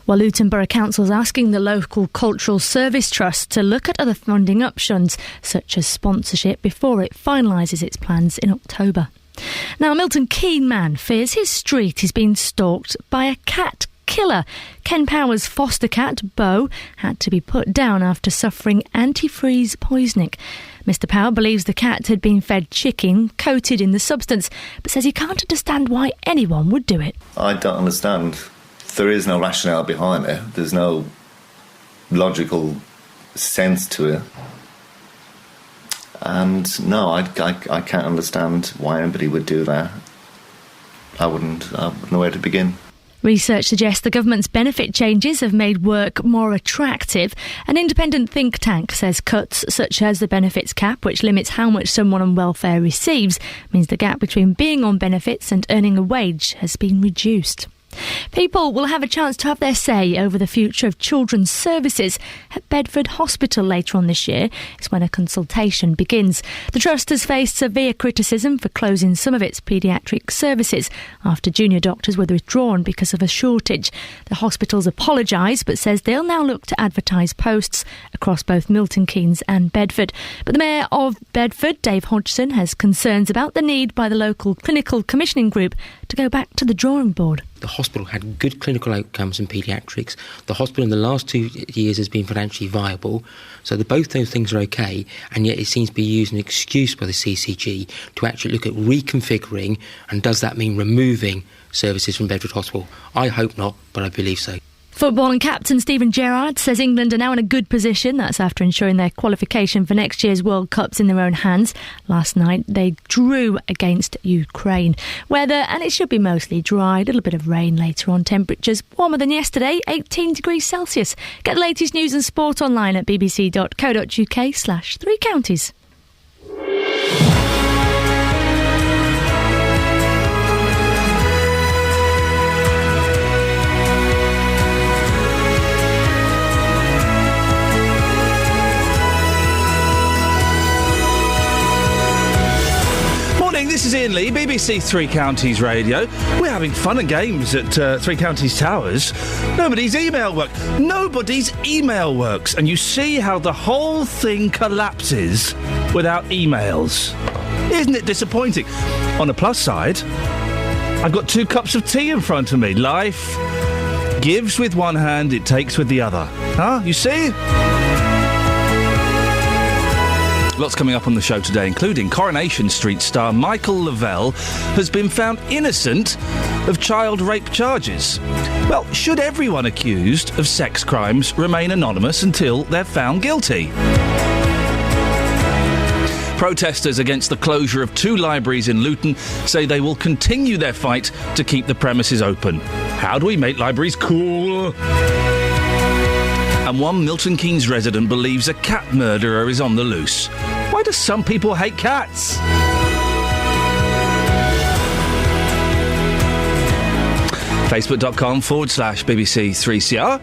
Well, Luton Borough Council is asking the local Cultural Service Trust to look at other funding options, such as sponsorship, before it finalises its plans in October. Now, a Milton Keynes man fears his street is being stalked by a cat killer. Ken Power's foster cat, Bo, had to be put down after suffering antifreeze poisoning. Mr Power believes the cat had been fed chicken coated in the substance, but says he can't understand why anyone would do it. I don't understand. There is no rationale behind it. There's no logical sense to it. And no, I can't understand why anybody would do that. I wouldn't know where to begin. Research suggests the government's benefit changes have made work more attractive. An independent think tank says cuts such as the benefits cap, which limits how much someone on welfare receives, means the gap between being on benefits and earning a wage has been reduced. People will have a chance to have their say over the future of children's services at Bedford Hospital later on this year. It's when a consultation begins. The Trust has faced severe criticism for closing some of its paediatric services after junior doctors were withdrawn because of a shortage. The hospital's apologised but says they'll now look to advertise posts across both Milton Keynes and Bedford. But the Mayor of Bedford, Dave Hodgson, has concerns about the need by the local clinical commissioning group to go back to the drawing board. The hospital had good clinical outcomes in paediatrics. The hospital in the last 2 years has been financially viable. So both those things are okay, and yet it seems to be used as an excuse by the CCG to actually look at reconfiguring, and does that mean removing services from Bedford Hospital? I hope not, but I believe so. Football and captain Stephen Gerrard says England are now in a good position. That's after ensuring their qualification for next year's World Cup's in their own hands. Last night they drew against Ukraine. Weather, and it should be mostly dry, a little bit of rain later on. Temperatures warmer than yesterday, 18 degrees Celsius. Get the latest news and sport online at bbc.co.uk/3 counties. This is Iain Lee, BBC Three Counties Radio. We're having fun and games at Three Counties Towers. Nobody's email works. And you see how the whole thing collapses without emails. Isn't it disappointing? On the plus side, I've got 2 cups of tea in front of me. Life gives with one hand, it takes with the other. Huh? You see? Lots coming up on the show today, including Coronation Street star Michael Lavelle has been found innocent of child rape charges. Well, should everyone accused of sex crimes remain anonymous until they're found guilty? Protesters against the closure of 2 libraries in Luton say they will continue their fight to keep the premises open. How do we make libraries cool? And one Milton Keynes resident believes a cat murderer is on the loose. Why do some people hate cats? Facebook.com/BBC3CR.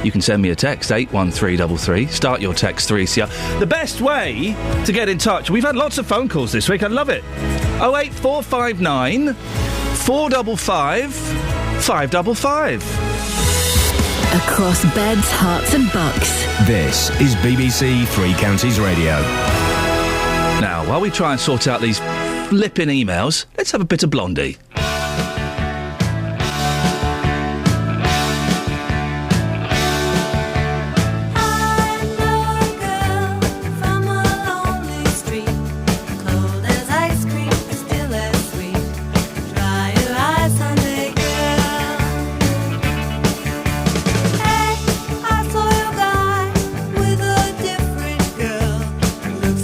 You can send me a text, 81333. Start your text 3CR. The best way to get in touch, we've had lots of phone calls this week, I love it. 08459 455 555. Across beds, hearts and bucks. This is BBC Three Counties Radio. Now, while we try and sort out these flipping emails, let's have a bit of Blondie.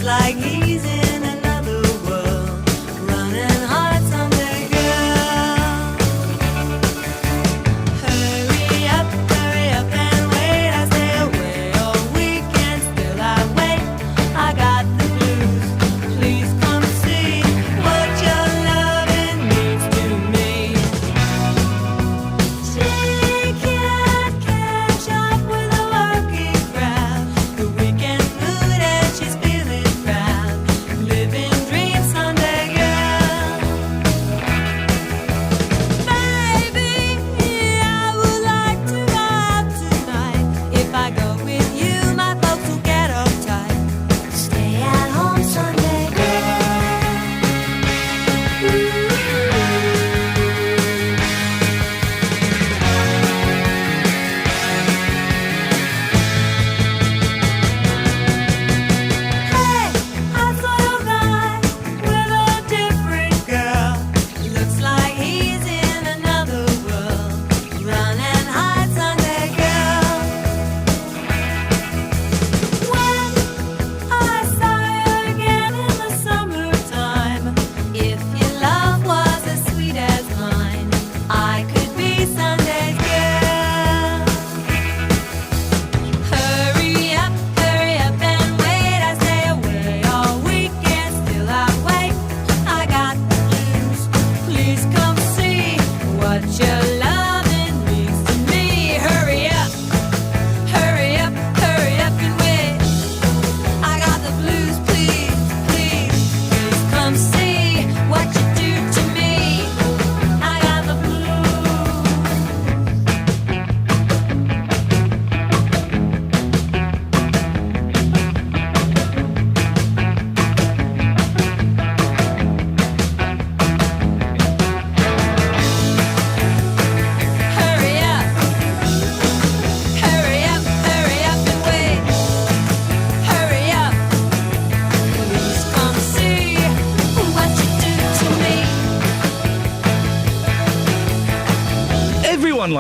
Like he's in another world, running hard someday, girl.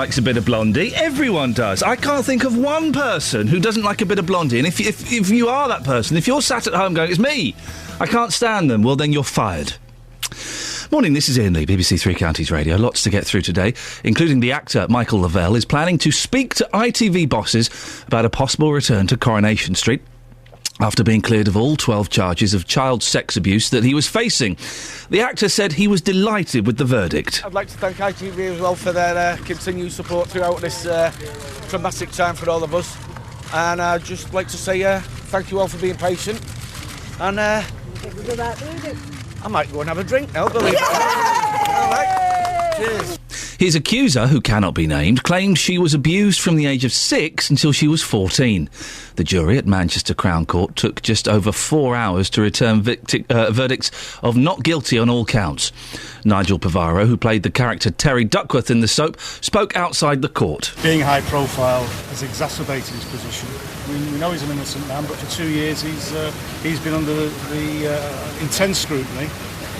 likes a bit of Blondie. Everyone does. I can't think of one person who doesn't like a bit of Blondie. And if you are that person, if you're sat at home going, it's me, I can't stand them, well, then you're fired. Morning, this is Iain Lee, BBC Three Counties Radio. Lots to get through today, including the actor Michael Lavelle is planning to speak to ITV bosses about a possible return to Coronation Street after being cleared of all 12 charges of child sex abuse that he was facing. The actor said he was delighted with the verdict. I'd like to thank ITV as well for their continued support throughout this traumatic time for all of us. And I'd just like to say thank you all for being patient. And I might go and have a drink now, believe it. All right. Cheers. His accuser, who cannot be named, claimed she was abused from the age of 6 until she was 14. The jury at Manchester Crown Court took just over 4 hours to return verdicts of not guilty on all counts. Nigel Pivaro, who played the character Terry Duckworth in the soap, spoke outside the court. Being high profile has exacerbated his position. We know he's an innocent man, but for 2 years he's been under the intense scrutiny.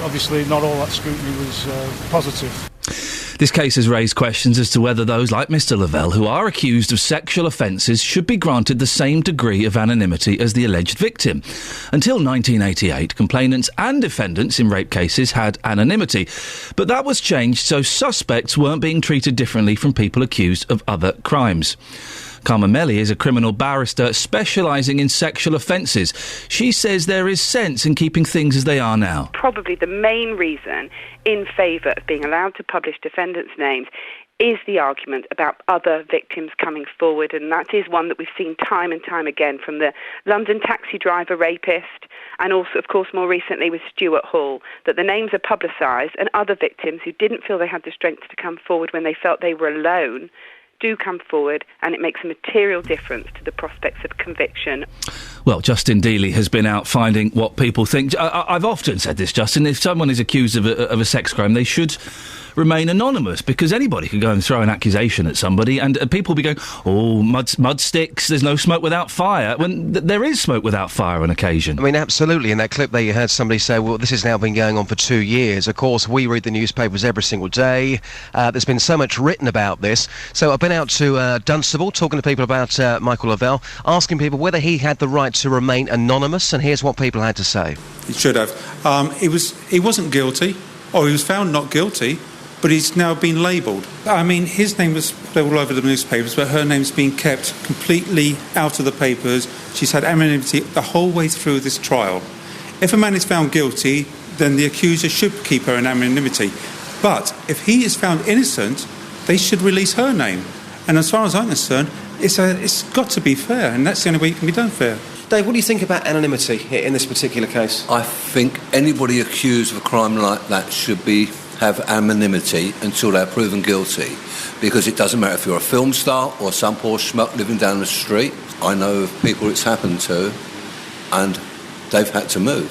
Obviously, not all that scrutiny was positive. This case has raised questions as to whether those like Mr Lavelle who are accused of sexual offences should be granted the same degree of anonymity as the alleged victim. Until 1988, complainants and defendants in rape cases had anonymity, but that was changed so suspects weren't being treated differently from people accused of other crimes. Karma Melli is a criminal barrister specialising in sexual offences. She says there is sense in keeping things as they are now. Probably the main reason in favour of being allowed to publish defendants' names is the argument about other victims coming forward, and that is one that we've seen time and time again from the London taxi driver rapist and also, of course, more recently with Stuart Hall, that the names are publicised and other victims who didn't feel they had the strength to come forward when they felt they were alone do come forward, and it makes a material difference to the prospects of conviction. Well, Justin Dealey has been out finding what people think. I've often said this, Justin, if someone is accused of a sex crime, they should remain anonymous, because anybody can go and throw an accusation at somebody, and people will be going, oh, mud sticks, there's no smoke without fire, when there is smoke without fire on occasion. I mean, absolutely. In that clip there, you heard somebody say, well, this has now been going on for 2 years. Of course, we read the newspapers every single day. There's been so much written about this. So I've been out to Dunstable, talking to people about Michael Lavelle, asking people whether he had the right to remain anonymous, and here's what people had to say. He should have. He wasn't guilty, or he was found not guilty, but he's now been labelled. I mean, his name was put all over the newspapers, but her name's been kept completely out of the papers. She's had anonymity the whole way through this trial. If a man is found guilty, then the accuser should keep her in anonymity. But if he is found innocent, they should release her name. And as far as I'm concerned, it's got to be fair, and that's the only way it can be done fair. Dave, what do you think about anonymity in this particular case? I think anybody accused of a crime like that should have anonymity until they're proven guilty, because it doesn't matter if you're a film star or some poor schmuck living down the street. I know of people it's happened to, and they've had to move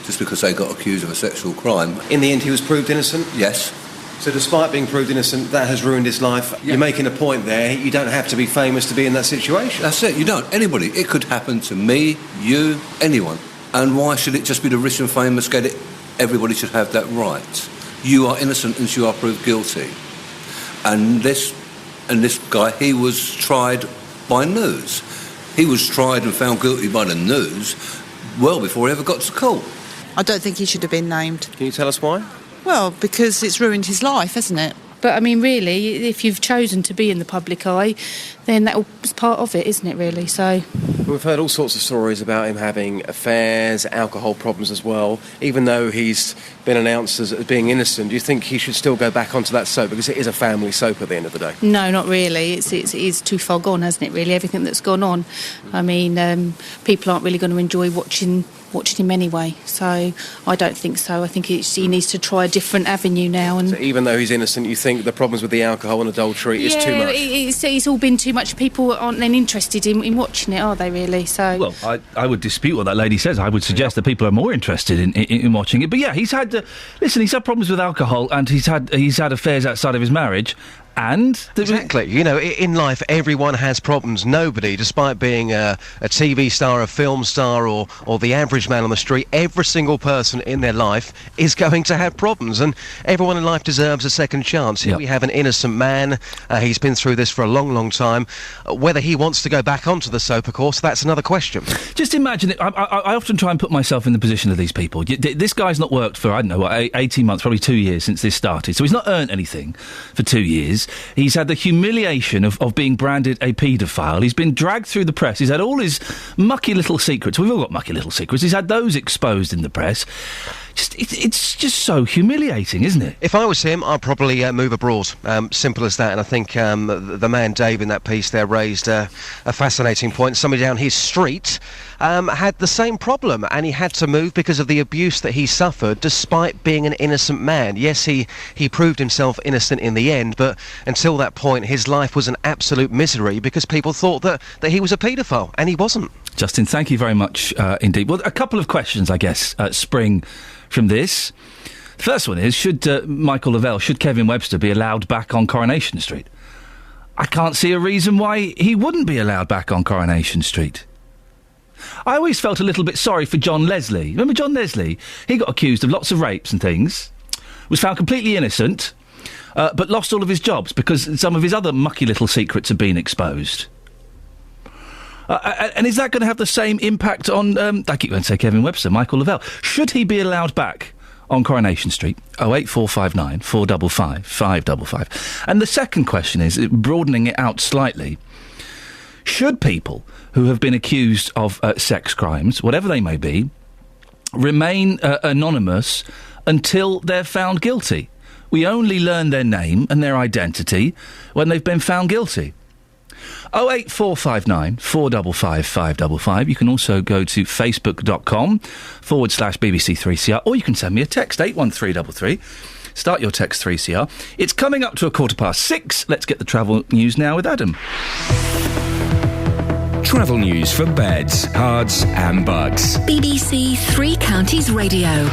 just because they got accused of a sexual crime. In the end, he was proved innocent? Yes. So despite being proved innocent, that has ruined his life. Yeah. You're making a point there. You don't have to be famous to be in that situation. That's it. You don't. Anybody. It could happen to me, you, anyone. And why should it just be the rich and famous get it? Everybody should have that right. You are innocent until you are proved guilty. And this guy, he was tried by news. He was tried and found guilty by the news well before he ever got to court. I don't think he should have been named. Can you tell us why? Well, because it's ruined his life, hasn't it? But, I mean, really, if you've chosen to be in the public eye, then that's part of it, isn't it, really? So we've heard all sorts of stories about him having affairs, alcohol problems as well. Even though he's been announced as being innocent, do you think he should still go back onto that soap? Because it is a family soap at the end of the day. No, not really. It is too far gone, hasn't it, really, everything that's gone on? I mean, people aren't really going to enjoy watching him anyway, so I don't think so. I think he needs to try a different avenue now. And so even though he's innocent, you think the problems with the alcohol and adultery is too much? It's all been too much. People aren't then interested in watching it, are they, really? So, well, I would dispute what that lady says. I would suggest that people are more interested in watching it. But yeah, he's had problems with alcohol, and he's had affairs outside of his marriage, And? Exactly. You know, in life, everyone has problems. Nobody, despite being a TV star, a film star, or the average man on the street, every single person in their life is going to have problems. And everyone in life deserves a second chance. Here we have an innocent man. He's been through this for a long, long time. Whether he wants to go back onto the soap, of course, that's another question. Just imagine it. I often try and put myself in the position of these people. This guy's not worked for, 18 months, probably 2 years since this started. So he's not earned anything for 2 years. He's had the humiliation of being branded a paedophile. He's been dragged through the press. He's had all his mucky little secrets. We've all got mucky little secrets. He's had those exposed in the press. It's just so humiliating, isn't it? If I was him, I'd probably move abroad. Simple as that. And I think the man Dave in that piece there raised a fascinating point. Somebody down his street had the same problem, and he had to move because of the abuse that he suffered, despite being an innocent man. Yes, he proved himself innocent in the end, but until that point, his life was an absolute misery because people thought that he was a paedophile, and he wasn't. Justin, thank you very much indeed. Well, a couple of questions, I guess, spring from this. The first one is, should Michael Lavelle, should Kevin Webster be allowed back on Coronation Street? I can't see a reason why he wouldn't be allowed back on Coronation Street. I always felt a little bit sorry for John Leslie. Remember John Leslie? He got accused of lots of rapes and things, was found completely innocent, but lost all of his jobs because some of his other mucky little secrets had been exposed. And is that going to have the same impact on, I keep going to say Kevin Webster, Michael Lavelle? Should he be allowed back on Coronation Street? 08459 455 555. And the second question is, broadening it out slightly, should people who have been accused of sex crimes, whatever they may be, remain anonymous until they're found guilty? We only learn their name and their identity when they've been found guilty. 08459 455 555. You can also go to facebook.com/BBC3CR, or you can send me a text, 81333. Start your text 3CR. It's coming up to 6:15. Let's get the travel news now with Adam. Travel news for beds, cards and bugs. BBC Three Counties Radio.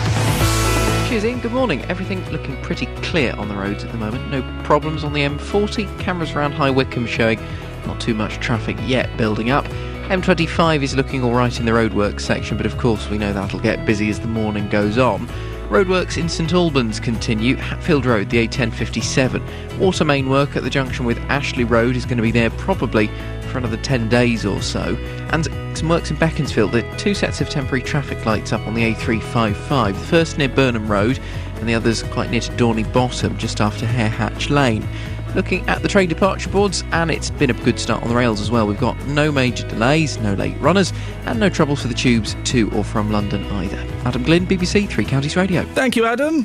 Cheers, Iain. Good morning. Everything looking pretty clear on the roads at the moment. No problems on the M40. Cameras around High Wycombe showing not too much traffic yet building up. M25 is looking all right in the roadworks section, but of course we know that'll get busy as the morning goes on. Roadworks in St Albans continue. Hatfield Road, the A1057. Water main work at the junction with Ashley Road is going to be there probably for another 10 days or so. And some works in Beaconsfield. There are 2 sets of temporary traffic lights up on the A355. The first near Burnham Road and the others quite near to Dorney Bottom, just after Hare Hatch Lane. Looking at the train departure boards, and it's been a good start on the rails as well. We've got no major delays, no late runners, and no troubles for the tubes to or from London either. Adam Glynn, BBC Three Counties Radio. Thank you, Adam.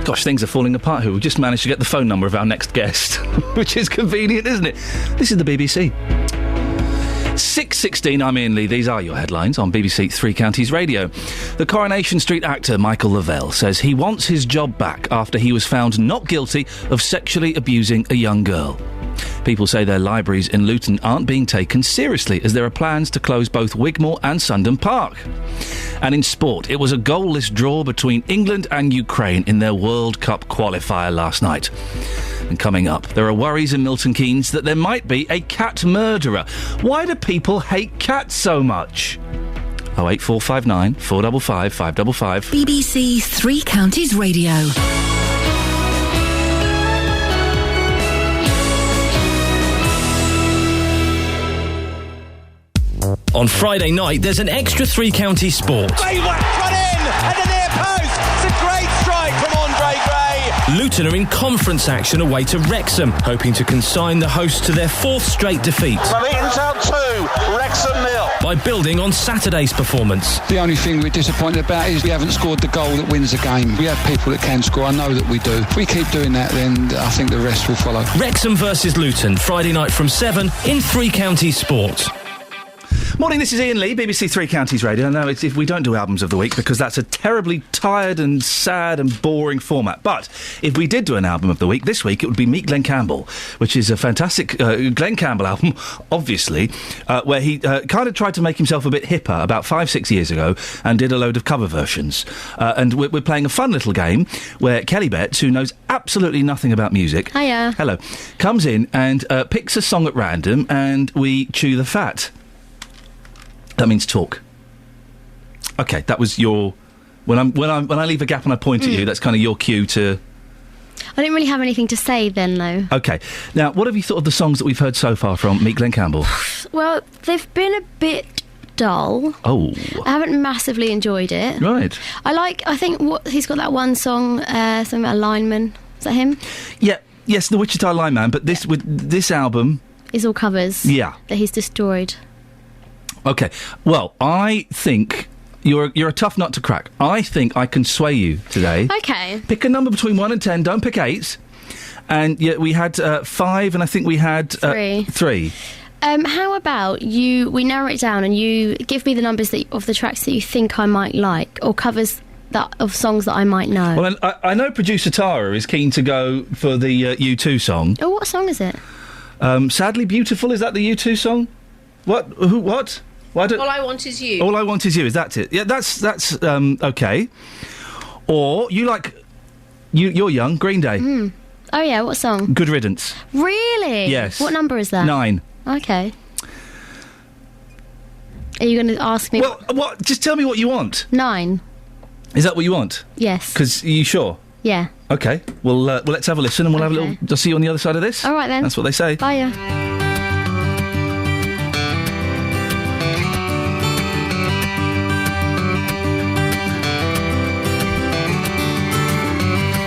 Gosh, things are falling apart here. We've just managed to get the phone number of our next guest, which is convenient, isn't it? This is the BBC. 6:16, I'm Iain Lee. These are your headlines on BBC Three Counties Radio. The Coronation Street actor Michael Lavelle says he wants his job back after he was found not guilty of sexually abusing a young girl. People say their libraries in Luton aren't being taken seriously as there are plans to close both Wigmore and Sundon Park. And in sport, it was a goalless draw between England and Ukraine in their World Cup qualifier last night. And coming up, there are worries in Milton Keynes that there might be a cat murderer. Why do people hate cats so much? 08459 455 555. BBC Three Counties Radio. On Friday night, there's an extra Three Counties sport. Gray whacked one in at the near post. It's a great strike from Andre Gray. Luton are in conference action away to Wrexham, hoping to consign the hosts to their 4th straight defeat. Nuneaton Town 2, Wrexham 0. By building on Saturday's performance. The only thing we're disappointed about is we haven't scored the goal that wins the game. We have people that can score, I know that we do. If we keep doing that, then I think the rest will follow. Wrexham versus Luton, Friday night from 7 in Three Counties Sport. Morning, this is Iain Lee, BBC Three Counties Radio. No, if we don't do albums of the week, because that's a terribly tired and sad and boring format. But if we did do an album of the week, this week it would be Meet Glenn Campbell, which is a fantastic Glenn Campbell album, obviously, where he kind of tried to make himself a bit hipper about 5-6 years ago and did a load of cover versions. And we're playing a fun little game where Kelly Betts, who knows absolutely nothing about music... Hiya. Hello. Comes in and picks a song at random and we chew the fat. That means talk. Okay, that was your... When I leave a gap and I point at you, that's kind of your cue to... I didn't really have anything to say then, though. Okay. Now, what have you thought of the songs that we've heard so far from Meet Glenn Campbell? Well, they've been a bit dull. Oh. I haven't massively enjoyed it. Right. I think he's got that one song, something about a lineman. Is that him? Yeah. Yes, the Wichita Lineman, but with this album... Is all covers. Yeah. That he's destroyed. Okay. Well, I think... You're a tough nut to crack. I think I can sway you today. Okay. Pick a number between 1 and 10. Don't pick 8. And yeah, we had 5, and I think we had 3. How about we narrow it down and you give me the numbers of the tracks that you think I might like, or covers of songs that I might know. Well, I know producer Tara is keen to go for the U2 song. Oh, what song is it? Sadly Beautiful. Is that the U2 song? What? Who? What? All I Want Is You. All I Want Is You. Is that it? Yeah, that's okay. Or you like... You're young. Green Day. Oh, yeah, what song? Good Riddance. Really? Yes. What number is that? 9. Okay. Are you going to ask me... Well, what? Just tell me what you want. 9. Is that what you want? Yes. Because, are you sure? Yeah. Okay. Well, let's have a listen and we'll have a little... I'll see you on the other side of this. All right, then. That's what they say. Bye.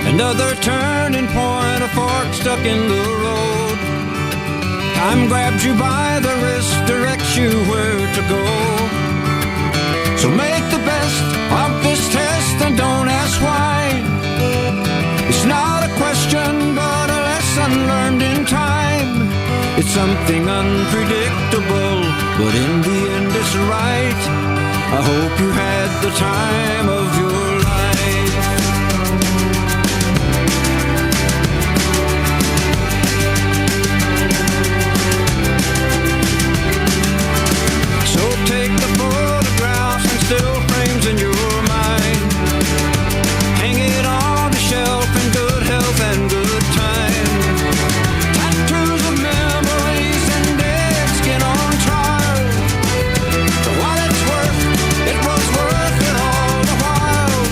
Another turning point, a fork stuck in the road. Time grabs you by the wrist, directs you where to go. So make the best of this test and don't ask why. It's not a question, but a lesson learned in time. It's something unpredictable, but in the end it's right. I hope you had the time of your life. Take the photographs and still frames in your mind. Hang it on the shelf in good health and good time. Tattoos of memories and dead skin on trial. For what it's worth, it was worth it all the while.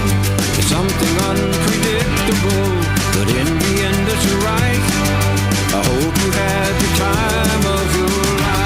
It's something unpredictable, but in the end it's right. I hope you had the time of your life.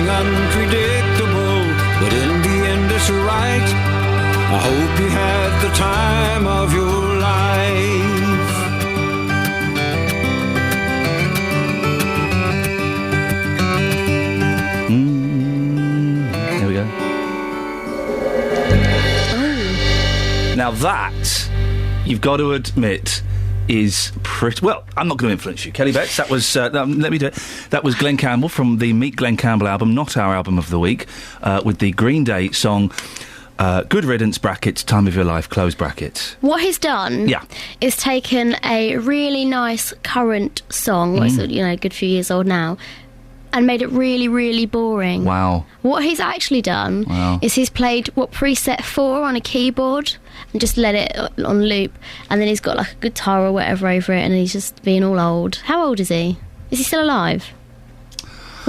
Unpredictable, but in the end it's right. I hope you had the time of your life. There we go. Oh. Now that, you've got to admit, is pretty... Well, I'm not going to influence you, Kelly Betts. That was... let me do it. That was Glenn Campbell from the Meet Glenn Campbell album, not our album of the week, with the Green Day song Good Riddance, brackets, Time of Your Life, close brackets. What he's done is taken a really nice current song, what's, a good few years old now, and made it really, really boring. Wow. What he's actually done is he's played preset 4 on a keyboard and just let it on loop, and then he's got like a guitar or whatever over it, and he's just being all old. How old is he? Is he still alive?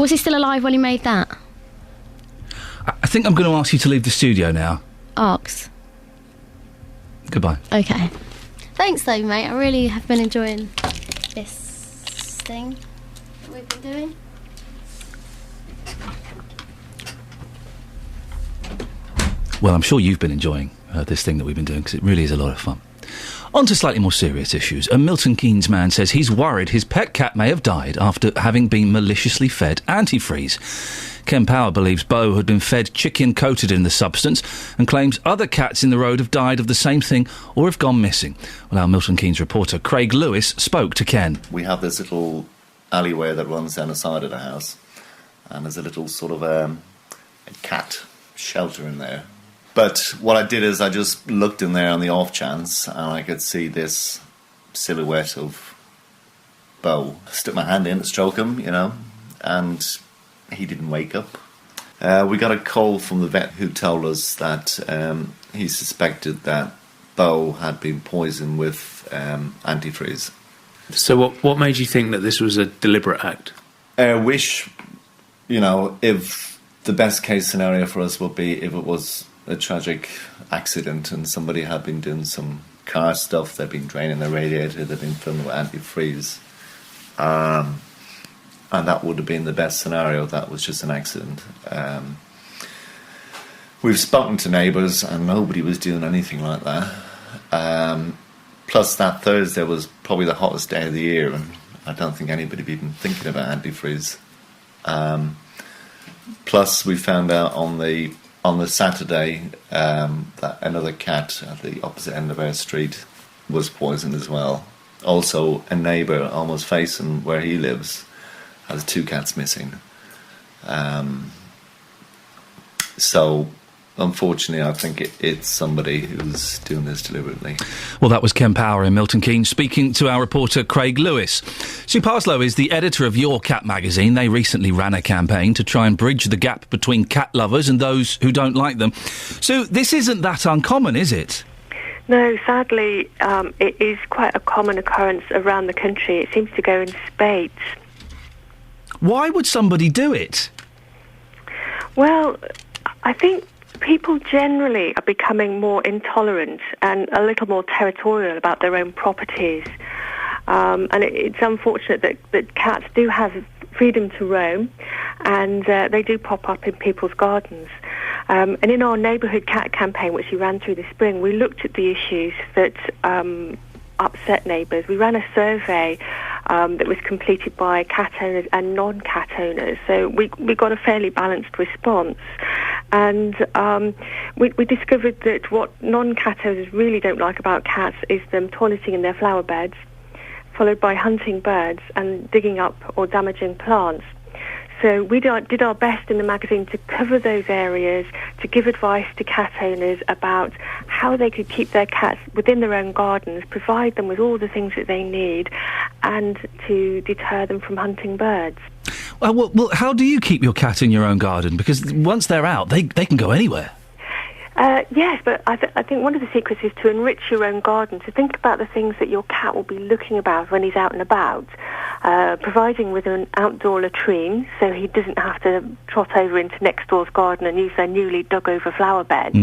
Was he still alive when he made that? I think I'm going to ask you to leave the studio now. Arcs. Goodbye. Okay. Thanks though, mate. I really have been enjoying this thing that we've been doing. Well, I'm sure you've been enjoying this thing that we've been doing, because it really is a lot of fun. On to slightly more serious issues. A Milton Keynes man says he's worried his pet cat may have died after having been maliciously fed antifreeze. Ken Power believes Bo had been fed chicken coated in the substance and claims other cats in the road have died of the same thing or have gone missing. Well, our Milton Keynes reporter Craig Lewis spoke to Ken. We have this little alleyway that runs down the side of the house, and there's a little sort of a cat shelter in there. But what I did is I just looked in there on the off chance, and I could see this silhouette of Bo. Stuck my hand in to stroke him, and he didn't wake up. We got a call from the vet who told us that he suspected that Bo had been poisoned with antifreeze. So what made you think that this was a deliberate act? I wish, if the best case scenario for us would be if it was a tragic accident and somebody had been doing some car stuff, they'd been draining their radiator, they'd been filling with antifreeze. And that would have been the best scenario. That was just an accident. We've spoken to neighbours and nobody was doing anything like that. Plus that Thursday was probably the hottest day of the year, and I don't think anybody had been thinking about antifreeze. Plus we found out on the Saturday that another cat at the opposite end of our street was poisoned as well. Also, a neighbour almost facing where he lives has 2 cats missing. So, unfortunately, I think it's somebody who's doing this deliberately. Well, that was Ken Power in Milton Keynes speaking to our reporter Craig Lewis. Sue Parslow is the editor of Your Cat magazine. They recently ran a campaign to try and bridge the gap between cat lovers and those who don't like them. So, this isn't that uncommon, is it? No, sadly, it is quite a common occurrence around the country. It seems to go in spades. Why would somebody do it? Well, I think people generally are becoming more intolerant and a little more territorial about their own properties. And it's unfortunate that cats do have freedom to roam, and they do pop up in people's gardens. And in our neighbourhood cat campaign, which we ran through this spring, we looked at the issues that upset neighbours. We ran a survey that was completed by cat owners and non-cat owners. So we got a fairly balanced response. And we discovered that what non-cat owners really don't like about cats is them toileting in their flower beds, followed by hunting birds and digging up or damaging plants. So we did our best in the magazine to cover those areas, to give advice to cat owners about how they could keep their cats within their own gardens, provide them with all the things that they need, and to deter them from hunting birds. Well, how do you keep your cat in your own garden? Because once they're out, they can go anywhere. Yes, but I think one of the secrets is to enrich your own garden, to think about the things that your cat will be looking about when he's out and about, providing with an outdoor latrine so he doesn't have to trot over into next door's garden and use their newly dug over flower bed,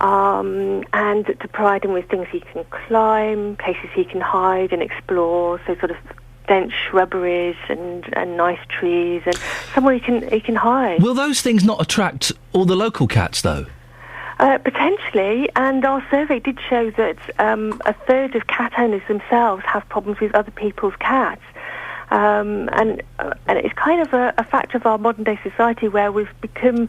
and to provide him with things he can climb, places he can hide and explore, so sort of dense shrubberies and nice trees and somewhere he can hide. Will those things not attract all the local cats, though? Potentially, and our survey did show that a third of cat owners themselves have problems with other people's cats. And it's kind of a fact of our modern day society where we've become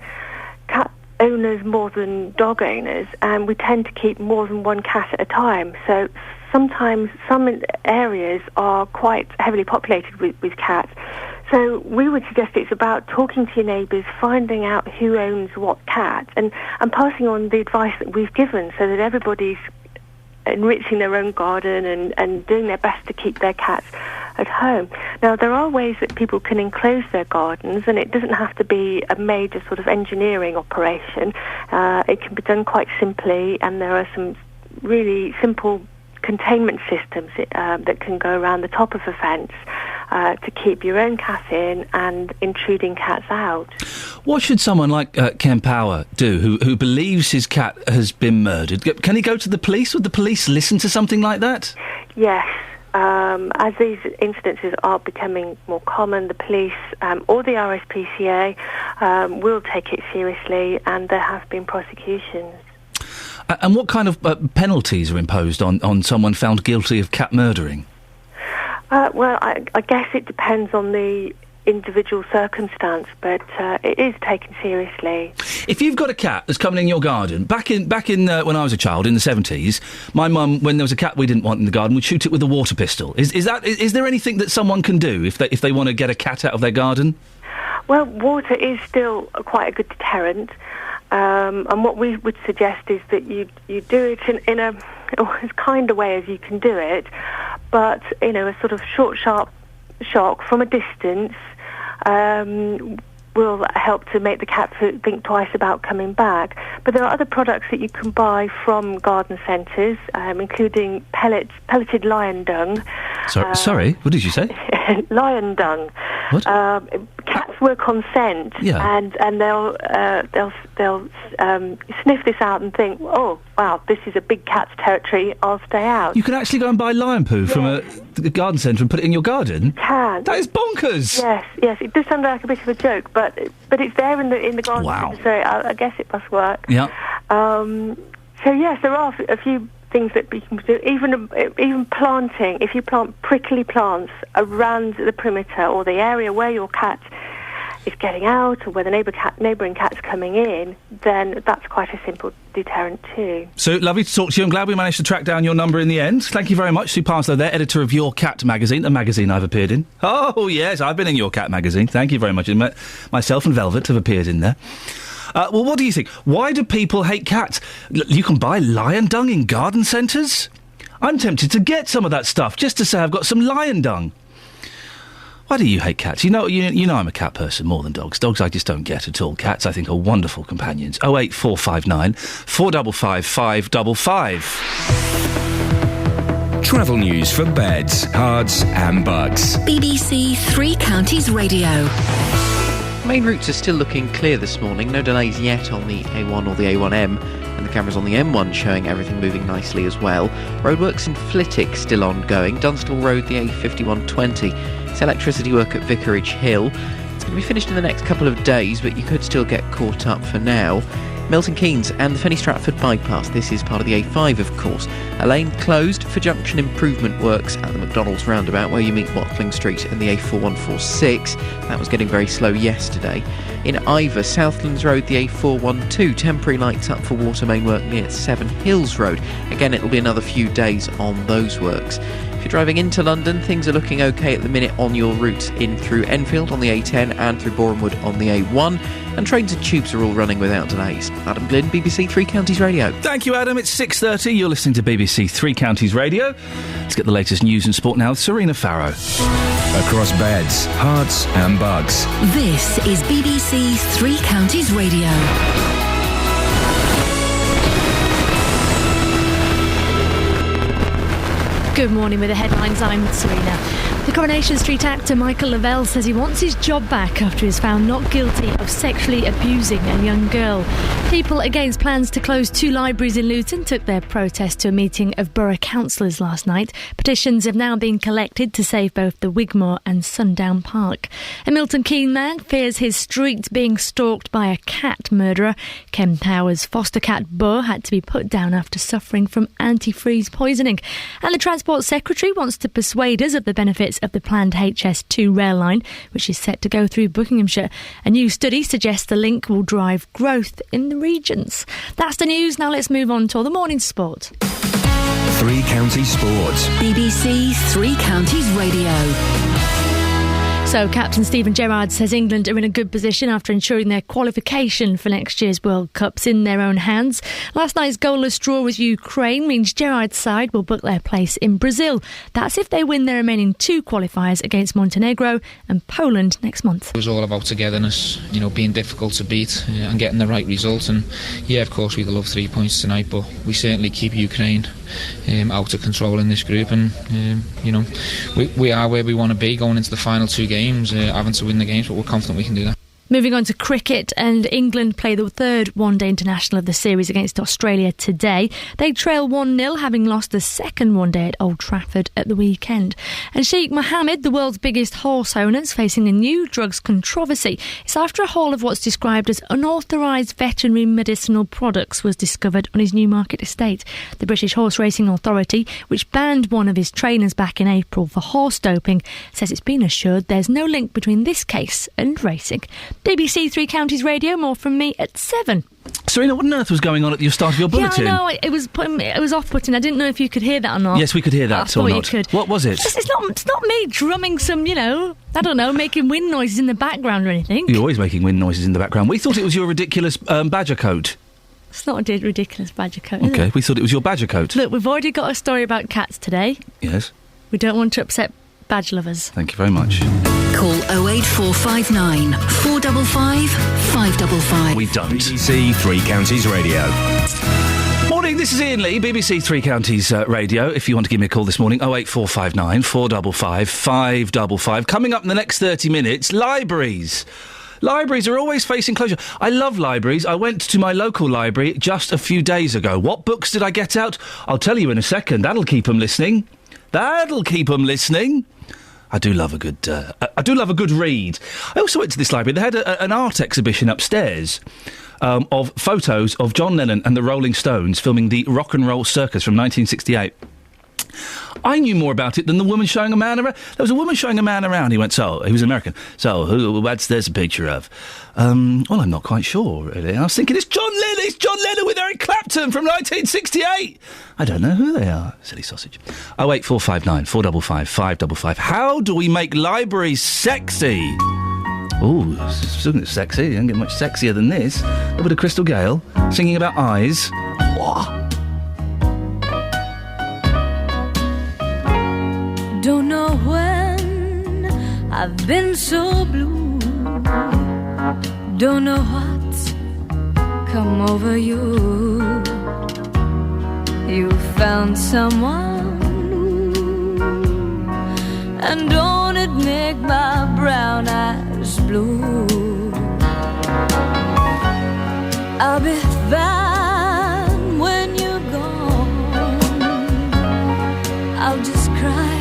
cat owners more than dog owners, and we tend to keep more than one cat at a time. So sometimes some areas are quite heavily populated with cats. So we would suggest it's about talking to your neighbours, finding out who owns what cat, and passing on the advice that we've given so that everybody's enriching their own garden and doing their best to keep their cats at home. Now, there are ways that people can enclose their gardens, and it doesn't have to be a major sort of engineering operation. It can be done quite simply, and there are some really simple containment systems that can go around the top of a fence. to keep your own cat in and intruding cats out. What should someone like Ken Power do, who believes his cat has been murdered? Can he go to the police? Would the police listen to something like that? Yes. As these incidences are becoming more common, the police or the RSPCA will take it seriously, and there have been prosecutions. And what kind of penalties are imposed on someone found guilty of cat murdering? Well, I guess it depends on the individual circumstance, but it is taken seriously. If you've got a cat that's coming in your garden, back in when I was a child in the 70s, my mum, when there was a cat we didn't want in the garden, would shoot it with a water pistol. Is there anything that someone can do if they want to get a cat out of their garden? Well, water is still quite a good deterrent, and what we would suggest is that you do it in as kind a way as you can do it, but a sort of short, sharp shock from a distance will help to make the cat think twice about coming back. But there are other products that you can buy from garden centres, including pelleted lion dung. Sorry, what did you say? Lion dung. What? Cats work on scent, and they'll sniff this out and think, oh wow, this is a big cat's territory, I'll stay out. You can actually go and buy lion poo from a garden centre and put it in your garden? You can. That is bonkers! Yes, it does sound like a bit of a joke, but it's there in the garden centre, so I guess it must work. Yeah. So yes, there are a few things that we can do, even planting. If you plant prickly plants around the perimeter or the area where your cat is getting out, or where the neighbouring cat's coming in, then that's quite a simple deterrent too. So, lovely to talk to you. I'm glad we managed to track down your number in the end. Thank you very much, Sue Parslow there, editor of Your Cat magazine, a magazine I've appeared in. Oh, yes, I've been in Your Cat magazine. Thank you very much. Myself and Velvet have appeared in there. Well, what do you think? Why do people hate cats? You can buy lion dung in garden centres? I'm tempted to get some of that stuff just to say I've got some lion dung. Why do you hate cats? You know I'm a cat person more than dogs. Dogs I just don't get at all. Cats I think are wonderful companions. 08459 455 555. Travel news for beds, cards and bugs. BBC Three Counties Radio. Main routes are still looking clear this morning. No delays yet on the A1 or the A1M. And the cameras on the M1 showing everything moving nicely as well. Roadworks in Flitwick still ongoing. Dunstable Road, the A5120. It's electricity work at Vicarage Hill. It's going to be finished in the next couple of days, but you could still get caught up for now. Milton Keynes and the Fenny Stratford bypass. This is part of the A5, of course. A lane closed for junction improvement works at the McDonald's roundabout where you meet Watling Street and the A4146. That was getting very slow yesterday. In Ivor, Southlands Road, the A412. Temporary lights up for water main work near Seven Hills Road. Again, it'll be another few days on those works. If you're driving into London, things are looking okay at the minute on your route in through Enfield on the A10 and through Borehamwood on the A1. And trains and tubes are all running without delays. Adam Glynn, BBC Three Counties Radio. Thank you, Adam. It's 6:30. You're listening to BBC Three Counties Radio. Let's get the latest news and sport now with Serena Farrow. Across beds, hearts and bugs. This is BBC Three Counties Radio. Good morning with the headlines. I'm Serena. The Coronation Street actor Michael Lavelle says he wants his job back after he was found not guilty of sexually abusing a young girl. People against plans to close 2 libraries in Luton took their protest to a meeting of borough councillors last night. Petitions have now been collected to save both the Wigmore and Sundown Park. A Milton Keynes man fears his street being stalked by a cat murderer. Ken Power's foster cat Bo had to be put down after suffering from antifreeze poisoning. And the Transport Secretary wants to persuade us of the benefits of the planned HS2 rail line, which is set to go through Buckinghamshire. A new study suggests the link will drive growth in the regions. That's the news. Now let's move on to all the morning sport. Three Counties Sports. BBC Three Counties Radio. So, Captain Stephen Gerrard says England are in a good position after ensuring their qualification for next year's World Cup's in their own hands. Last night's goalless draw with Ukraine means Gerrard's side will book their place in Brazil. That's if they win their remaining 2 qualifiers against Montenegro and Poland next month. It was all about togetherness, being difficult to beat and getting the right result. And yeah, of course, we'd love 3 points tonight, but we certainly keep Ukraine out of control in this group, and you know, we are where we want to be going into the final 2 games, having to win the games, but we're confident we can do that. Moving on to cricket, and England play the third one-day international of the series against Australia today. They trail 1-0, having lost the second one-day at Old Trafford at the weekend. And Sheikh Mohammed, the world's biggest horse owner, is facing a new drugs controversy. It's after a haul of what's described as unauthorised veterinary medicinal products was discovered on his Newmarket estate. The British Horse Racing Authority, which banned one of his trainers back in April for horse doping, says it's been assured there's no link between this case and racing. BBC Three Counties Radio, more from me at 7. Serena, what on earth was going on at the start of your bulletin? Yeah, I know, it was off-putting. I didn't know if you could hear that or not. Yes, we could hear that, I thought or not. You could. What was it? It's not me drumming some, I don't know, making wind noises in the background or anything. You're always making wind noises in the background. We thought it was your ridiculous badger coat. It's not a ridiculous badger coat, is Okay, it? we thought it was your badger coat. Look, we've already got a story about cats today. Yes. We don't want to upset badge lovers. Thank you very much. Call 08459 455 555. We don't. BBC Three Counties Radio. Morning, this is Iain Lee, BBC Three Counties Radio. If you want to give me a call this morning, 08459 455 555. Coming up in the next 30 minutes, libraries. Libraries are always facing closure. I love libraries. I went to my local library just a few days ago. What books did I get out? I'll tell you in a second. That'll keep them listening. I do love a good read. I also went to this library. They had an art exhibition upstairs of photos of John Lennon and the Rolling Stones filming the Rock and Roll Circus from 1968. I knew more about it than the woman showing a man around. There was a woman showing a man around. He went, so, he was American. So, what's this a picture of? Well, I'm not quite sure, really. I was thinking, it's John Lennon with Eric Clapton from 1968. I don't know who they are. Silly sausage. 08459 455 555. How do we make libraries sexy? Ooh, sexy. You don't get much sexier than this. A bit of Crystal Gale singing about eyes. Wah. Don't know when I've been so blue. Don't know what's come over you. You found someone new, and don't it make my brown eyes blue? I'll be fine when you're gone. I'll just cry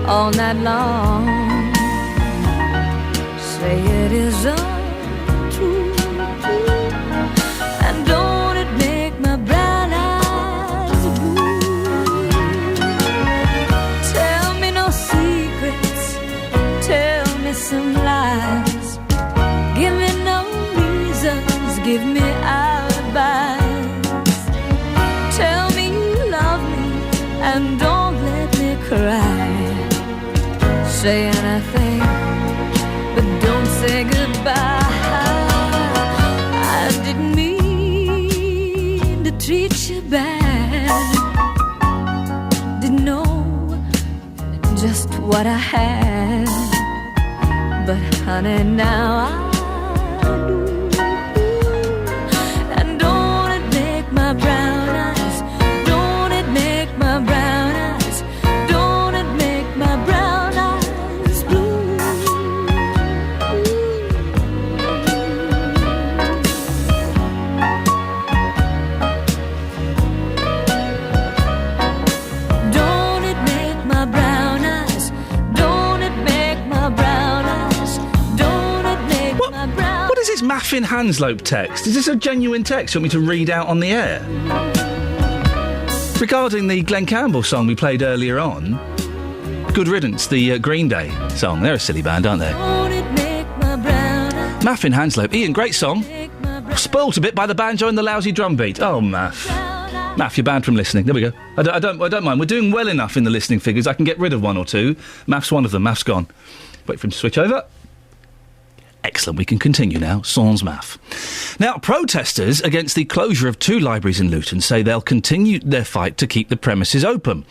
all night long. Say it is untrue, and don't it make my brown eyes blue? Tell me no secrets, tell me some lies. Give me no reasons, give me alibis. Tell me you love me and don't let me cry. Say anything, but don't say goodbye. I didn't mean to treat you bad. Didn't know just what I had. But honey, now I do. And don't it make my brown eyes, don't it make my brown eyes, don't it make my brown eyes blue. Don't it make my brown eyes, don't it make my brown eyes, don't it make my brown. What is this Maffin Hanslope text? Is this a genuine text you want me to read out on the air? Regarding the Glenn Campbell song we played earlier on, Good Riddance, the Green Day song. They're a silly band, aren't they? Don't it make my brown eyes. Maffin Hanslope. Iain, great song. Spoilt a bit by the banjo and the lousy drum beat. Oh, Maff. Maff, you're banned from listening. There we go. I don't mind. We're doing well enough in the listening figures. I can get rid of one or two. Maff's one of them. Maff's gone. Wait for him to switch over. Excellent, we can continue now. Sans math. Now, protesters against the closure of 2 libraries in Luton say they'll continue their fight to keep the premises open.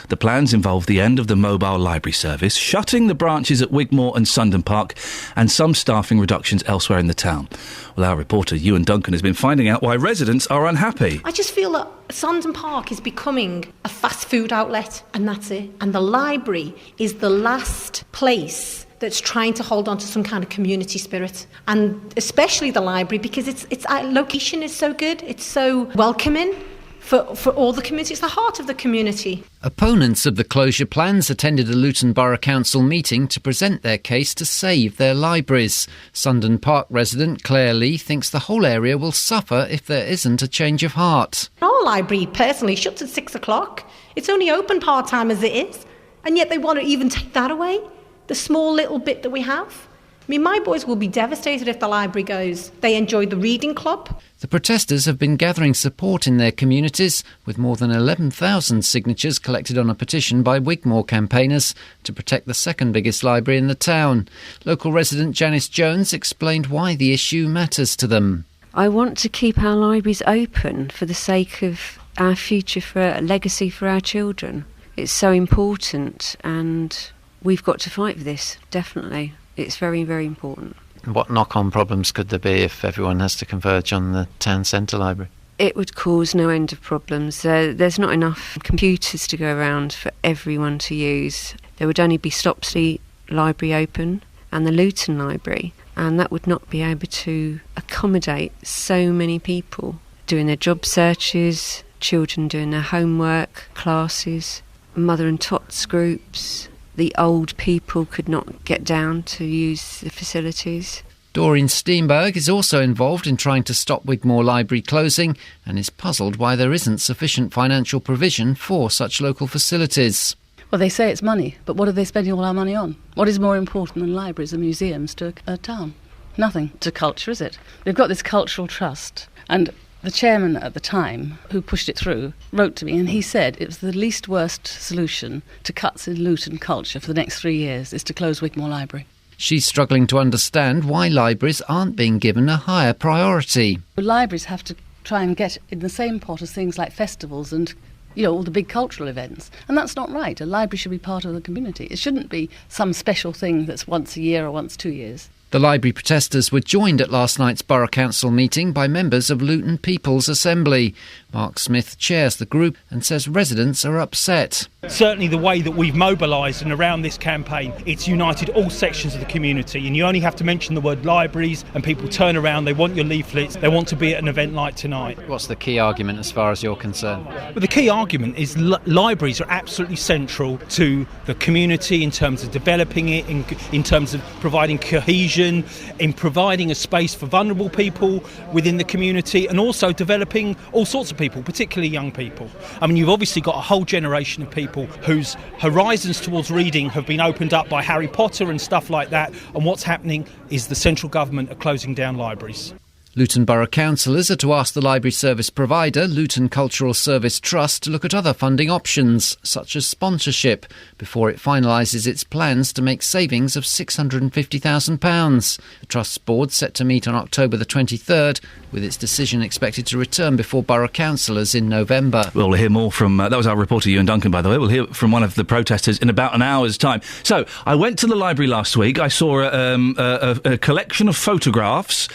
The plans involve the end of the mobile library service, shutting the branches at Wigmore and Sundon Park, and some staffing reductions elsewhere in the town. Well, our reporter, Iain Duncan, has been finding out why residents are unhappy. I just feel that Sundon Park is becoming a fast food outlet, and that's it. And the library is the last place that's trying to hold on to some kind of community spirit, and especially the library, because its location is so good, it's so welcoming for all the community. It's the heart of the community. Opponents of the closure plans attended a Luton Borough Council meeting to present their case to save their libraries. Sundon Park resident Claire Lee thinks the whole area will suffer if there isn't a change of heart. Our library, personally, shuts at 6 o'clock. It's only open part-time as it is, and yet they want to even take that away, the small little bit that we have. I mean, my boys will be devastated if the library goes. They enjoyed the reading club. The protesters have been gathering support in their communities, with more than 11,000 signatures collected on a petition by Wigmore campaigners to protect the second biggest library in the town. Local resident Janice Jones explained why the issue matters to them. I want to keep our libraries open for the sake of our future, for a legacy for our children. It's so important, and we've got to fight for this, definitely. It's very, very important. What knock-on problems could there be if everyone has to converge on the town centre library? It would cause no end of problems. There's not enough computers to go around for everyone to use. There would only be Stopsley Library open and the Luton Library, and that would not be able to accommodate so many people doing their job searches, children doing their homework, classes, mother and tots groups. The old people could not get down to use the facilities. Doreen Steenberg is also involved in trying to stop Wigmore Library closing and is puzzled why there isn't sufficient financial provision for such local facilities. Well, they say it's money, but what are they spending all our money on? What is more important than libraries and museums to a town? Nothing to culture, is it? They've got this cultural trust, and the chairman at the time, who pushed it through, wrote to me and he said it was the least worst solution to cuts in Luton culture for the next 3 years is to close Wigmore Library. She's struggling to understand why libraries aren't being given a higher priority. Libraries have to try and get in the same pot as things like festivals and, you know, all the big cultural events. And that's not right. A library should be part of the community. It shouldn't be some special thing that's once a year or once 2 years. The library protesters were joined at last night's Borough Council meeting by members of Luton People's Assembly. Mark Smith chairs the group and says residents are upset. Certainly the way that we've mobilised and around this campaign, it's united all sections of the community, and you only have to mention the word libraries and people turn around, they want your leaflets, they want to be at an event like tonight. What's the key argument as far as you're concerned? Well, the key argument is libraries are absolutely central to the community in terms of developing it, in terms of providing cohesion, in providing a space for vulnerable people within the community, and also developing all sorts of people, particularly young people. I mean, you've obviously got a whole generation of people whose horizons towards reading have been opened up by Harry Potter and stuff like that, and what's happening is the central government are closing down libraries. Luton Borough councillors are to ask the library service provider, Luton Cultural Service Trust, to look at other funding options, such as sponsorship, before it finalises its plans to make savings of £650,000. The Trust's board set to meet on October the 23rd, with its decision expected to return before borough councillors in November. We'll hear more from... that was our reporter, Iain Duncan, by the way. We'll hear from one of the protesters in about an hour's time. So, I went to the library last week. I saw a collection of photographs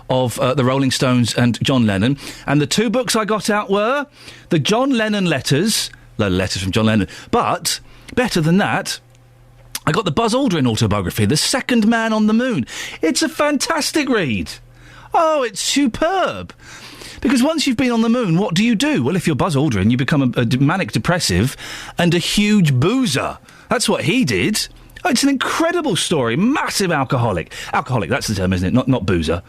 of the Rolling Stones and John Lennon, and the 2 books I got out were the John Lennon letters from John Lennon, but better than that, I got the Buzz Aldrin autobiography, The Second Man on the Moon. It's a fantastic read. Oh, it's superb. Because once you've been on the moon, what do? Well, if you're Buzz Aldrin, you become a manic depressive and a huge boozer. That's what he did. Oh, it's an incredible story. Massive alcoholic. Alcoholic, that's the term, isn't it? Not boozer.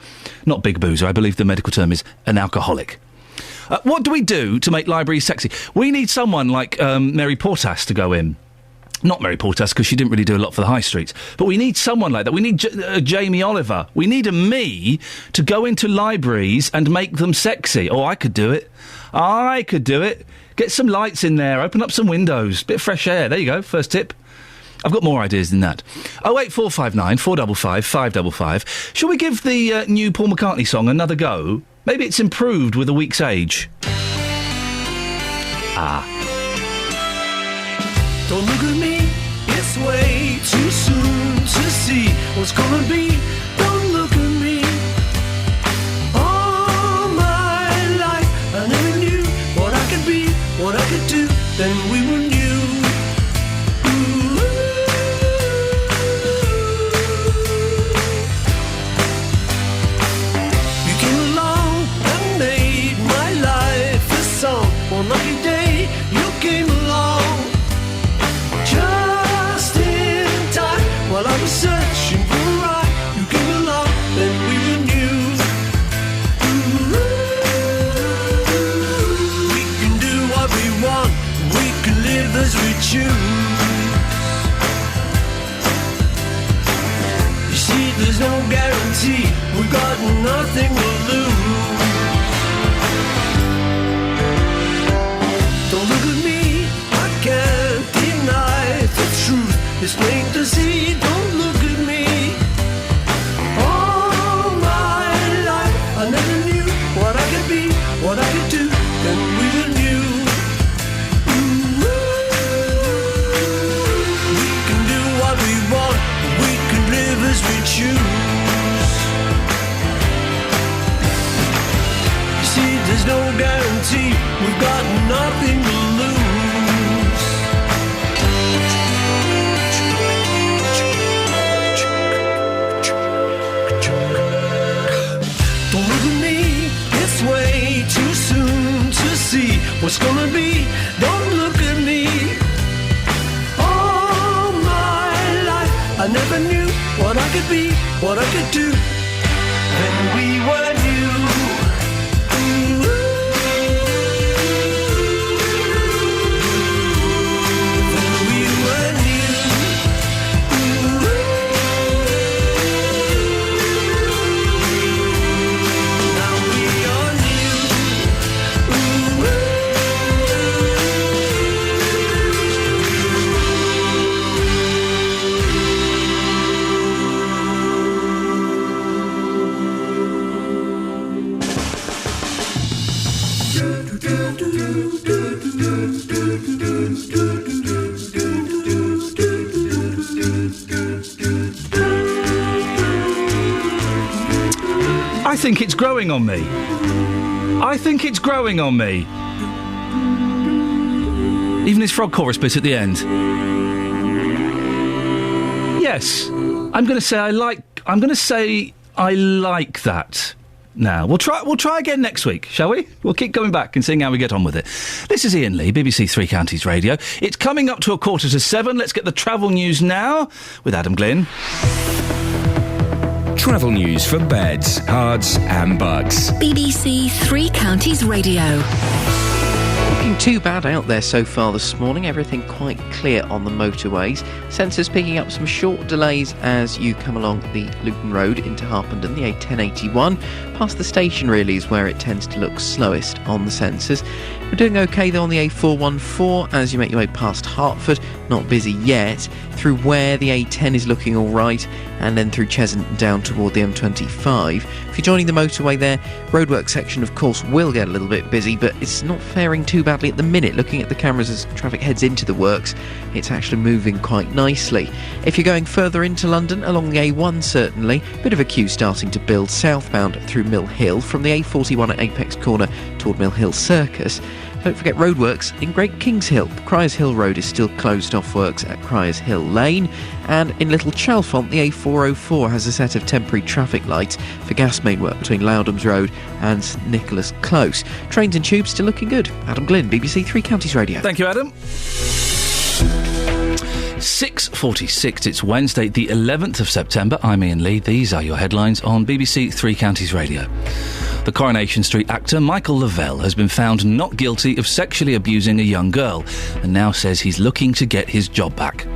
Not big boozer. I believe the medical term is an alcoholic. What do we do to make libraries sexy? We need someone like Mary Portas to go in. Not Mary Portas, because she didn't really do a lot for the high streets. But we need someone like that. We need Jamie Oliver. We need a me to go into libraries and make them sexy. Oh, I could do it. Get some lights in there. Open up some windows. Bit of fresh air. There you go. First tip. I've got more ideas than that. 08459 455 555. Shall we give the new Paul McCartney song another go? Maybe it's improved with a week's age. Don't look at me, it's way too soon to see what's gonna be. Don't look at me. All my life I never knew what I could be, what I could do, then we were new. You came along and made my life a song. One lucky day you came along. Just in time, while I was searching for a ride, you came along, then we were new. We can do what we want, we can live as we choose. You see, there's no guarantee, we've got nothing to lose. Don't look at me, I can't deny the truth. It's plain to see, don't look at me. All my life I never knew what I could be, what I could do, then we were new. We can do what we want, we can live as we choose. You see, there's no guarantee, we've got nothing to lose. Don't look at me, it's way too soon to see what's gonna be. Don't look at me. All my life I never knew what I could be, what I could do, when we were new. I think it's growing on me. I think it's growing on me. Even his frog chorus bit at the end. Yes, I'm going to say I like that. Now we'll try again next week, shall we? We'll keep going back and seeing how we get on with it. This is Iain Lee, BBC Three Counties Radio. It's coming up to 6:45. Let's get the travel news now with Adam Glynn. Travel news for beds, cards and bugs. BBC Three Counties Radio. Looking too bad out there so far this morning. Everything quite clear on the motorways. Sensors picking up some short delays as you come along the Luton Road into Harpenden, the A1081. Past the station really is where it tends to look slowest on the sensors. We're doing okay though on the A414 as you make your way past Hertford. Not busy yet. Through where the A10 is looking alright, and then through Cheshunt down toward the M25. If you're joining the motorway there, roadwork section of course will get a little bit busy, but it's not faring too badly at the minute. Looking at the cameras as traffic heads into the works, it's actually moving quite nicely. If you're going further into London, along the A1 certainly, bit of a queue starting to build southbound through Mill Hill from the A41 at Apex Corner toward Mill Hill Circus. Don't forget roadworks in Great Kings Hill. Criers Hill Road is still closed off works at Criers Hill Lane. And in Little Chalfont, the A404 has a set of temporary traffic lights for gas main work between Loudhams Road and St Nicholas Close. Trains and tubes still looking good. Adam Glynn, BBC Three Counties Radio. Thank you, Adam. 6:46. It's Wednesday, the 11th of September. I'm Iain Lee. These are your headlines on BBC Three Counties Radio. The Coronation Street actor Michael Lavelle has been found not guilty of sexually abusing a young girl and now says he's looking to get his job back.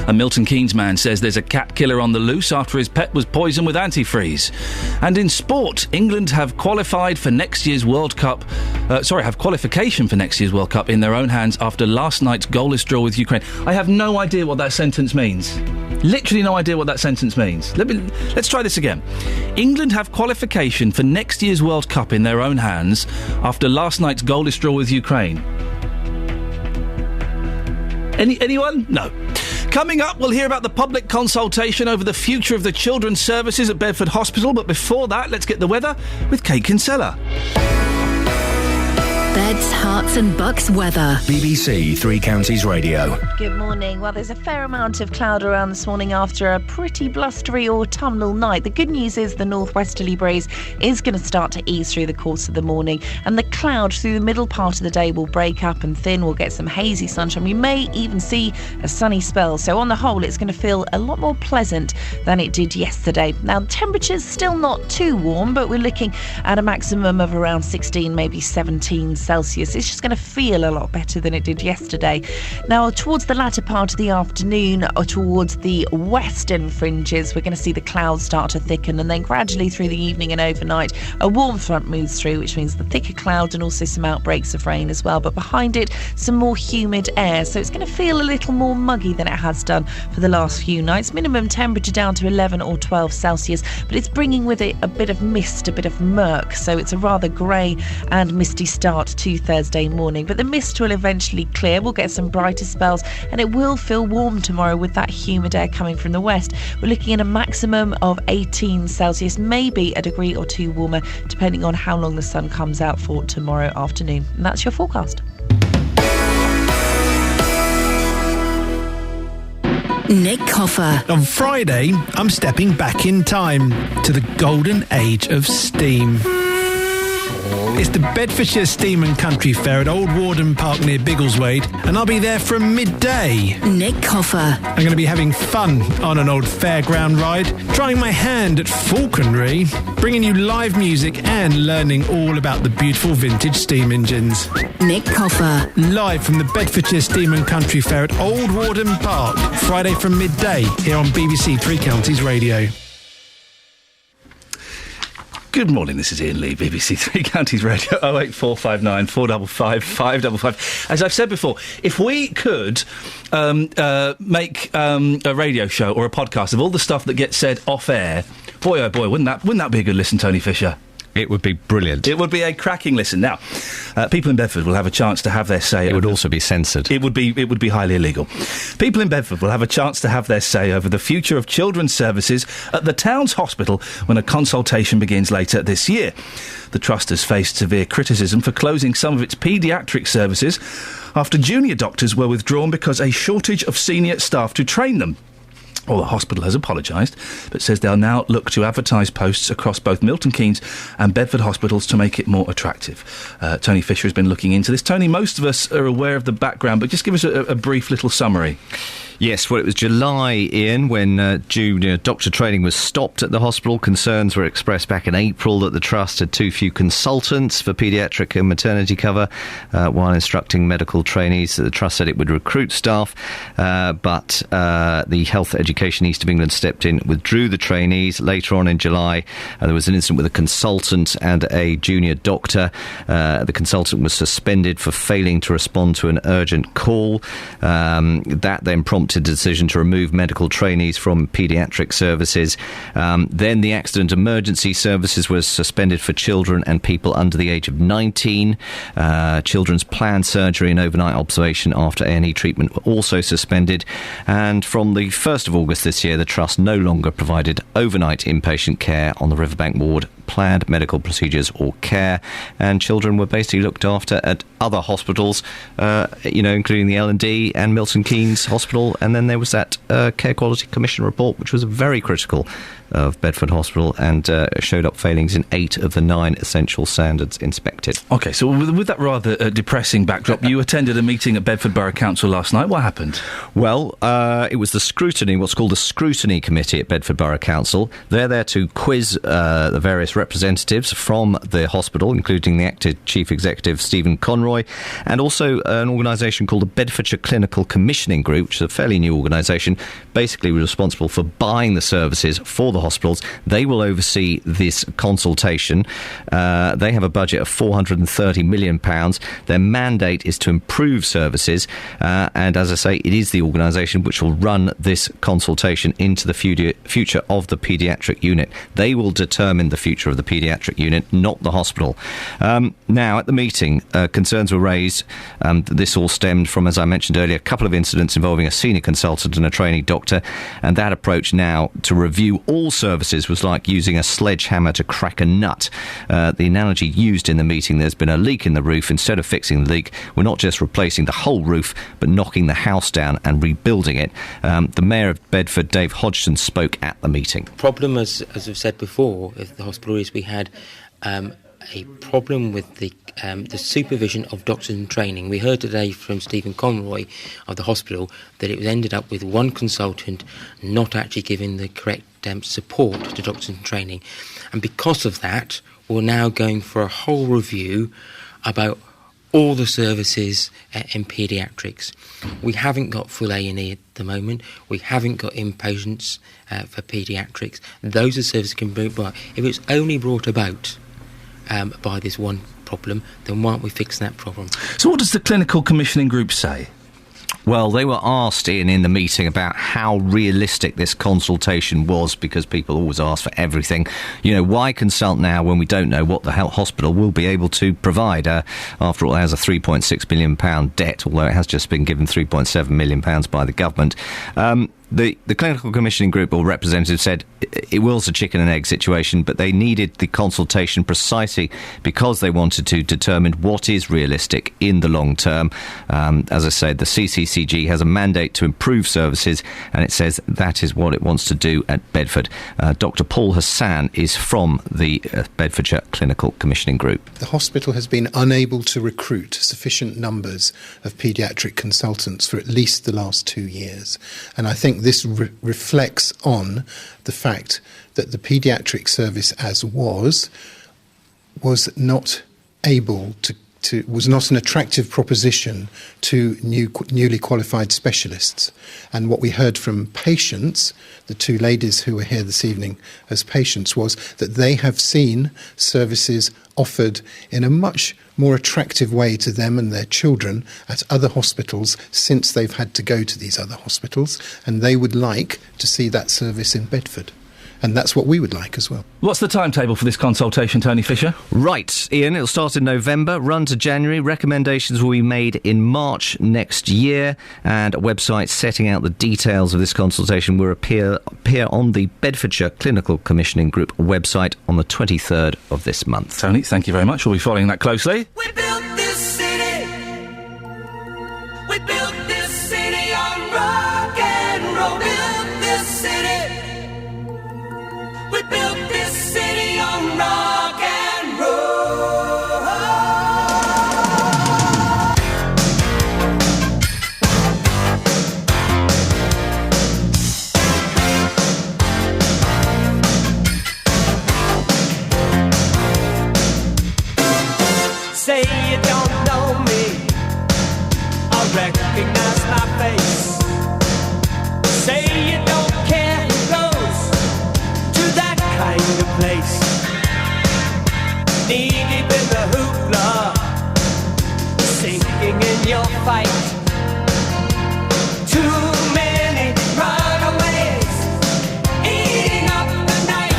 A Milton Keynes man says there's a cat killer on the loose after his pet was poisoned with antifreeze. And in sport, England have qualified for next year's World Cup. Have qualification for next year's World Cup in their own hands after last night's goalless draw with Ukraine. I have no idea what that sentence means. Literally no idea what that sentence means. Let's try this again. England have qualification for next year's World Cup in their own hands after last night's goalless draw with Ukraine. Anyone? No. Coming up, we'll hear about the public consultation over the future of the children's services at Bedford Hospital, but before that, let's get the weather with Kate Kinsella. Beds, Herts and Bucks weather. BBC Three Counties Radio. Good morning. Well, there's a fair amount of cloud around this morning after a pretty blustery autumnal night. The good news is the northwesterly breeze is going to start to ease through the course of the morning, and the cloud through the middle part of the day will break up and thin. We'll get some hazy sunshine. We may even see a sunny spell. So on the whole, it's going to feel a lot more pleasant than it did yesterday. Now, temperatures still not too warm, but we're looking at a maximum of around 16, maybe 17 Celsius. It's just going to feel a lot better than it did yesterday. Now, towards the latter part of the afternoon, or towards the western fringes, we're going to see the clouds start to thicken, and then gradually through the evening and overnight, a warm front moves through, which means the thicker clouds and also some outbreaks of rain as well. But behind it, some more humid air, so it's going to feel a little more muggy than it has done for the last few nights. Minimum temperature down to 11 or 12 Celsius, but it's bringing with it a bit of mist, a bit of murk, so it's a rather grey and misty start to Thursday morning. But the mist will eventually clear. We'll get some brighter spells, and it will feel warm tomorrow with that humid air coming from the west. We're looking at a maximum of 18 Celsius, maybe a degree or two warmer, depending on how long the sun comes out for tomorrow afternoon. And that's your forecast. Nick Coffer. On Friday, I'm stepping back in time to the golden age of steam. It's the Bedfordshire Steam and Country Fair at Old Warden Park near Biggleswade, and I'll be there from midday. Nick Coffer. I'm going to be having fun on an old fairground ride, trying my hand at falconry, bringing you live music and learning all about the beautiful vintage steam engines. Nick Coffer. Live from the Bedfordshire Steam and Country Fair at Old Warden Park, Friday from midday, here on BBC Three Counties Radio. Good morning, this is Iain Lee, BBC Three Counties Radio, 08459 455 555. As I've said before, if we could make a radio show or a podcast of all the stuff that gets said off air, boy oh boy, wouldn't that be a good listen, Tony Fisher? It would be brilliant. It would be a cracking listen. Now, people in Bedford will have a chance to have their say. It would also be censored. It would be highly illegal. People in Bedford will have a chance to have their say over the future of children's services at the town's hospital when a consultation begins later this year. The trust has faced severe criticism for closing some of its paediatric services after junior doctors were withdrawn because a shortage of senior staff to train them. Well, the hospital has apologised, but says they'll now look to advertise posts across both Milton Keynes and Bedford hospitals to make it more attractive. Tony Fisher has been looking into this. Tony, most of us are aware of the background, but just give us a brief little summary. Yes, well, it was July, Iain, when junior doctor training was stopped at the hospital. Concerns were expressed back in April that the trust had too few consultants for paediatric and maternity cover while instructing medical trainees. The trust said it would recruit staff, but the Health Education East of England stepped in, withdrew the trainees. Later on in July, there was an incident with a consultant and a junior doctor. The consultant was suspended for failing to respond to an urgent call. That then prompted a decision to remove medical trainees from paediatric services. Then the accident emergency services was suspended for children and people under the age of 19. Children's planned surgery and overnight observation after A&E treatment were also suspended. And from the 1st of August this year, the trust no longer provided overnight inpatient care on the Riverbank ward, planned medical procedures or care, and children were basically looked after at other hospitals, including the L&D and Milton Keynes Hospital. And then there was that Care Quality Commission report, which was very critical of Bedford Hospital and showed up failings in 8 of the 9 essential standards inspected. OK, so with that rather depressing backdrop, you attended a meeting at Bedford Borough Council last night. What happened? Well, it was the scrutiny, what's called the Scrutiny Committee at Bedford Borough Council. They're there to quiz the various representatives from the hospital, including the acting Chief Executive Stephen Conroy, Conroy, and also an organisation called the Bedfordshire Clinical Commissioning Group, which is a fairly new organisation, basically responsible for buying the services for the hospitals. They will oversee this consultation. They have a budget of £430 million. Their mandate is to improve services, and as I say, it is the organisation which will run this consultation into the future of the paediatric unit. They will determine the future of the paediatric unit, not the hospital. Now, at the meeting, concerns were raised. This all stemmed from, as I mentioned earlier, a couple of incidents involving a senior consultant and a trainee doctor, and that approach now to review all services was like using a sledgehammer to crack a nut. The analogy used in the meeting, there's been a leak in the roof. Instead of fixing the leak, we're not just replacing the whole roof, but knocking the house down and rebuilding it. The Mayor of Bedford, Dave Hodgson, spoke at the meeting. The problem, as I've said before, of the hospital is we had a problem with the supervision of doctors in training. We heard today from Stephen Conroy of the hospital that it was ended up with one consultant not actually giving the correct support to doctors in training. And because of that, we're now going for a whole review about all the services in paediatrics. We haven't got full A&E at the moment. We haven't got inpatients for paediatrics. Those are services can be brought. If it's only brought about by this one problem, then why aren't we fixing that problem? So what does the Clinical Commissioning Group say? Well, they were asked in the meeting about how realistic this consultation was, because people always ask for everything. You know, why consult now when we don't know what the hospital will be able to provide? After all, it has a £3.6 billion debt, although it has just been given £3.7 million by the government. The Clinical Commissioning Group or representative said it was a chicken and egg situation, but they needed the consultation precisely because they wanted to determine what is realistic in the long term. As I said, the CCCG has a mandate to improve services, and it says that is what it wants to do at Bedford. Dr. Paul Hassan is from the Bedfordshire Clinical Commissioning Group. The hospital has been unable to recruit sufficient numbers of paediatric consultants for at least the last 2 years, and I think this reflects on the fact that the paediatric service as was not able to was not an attractive proposition to newly qualified specialists. And what we heard from patients, the two ladies who were here this evening as patients, was that they have seen services offered in a much more attractive way to them and their children at other hospitals since they've had to go to these other hospitals, and they would like to see that service in Bedford. And that's what we would like as well. What's the timetable for this consultation, Tony Fisher? Right, Ian, it'll start in November, run to January. Recommendations will be made in March next year, and a website setting out the details of this consultation will appear on the Bedfordshire Clinical Commissioning Group website on the 23rd of this month. Tony, thank you very much. We'll be following that closely. We built this city. We built this city on rock and roll. Built this city. We built this city on rock and roll. Say you don't know me, I recognize my face. Say you don't care who goes to that kind of place. Knee deep in the hoopla, sinking in your fight. Too many runaways, eating up the night.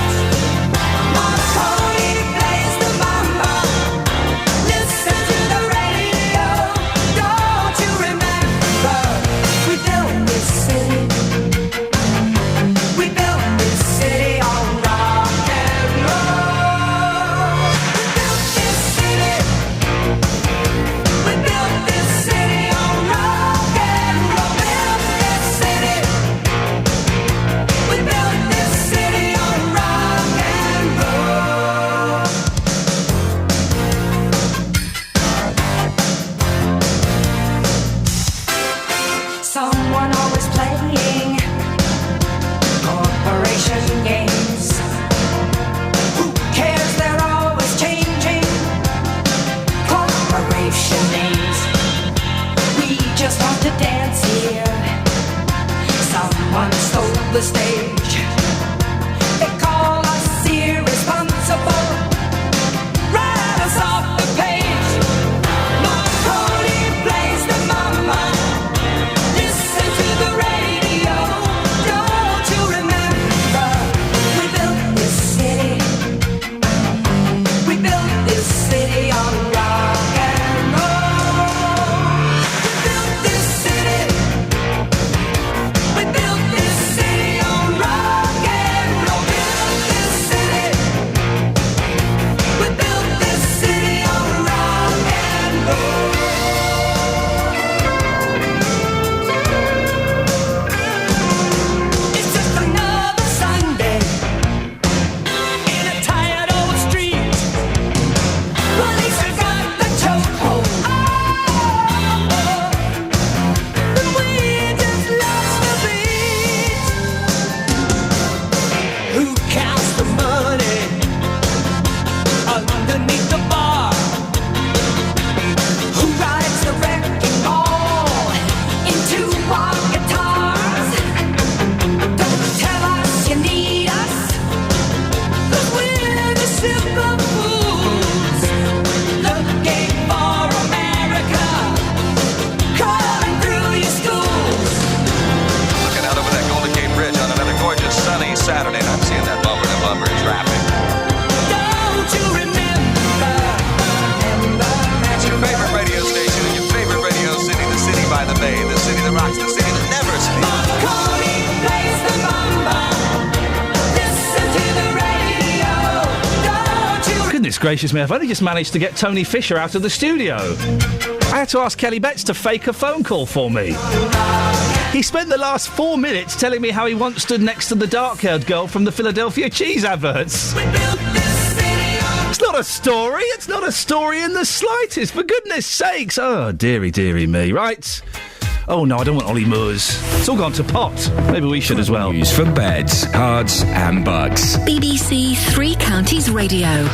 Marconi plays the mama. Listen to the radio. Don't you remember? We built this city. We built this city on rock and roll. We built this city. We built this city on the stage. They call us irresponsible, write us off the page. Marconi plays the mama, listen to the radio. Don't you remember, we built this city. We built this city on rock and roll. We built this city. We built this city on rock and roll. Built this city. We built this city on rock and roll. It's just another Sunday in a tired old street. Police have got the chokehold. But we just lost the beat. Who counts the money underneath the bar? Who rides the wrecking ball into our guitars? Don't tell us you need us, 'cause we're the simple fools looking for America, crawling through your schools. Looking out over that Golden Gate Bridge on another gorgeous sunny Saturday, and I'm seeing that bumper to bumper traffic. Don't you remember? It's your favorite radio station in your favorite radio city, the city by the bay, the city that rocks, the city that never sleeps. Marconi plays the mamba. Listen to the radio. Don't you Goodness gracious me, I've only just managed to get Tony Fisher out of the studio. I had to ask Kelly Betts to fake a phone call for me. He spent the last 4 minutes telling me how he once stood next to the dark-haired girl from the Philadelphia cheese adverts. It's not a story. It's not a story in the slightest. For goodness sakes. Oh, dearie, dearie me. Right. Oh, no, I don't want Ollie Moores. It's all gone to pot. Maybe we should as well. News for beds, cards and bugs. BBC Three Counties Radio.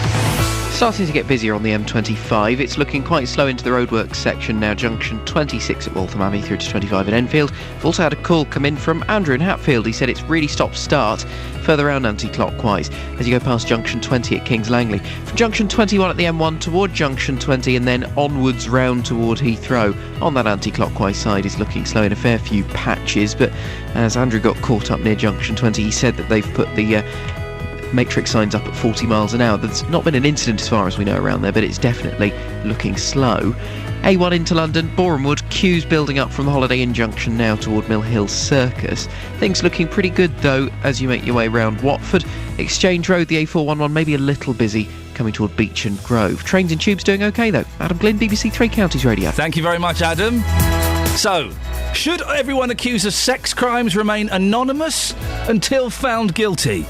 Starting to get busier on the M25. It's looking quite slow into the roadworks section now. Junction 26 at Waltham Abbey through to 25 at Enfield. We've also had a call come in from Andrew in Hatfield. He said it's really stop-start further round anti-clockwise as you go past Junction 20 at Kings Langley. From Junction 21 at the M1 toward Junction 20 and then onwards round toward Heathrow. On that anti-clockwise side is looking slow in a fair few patches, but as Andrew got caught up near Junction 20, he said that they've put the matrix signs up at 40 miles an hour. There's not been an incident as far as we know around there, but it's definitely looking slow. A1 into London, Borehamwood, queues building up from the Holiday Inn junction now toward Mill Hill Circus. Things looking pretty good though as you make your way round Watford. Exchange Road, the A411 maybe a little busy coming toward Beach and Grove. Trains and tubes doing okay though. Adam Glynn, BBC Three Counties Radio. Thank you very much, Adam. So, should everyone accused of sex crimes remain anonymous until found guilty?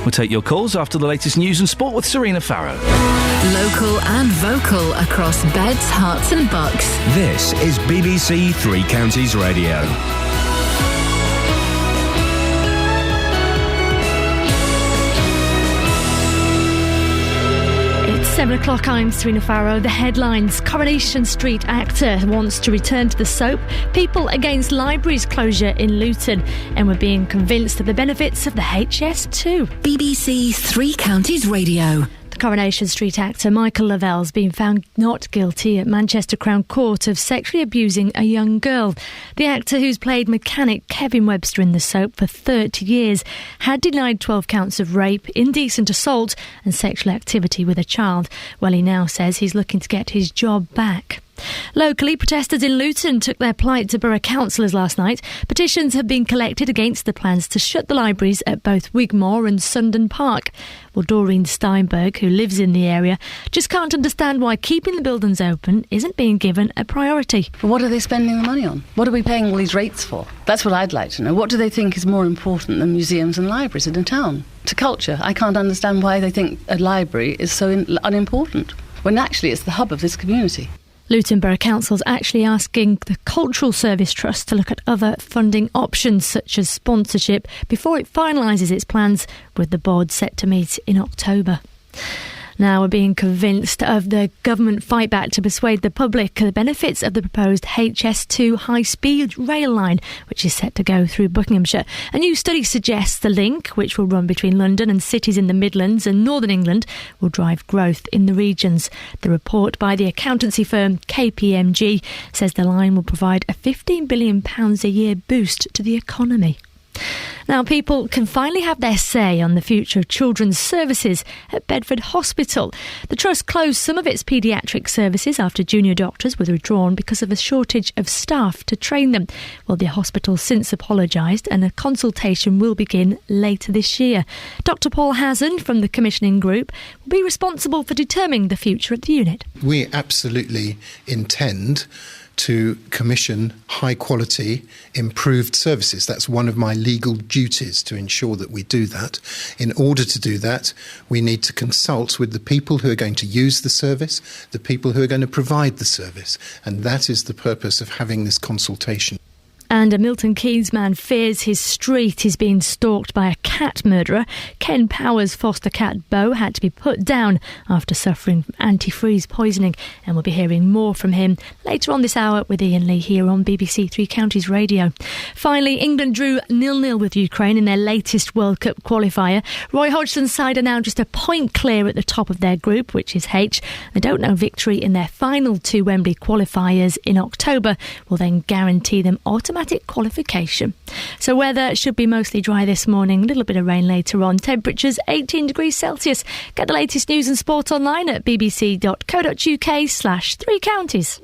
We'll take your calls after the latest news and sport with Serena Farrow. Local and vocal across beds, hearts and bucks. This is BBC Three Counties Radio. It's 7 o'clock, I'm Serena Farrow. The headlines: Coronation Street actor wants to return to the soap, people against libraries closure in Luton, and we're being convinced of the benefits of the HS2. BBC Three Counties Radio. The Coronation Street actor Michael Lavelle's been found not guilty at Manchester Crown Court of sexually abusing a young girl. The actor, who's played mechanic Kevin Webster in the soap for 30 years, had denied 12 counts of rape, indecent assault and sexual activity with a child. Well, he now says he's looking to get his job back. Locally, protesters in Luton took their plight to borough councillors last night. Petitions have been collected against the plans to shut the libraries at both Wigmore and Sundon Park. Well, Doreen Steinberg, who lives in the area, just can't understand why keeping the buildings open isn't being given a priority. What are they spending the money on? What are we paying all these rates for? That's what I'd like to know. What do they think is more important than museums and libraries in a town? To culture, I can't understand why they think a library is so unimportant, when actually it's the hub of this community. Luton Borough Council's actually asking the Cultural Service Trust to look at other funding options such as sponsorship before it finalises its plans, with the board set to meet in October. Now we're being convinced of the government fight back to persuade the public of the benefits of the proposed HS2 high-speed rail line, which is set to go through Buckinghamshire. A new study suggests the link, which will run between London and cities in the Midlands and Northern England, will drive growth in the regions. The report by the accountancy firm KPMG says the line will provide a £15 billion a year boost to the economy. Now, people can finally have their say on the future of children's services at Bedford Hospital. The Trust closed some of its paediatric services after junior doctors were withdrawn because of a shortage of staff to train them. Well, the hospital since apologised and a consultation will begin later this year. Dr Paul Hazen from the commissioning group will be responsible for determining the future of the unit. We absolutely intend to commission high quality, improved services. That's one of my legal duties, to ensure that we do that. In order to do that, we need to consult with the people who are going to use the service, the people who are going to provide the service. And that is the purpose of having this consultation. And a Milton Keynes man fears his street is being stalked by a cat murderer. Ken Power's foster cat Bo had to be put down after suffering from antifreeze poisoning. And we'll be hearing more from him later on this hour with Iain Lee here on BBC Three Counties Radio. Finally, England drew 0-0 with Ukraine in their latest World Cup qualifier. Roy Hodgson's side are now just a point clear at the top of their group, which is H. They don't know victory in their final two Wembley qualifiers in October will then guarantee them automatic qualification. So weather should be mostly dry this morning, a little bit of rain later on. Temperatures 18 degrees Celsius. Get the latest news and sport online at bbc.co.uk/Three Counties.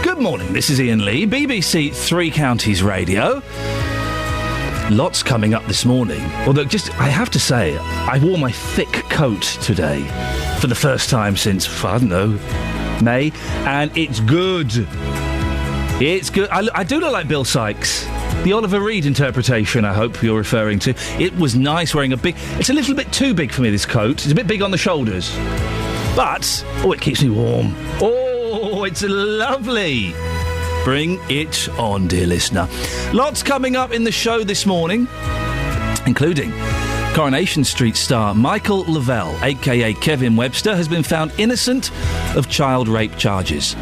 Good morning, this is Iain Lee, BBC Three Counties Radio. Lots coming up this morning. Although, I have to say, I wore my thick coat today for the first time since, I don't know, May, and it's good. It's good. I do look like Bill Sykes. The Oliver Reed interpretation, I hope you're referring to. It was nice wearing a big... It's a little bit too big for me, this coat. It's a bit big on the shoulders. But, it keeps me warm. Oh, it's lovely. Bring it on, dear listener. Lots coming up in the show this morning, including Coronation Street star Michael Lavelle, a.k.a. Kevin Webster, has been found innocent of child rape charges.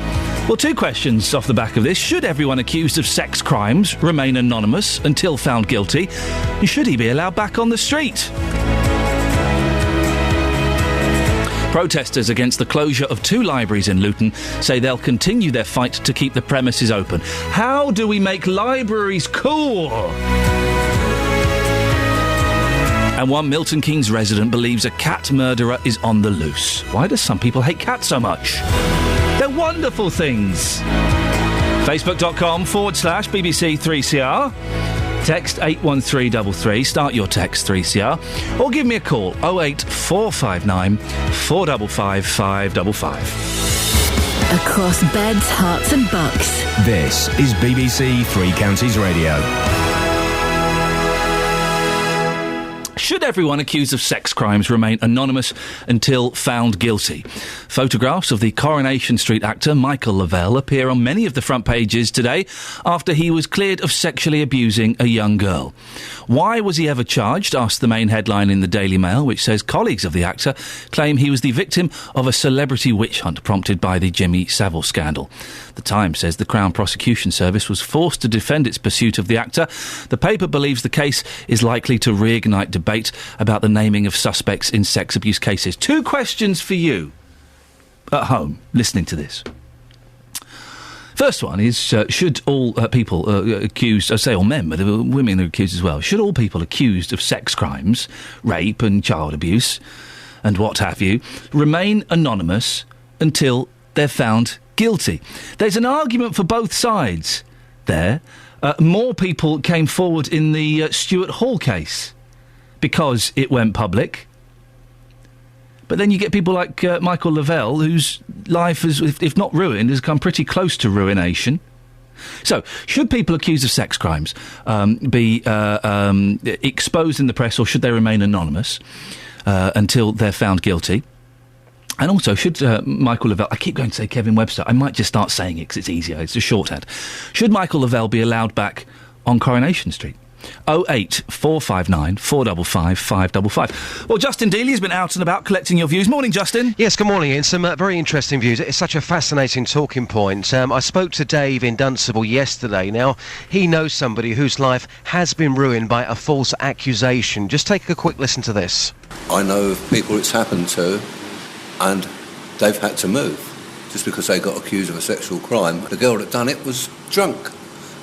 Well, two questions off the back of this. Should everyone accused of sex crimes remain anonymous until found guilty? And should he be allowed back on the street? Protesters against the closure of two libraries in Luton say they'll continue their fight to keep the premises open. How do we make libraries cool? And one Milton Keynes resident believes a cat murderer is on the loose. Why do some people hate cats so much? They're wonderful things. Facebook.com/BBC 3CR. Text 81333, start your text 3CR, or give me a call 08459 455 555. Across beds, hearts and bucks. This is BBC Three Counties Radio. Should everyone accused of sex crimes remain anonymous until found guilty? Photographs of the Coronation Street actor Michael Lavelle appear on many of the front pages today after he was cleared of sexually abusing a young girl. Why was he ever charged? Asked the main headline in the Daily Mail, which says colleagues of the actor claim he was the victim of a celebrity witch hunt prompted by the Jimmy Savile scandal. The Times says the Crown Prosecution Service was forced to defend its pursuit of the actor. The paper believes the case is likely to reignite debate about the naming of suspects in sex abuse cases. Two questions for you at home listening to this. First one is, should all people accused, say all men, but women are accused as well, should all people accused of sex crimes, rape and child abuse and what have you, remain anonymous until they're found guilty? There's an argument for both sides there. More people came forward in the Stuart Hall case because it went public. But then you get people like Michael Lavelle, whose life, is, if not ruined, has come pretty close to ruination. So, should people accused of sex crimes be exposed in the press, or should they remain anonymous until they're found guilty? And also, should Michael Lavelle... I keep going to say Kevin Webster. I might just start saying it because it's easier. It's a shorthand. Should Michael Lavelle be allowed back on Coronation Street? 08459 455 555. Well, Justin Dealey has been out and about collecting your views. Morning, Justin. Yes, good morning, Ian. Some very interesting views. It's such a fascinating talking point. I spoke to Dave in Dunstable yesterday. Now, he knows somebody whose life has been ruined by a false accusation. Just take a quick listen to this. I know of people it's happened to, and they've had to move just because they got accused of a sexual crime. The girl that done it was drunk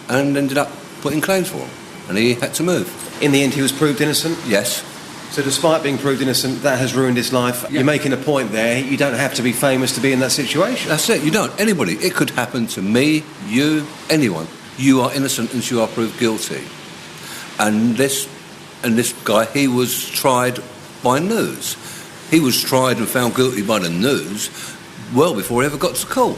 and ended up putting claims for him, and he had to move. In the end, he was proved innocent? Yes. So despite being proved innocent, that has ruined his life. Yeah. You're making a point there. You don't have to be famous to be in that situation. That's it. You don't. Anybody. It could happen to me, you, anyone. You are innocent until you are proved guilty. And this guy, he was tried by news. He was tried and found guilty by the news well before he ever got to court.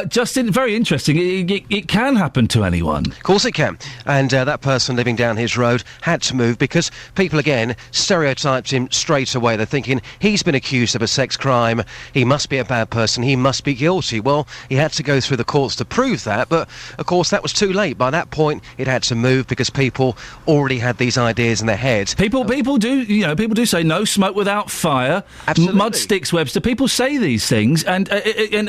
Justin, very interesting. It can happen to anyone. Of course it can. And that person living down his road had to move because people, again, stereotyped him straight away. They're thinking, he's been accused of a sex crime, he must be a bad person, he must be guilty. Well, he had to go through the courts to prove that, but, of course, that was too late. By that point, it had to move because people already had these ideas in their heads. People do say no smoke without fire. Absolutely. Mud sticks Webster. People say these things, and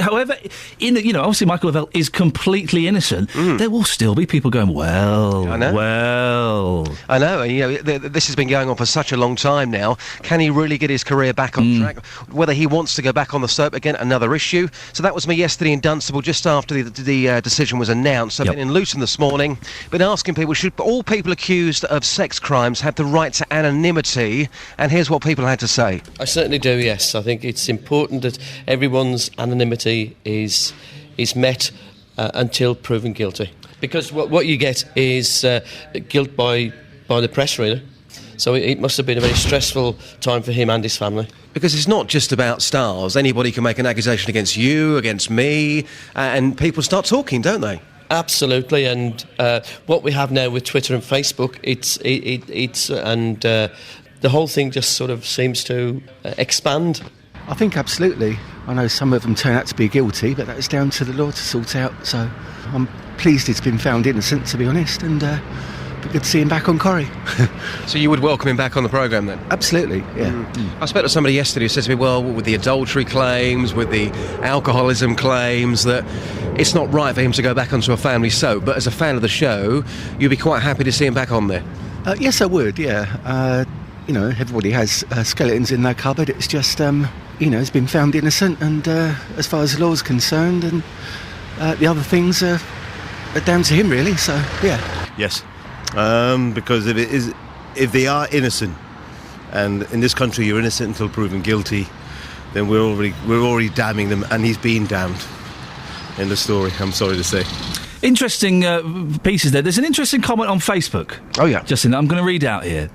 however... obviously Michael Lavelle is completely innocent. There will still be people going, well. I know. This has been going on for such a long time now. Can he really get his career back on track? Whether he wants to go back on the soap again, another issue. So that was me yesterday in Dunstable, just after the decision was announced. I've been in Luton this morning, been asking people, should all people accused of sex crimes have the right to anonymity? And here's what people had to say. I certainly do, yes. I think it's important that everyone's anonymity is met until proven guilty. Because what you get is guilt by the press, really. So it must have been a very stressful time for him and his family. Because it's not just about stars. Anybody can make an accusation against you, against me, and people start talking, don't they? Absolutely, and what we have now with Twitter and Facebook, the whole thing just sort of seems to expand. I think absolutely. I know some of them turn out to be guilty, but that's down to the law to sort out. So I'm pleased it's been found innocent, to be honest, and be good to see him back on Corrie. So you would welcome him back on the programme then? Absolutely, yeah. I spoke to somebody yesterday who said to me, well, with the adultery claims, with the alcoholism claims, that it's not right for him to go back onto a family soap, but as a fan of the show, you'd be quite happy to see him back on there? Yes, I would, yeah. Everybody has skeletons in their cupboard. It's just, it's been found innocent, and as far as the law's concerned, and the other things are down to him, really. So, yeah. Yes, because if they are innocent, and in this country you're innocent until proven guilty, then we're already damning them, and he's been damned. In the story, I'm sorry to say. Interesting pieces there. There's an interesting comment on Facebook. Oh yeah, Justin, I'm going to read out here.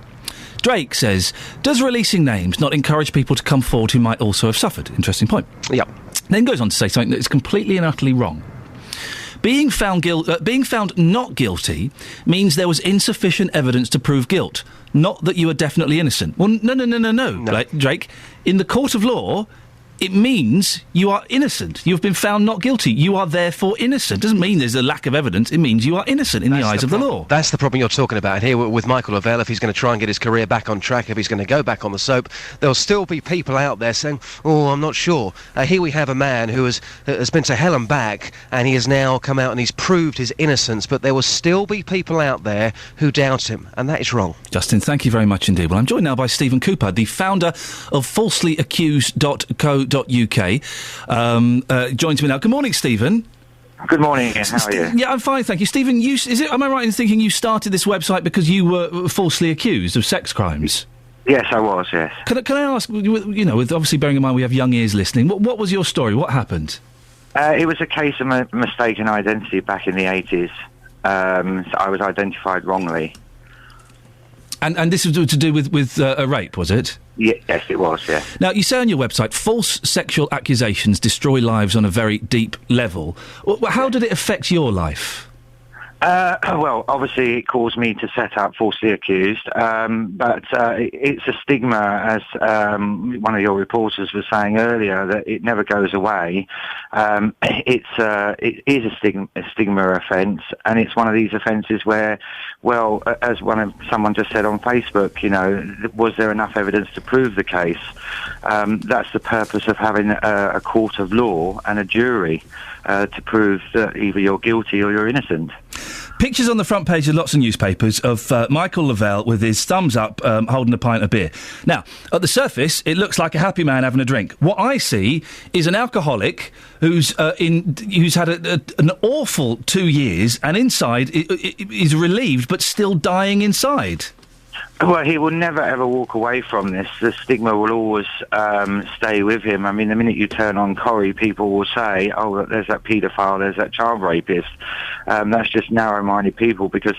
Drake says, does releasing names not encourage people to come forward who might also have suffered? Interesting point. Yeah. Then goes on to say something that is completely and utterly wrong. Being found not guilty means there was insufficient evidence to prove guilt, not that you are definitely innocent. Well, no. Drake. In the court of law, it means you are innocent. You've been found not guilty. You are therefore innocent. Doesn't mean there's a lack of evidence. It means you are innocent in the eyes of the law. That's the problem you're talking about here with Michael Lavelle. If he's going to try and get his career back on track, if he's going to go back on the soap, there'll still be people out there saying, oh, I'm not sure. Here we have a man who has been to hell and back, and he has now come out and he's proved his innocence, but there will still be people out there who doubt him, and that is wrong. Justin, thank you very much indeed. Well, I'm joined now by Stephen Cooper, the founder of falselyaccused.co.uk. Joins me now. Good morning, Stephen. Good morning, Ian. How are you? Yeah, I'm fine, thank you. Stephen, am I right in thinking you started this website because you were falsely accused of sex crimes? Yes, I was, yes. Can I ask, with obviously bearing in mind we have young ears listening, what was your story? What happened? It was a case of mistaken identity back in the 80s. So I was identified wrongly. And this was to do with a rape, was it? Yes, it was, yeah. Now, you say on your website, false sexual accusations destroy lives on a very deep level. How did it affect your life? Well, obviously it caused me to set up falsely accused, but it's a stigma, as one of your reporters was saying earlier, that it never goes away. It is a stigma offence, and it's one of these offences where, well, as someone just said on Facebook, you know, was there enough evidence to prove the case? That's the purpose of having a court of law and a jury to prove that either you're guilty or you're innocent. Pictures on the front page of lots of newspapers of Michael Lavelle with his thumbs up holding a pint of beer. Now, at the surface, it looks like a happy man having a drink. What I see is an alcoholic who's had an awful 2 years, and inside is relieved but still dying inside. Well, he will never ever walk away from this. The stigma will always stay with him. I mean, the minute you turn on Corrie, people will say, oh, there's that paedophile, there's that child rapist. That's just narrow-minded people, because,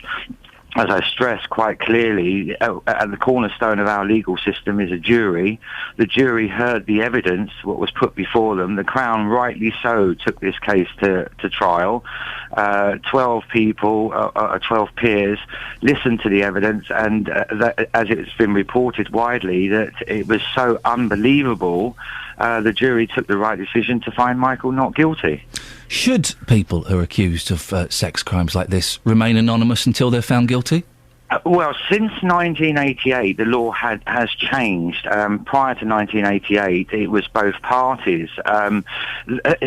as I stressed quite clearly, at the cornerstone of our legal system is a jury. The jury heard the evidence, what was put before them. The Crown, rightly so, took this case to trial. 12 people, 12 peers, listened to the evidence, and as it's been reported widely, that it was so unbelievable, the jury took the right decision to find Michael not guilty. Should people who are accused of sex crimes like this remain anonymous until they're found guilty? Well, since 1988, the law has changed. Prior to 1988, it was both parties.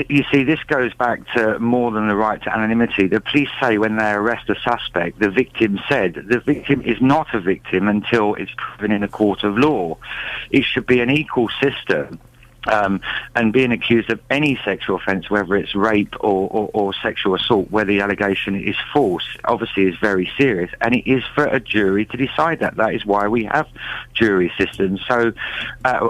You see, this goes back to more than the right to anonymity. The police say when they arrest a suspect, the victim said the victim is not a victim until it's proven in a court of law. It should be an equal system. And being accused of any sexual offence, whether it's rape or sexual assault, where the allegation is false, obviously is very serious, and it is for a jury to decide that. That is why we have jury systems. So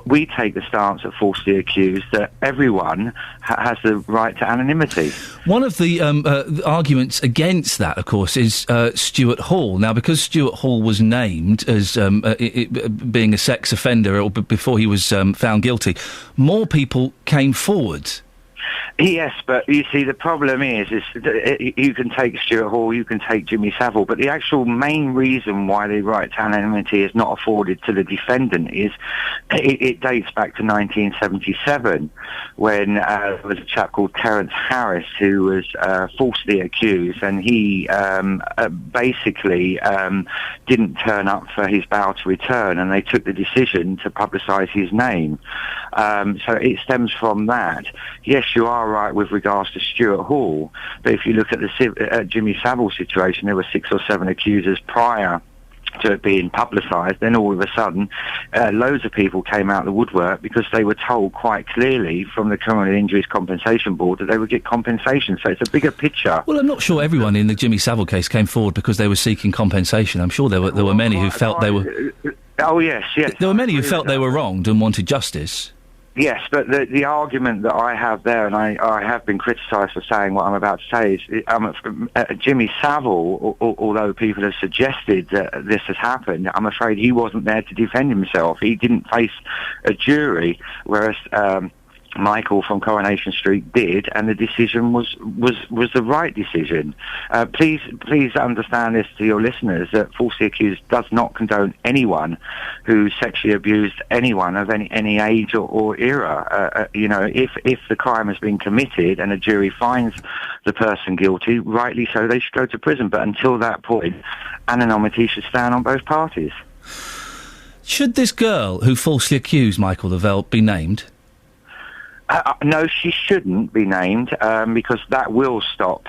we take the stance at falsely accused that everyone has the right to anonymity. One of the arguments against that, of course, is Stuart Hall. Now, because Stuart Hall was named as being a sex offender or before he was found guilty, more people came forward. Yes, but you see, the problem is you can take Stuart Hall, you can take Jimmy Savile, but the actual main reason why the right to anonymity is not afforded to the defendant is it dates back to 1977, when there was a chap called Terence Harris who was falsely accused, and he basically didn't turn up for his bail to return, and they took the decision to publicise his name. So it stems from that. Yes, you are right with regards to Stuart Hall, but if you look at the Jimmy Savile situation, there were 6 or 7 accusers prior to it being publicised. Then all of a sudden, loads of people came out of the woodwork because they were told quite clearly from the Criminal Injuries Compensation Board that they would get compensation. So it's a bigger picture. Well, I'm not sure everyone in the Jimmy Savile case came forward because they were seeking compensation. I'm sure there were many who felt they were... Oh, yes. There were many who felt they were wronged and wanted justice. Yes, but the argument that I have there, and I have been criticised for saying what I'm about to say, is Jimmy Savile, although people have suggested that this has happened, I'm afraid he wasn't there to defend himself. He didn't face a jury, whereas Michael from Coronation Street did, and the decision was the right decision. Please understand this to your listeners, that falsely accused does not condone anyone who sexually abused anyone of any age or era. If the crime has been committed and a jury finds the person guilty, rightly so, they should go to prison. But until that point, anonymity should stand on both parties. Should this girl who falsely accused Michael Lavelle be named? No, she shouldn't be named, because that will stop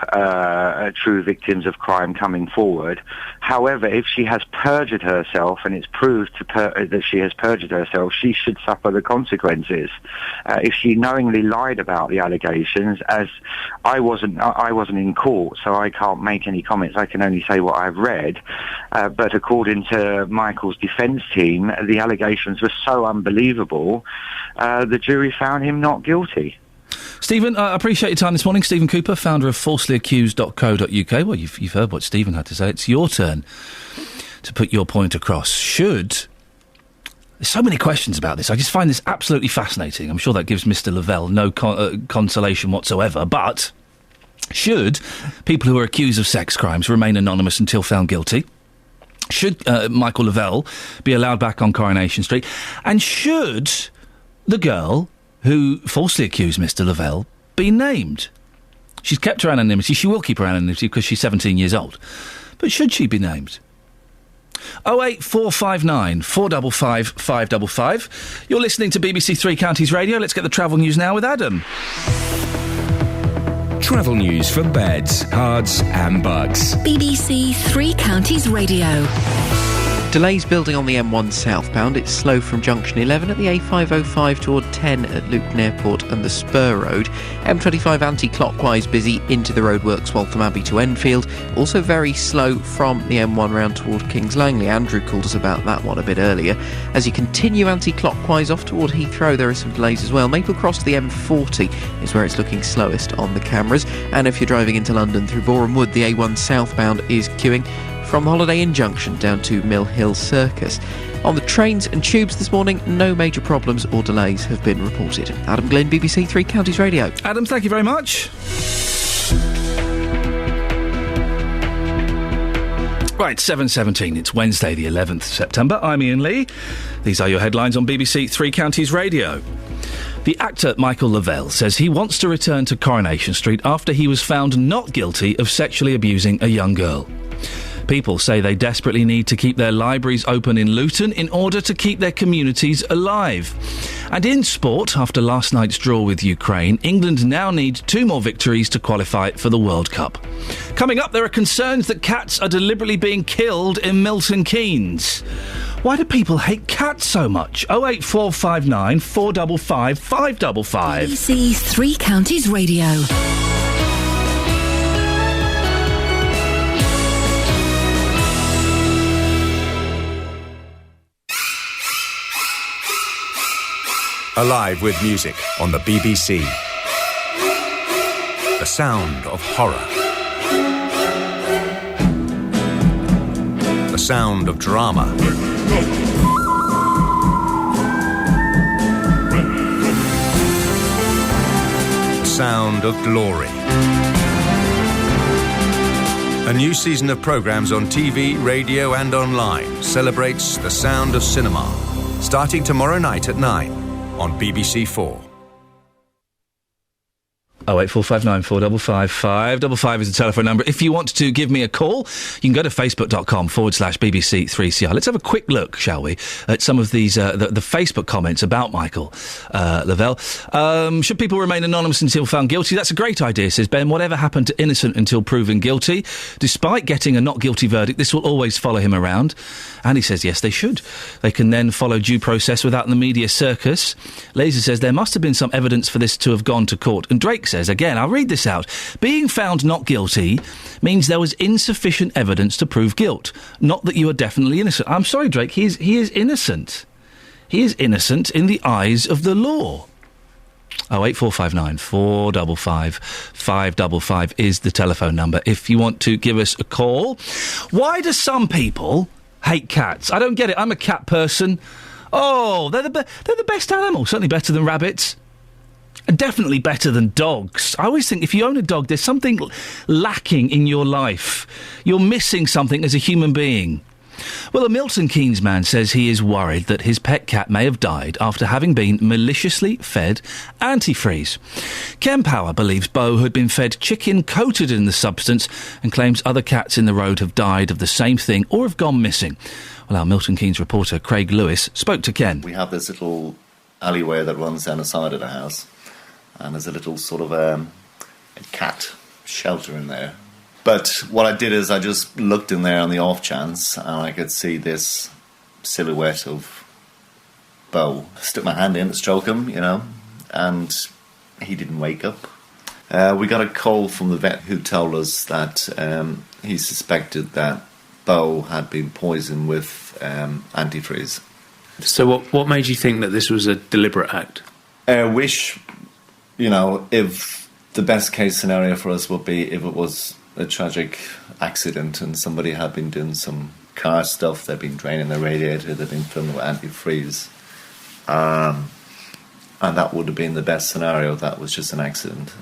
true victims of crime coming forward. However, if she has perjured herself and it's proved that she has perjured herself, she should suffer the consequences. If she knowingly lied about the allegations, as I wasn't in court, so I can't make any comments. I can only say what I've read. But according to Michael's defence team, the allegations were so unbelievable, the jury found him not guilty. Stephen, I appreciate your time this morning. Stephen Cooper, founder of falselyaccused.co.uk. Well, you've heard what Stephen had to say. It's your turn to put your point across. There's so many questions about this. I just find this absolutely fascinating. I'm sure that gives Mr. Lavelle no consolation whatsoever, but Should people who are accused of sex crimes remain anonymous until found guilty? Should Michael Lavelle be allowed back on Coronation Street? And should the girl who falsely accused Mr. Lavelle be named? She's kept her anonymity. She will keep her anonymity because she's 17 years old. But should she be named? 08459 455 555. You're listening to BBC Three Counties Radio. Let's get the travel news now with Adam. Travel news for beds, cards and bugs. BBC Three Counties Radio. Delays building on the M1 southbound. It's slow from junction 11 at the A505 toward 10 at Luton Airport and the Spur Road. M25 anti-clockwise busy into the roadworks Waltham Abbey to Enfield. Also very slow from the M1 round toward Kings Langley. Andrew called us about that one a bit earlier. As you continue anti-clockwise off toward Heathrow, there are some delays as well. Maple Cross to the M40 is where it's looking slowest on the cameras. And if you're driving into London through Boreham Wood, the A1 southbound is queuing from Holiday Inn Junction down to Mill Hill Circus. On the trains and tubes this morning, no major problems or delays have been reported. Adam Glynn, BBC Three Counties Radio. Adam, thank you very much. Right, 7:17. It's Wednesday, the 11th September. I'm Iain Lee. These are your headlines on BBC Three Counties Radio. The actor Michael Lavelle says he wants to return to Coronation Street after he was found not guilty of sexually abusing a young girl. People say they desperately need to keep their libraries open in Luton in order to keep their communities alive. And in sport, after last night's draw with Ukraine, England now need 2 more victories to qualify for the World Cup. Coming up, there are concerns that cats are deliberately being killed in Milton Keynes. Why do people hate cats so much? 08459 455 555. BBC Three Counties Radio. Alive with music on the BBC. The sound of horror. The sound of drama. The sound of glory. A new season of programmes on TV, radio and online celebrates the sound of cinema. Starting tomorrow night at 9. On BBC 4. 08459 455 555 is the telephone number. If you want to give me a call, you can go to facebook.com/BBC3CR. Let's have a quick look, shall we, at some of these, the Facebook comments about Michael Lavelle. Should people remain anonymous until found guilty? That's a great idea, says Ben. Whatever happened to innocent until proven guilty? Despite getting a not guilty verdict, this will always follow him around. And he says, yes, they should. They can then follow due process without the media circus. Laser says there must have been some evidence for this to have gone to court. And Drake says, again, I'll read this out. Being found not guilty means there was insufficient evidence to prove guilt, not that you are definitely innocent. I'm sorry, Drake, he is innocent. He is innocent in the eyes of the law. 08459 455 555 is the telephone number if you want to give us a call. Why do some people hate cats? I don't get it. I'm a cat person. Oh, they're the best animal. Certainly better than rabbits. And definitely better than dogs. I always think if you own a dog, there's something lacking in your life. You're missing something as a human being. Well, a Milton Keynes man says he is worried that his pet cat may have died after having been maliciously fed antifreeze. Ken Power believes Bo had been fed chicken coated in the substance and claims other cats in the road have died of the same thing or have gone missing. Well, our Milton Keynes reporter, Craig Lewis, spoke to Ken. We have this little alleyway that runs down the side of the house, and there's a little sort of a cat shelter in there. But what I did is I just looked in there on the off chance, and I could see this silhouette of Bo. I stuck my hand in to stroke him, and he didn't wake up. We got a call from the vet who told us that he suspected that Bo had been poisoned with antifreeze. So what made you think that this was a deliberate act? I wish, if the best case scenario for us would be if it was a tragic accident and somebody had been doing some car stuff, they'd been draining their radiator, they'd been filling with antifreeze, and that would have been the best scenario. That was just an accident.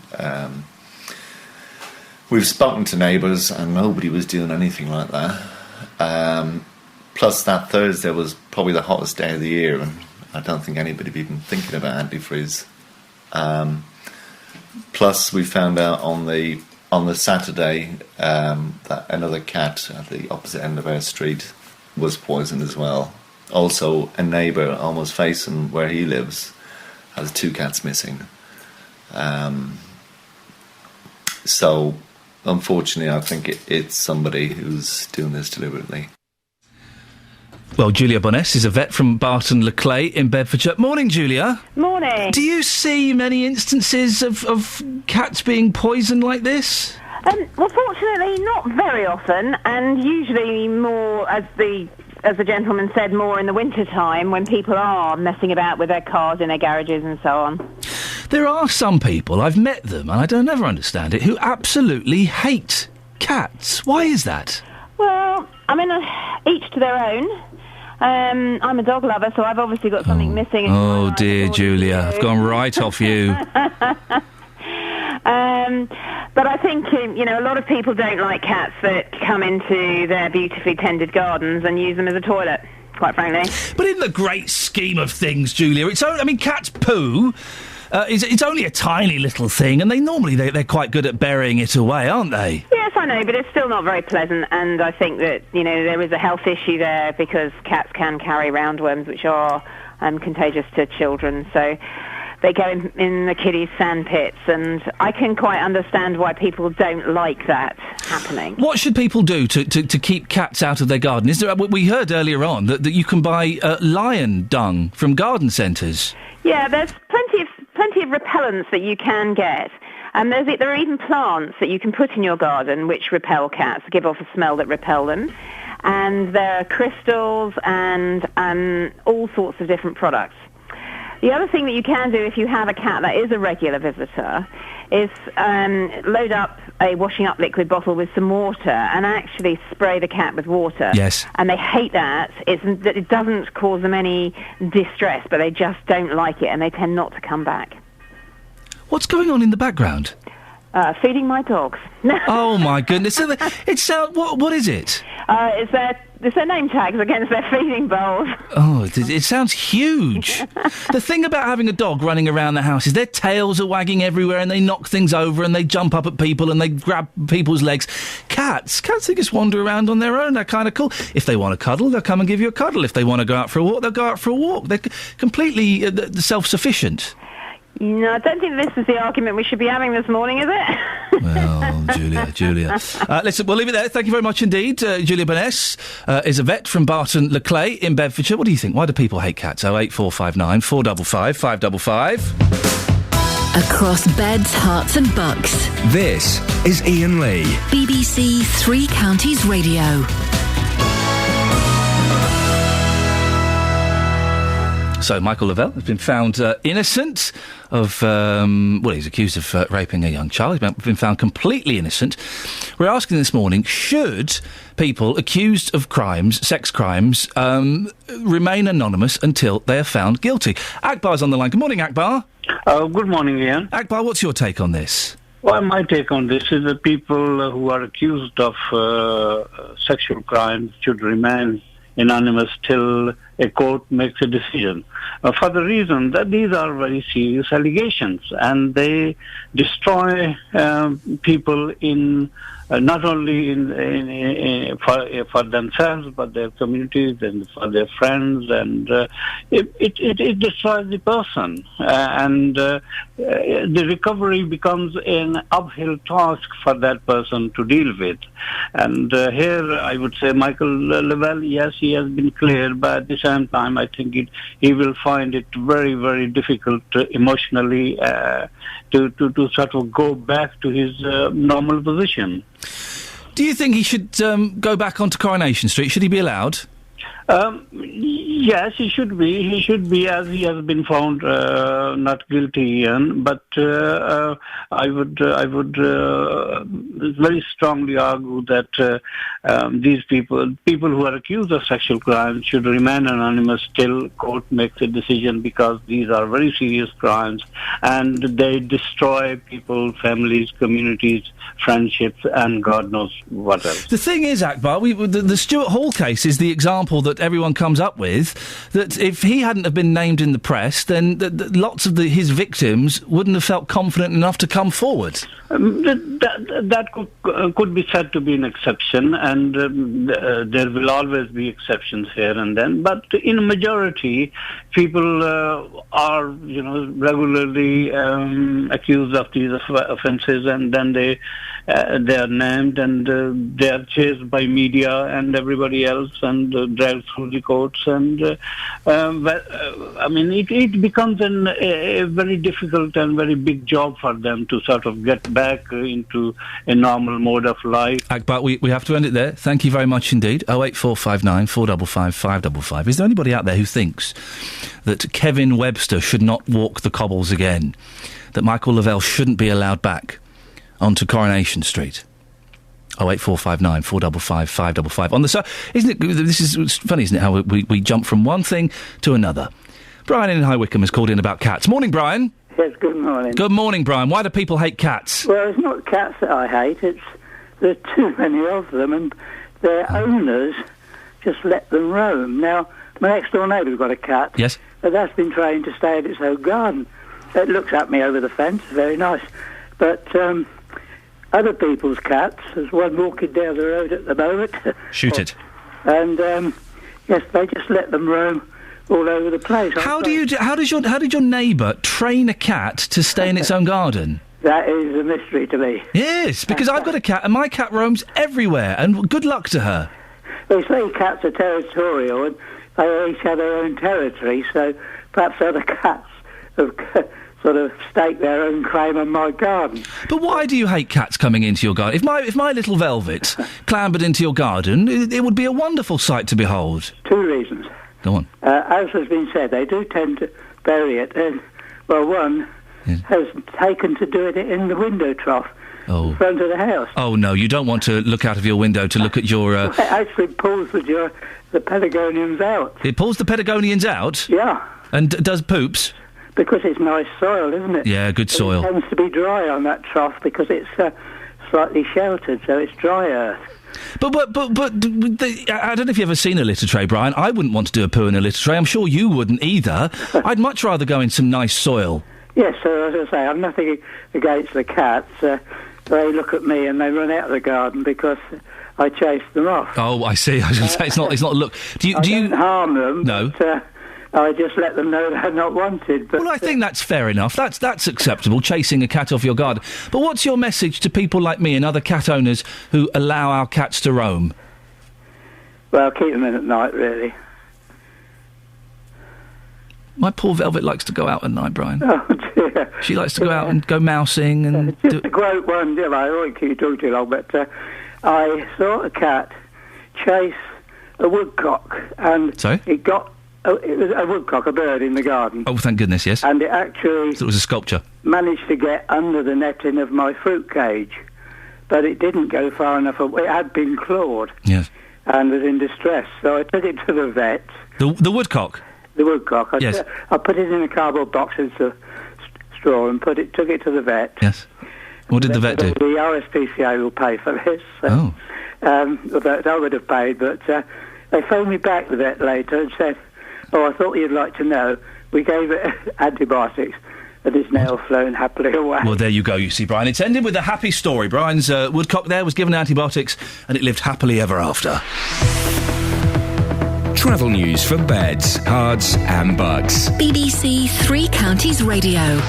We've spoken to neighbours and nobody was doing anything like that. Plus that Thursday was probably the hottest day of the year, and I don't think anybody had even thinking about antifreeze. Plus we found out on the Saturday that another cat at the opposite end of our street was poisoned as well. Also, a neighbour almost facing where he lives has 2 cats missing. So, unfortunately, I think it's somebody who's doing this deliberately. Well, Julia Boness is a vet from Barton Le Clay in Bedfordshire. Morning, Julia. Morning. Do you see many instances of cats being poisoned like this? Well, fortunately, not very often, and usually more, as the gentleman said, more in the winter time when people are messing about with their cars in their garages and so on. There are some people, I've met them, and I don't ever understand it, who absolutely hate cats. Why is that? Well, I mean, each to their own. I'm a dog lover, so I've obviously got something missing. Oh, dear, Julia, I've gone right off you. But I think, a lot of people don't like cats that come into their beautifully tended gardens and use them as a toilet, quite frankly. But in the great scheme of things, Julia, cats poo. It's only a tiny little thing, and they're quite good at burying it away, aren't they? Yes, I know, but it's still not very pleasant, and I think that, there is a health issue there because cats can carry roundworms, which are contagious to children, so they go in the kiddies' sandpits, and I can quite understand why people don't like that happening. What should people do to keep cats out of their garden? We heard earlier on that you can buy lion dung from garden centres. Yeah, there's plenty of repellents that you can get. There are even plants that you can put in your garden which repel cats, give off a smell that repel them. And there are crystals and all sorts of different products. The other thing that you can do if you have a cat that is a regular visitor is load up a washing up liquid bottle with some water and actually spray the cat with water. Yes. And they hate that. It doesn't cause them any distress, but they just don't like it, and they tend not to come back. What's going on in the background? Feeding my dogs. Oh, my goodness. What is it? It's their name tags against their feeding bowls. Oh, it sounds huge. The thing about having a dog running around the house is their tails are wagging everywhere and they knock things over and they jump up at people and they grab people's legs. Cats, they just wander around on their own. They're kind of cool. If they want to cuddle, they'll come and give you a cuddle. If they want to go out for a walk, they'll go out for a walk. They're completely self-sufficient. No, I don't think this is the argument we should be having this morning, is it? Well, Julia. Listen, we'll leave it there. Thank you very much indeed. Julia Boness is a vet from Barton Le Clay in Bedfordshire. What do you think? Why do people hate cats? 08459 455 555. Across beds, hearts and bucks. This is Iain Lee. BBC Three Counties Radio. So, Michael Lavelle has been found innocent of, he's accused of raping a young child. He's been found completely innocent. We're asking this morning, should people accused of crimes, sex crimes, remain anonymous until they are found guilty? Akbar's on the line. Good morning, Akbar. Good morning, Ian. Akbar, what's your take on this? Well, my take on this is that people who are accused of sexual crimes should remain anonymous till a court makes a decision. For the reason that these are very serious allegations and they destroy people in not only for themselves but their communities and for their friends, and it destroys the person, and the recovery becomes an uphill task for that person to deal with. And here I would say Michael Lavelle, yes, he has been clear, but at the same time I think he will find it very, very difficult emotionally to sort of go back to his normal position. Do you think he should go back onto Coronation Street? Should he be allowed? Yes, he should be. He should be, as he has been found not guilty, Iain. But I would very strongly argue that these people who are accused of sexual crimes, should remain anonymous till court makes a decision, because these are very serious crimes and they destroy people, families, communities, friendships, and God knows what else. The thing is, Akbar, the Stuart Hall case is the example that everyone comes up with, that if he hadn't have been named in the press, then lots of his victims wouldn't have felt confident enough to come forward. That could be said to be an exception, and there will always be exceptions here and then. But in a majority, people are, regularly accused of these offences, and then they are named, and they are chased by media and everybody else, and dragged through the courts. And it becomes a very difficult and very big job for them to sort of get back into a normal mode of life. Akbar, we have to end it there. Thank you very much indeed. 08459 455 555. Is there anybody out there who thinks that Kevin Webster should not walk the cobbles again? That Michael Lavelle shouldn't be allowed back onto Coronation Street? 08459 455 555. On the side, isn't it? This is funny, isn't it? How we jump from one thing to another. Brian in High Wycombe has called in about cats. Morning, Brian. Yes, good morning. Good morning, Brian. Why do people hate cats? Well, it's not cats that I hate. It's there are too many of them, and their owners just let them roam. Now, my next-door neighbour's got a cat. Yes. But that's been trained to stay at its own garden. It looks at me over the fence. Very nice. But other people's cats, there's one walking down the road at the moment. Shoot it. And yes, they just let them roam all over the place. How did your neighbour train a cat to stay in its own garden? That is a mystery to me. Yes, because I've got a cat and my cat roams everywhere, and good luck to her. They say cats are territorial and they each have their own territory, so perhaps other cats have sort of stake their own claim on my garden. But why do you hate cats coming into your garden? If my little Velvet clambered into your garden, it would be a wonderful sight to behold. Two reasons. Go on. As has been said, they do tend to bury it, and, well, one has taken to doing it in the window trough in front of the house. Oh, no, you don't want to look out of your window to look at your... It actually pulls the Patagonians out. It pulls the Patagonians out? Yeah. And does poops? Because it's nice soil, isn't it? Yeah, good soil. It tends to be dry on that trough because it's slightly sheltered, so it's dry earth. But I don't know if you've ever seen a litter tray, Brian. I wouldn't want to do a poo in a litter tray. I'm sure you wouldn't either. I'd much rather go in some nice soil. Yes, so as I say, I'm nothing against the cats. They look at me and they run out of the garden because I chase them off. Oh, I see. I was going to say, it's not look. Do you don't harm them. No. But, I just let them know they're not wanted. But, well, I think that's fair enough. That's acceptable, chasing a cat off your garden. But what's your message to people like me and other cat owners who allow our cats to roam? Well, keep them in at night, really. My poor Velvet likes to go out at night, Brian. Oh, dear. She likes to go out and go mousing and... Just a great one, I won't keep you talking too long, but I saw a cat chase a woodcock, and it got... it was a woodcock, a bird in the garden. Oh, thank goodness, yes. And it actually... So it was a sculpture. ...managed to get under the netting of my fruit cage, but it didn't go far enough. It had been clawed. Yes. And was in distress, so I took it to the vet. The woodcock? The woodcock. Yes. I put it in a cardboard box into straw and took it to the vet. Yes. What did the vet do? The RSPCA will pay for this. So, I would have paid, but they phoned me back, the vet, later, and said, I thought you'd like to know. We gave it antibiotics, and it's now flown happily away. Well, there you go, you see, Brian. It's ended with a happy story. Brian's woodcock there was given antibiotics, and it lived happily ever after. Travel news for beds, cards and bugs. BBC Three Counties Radio.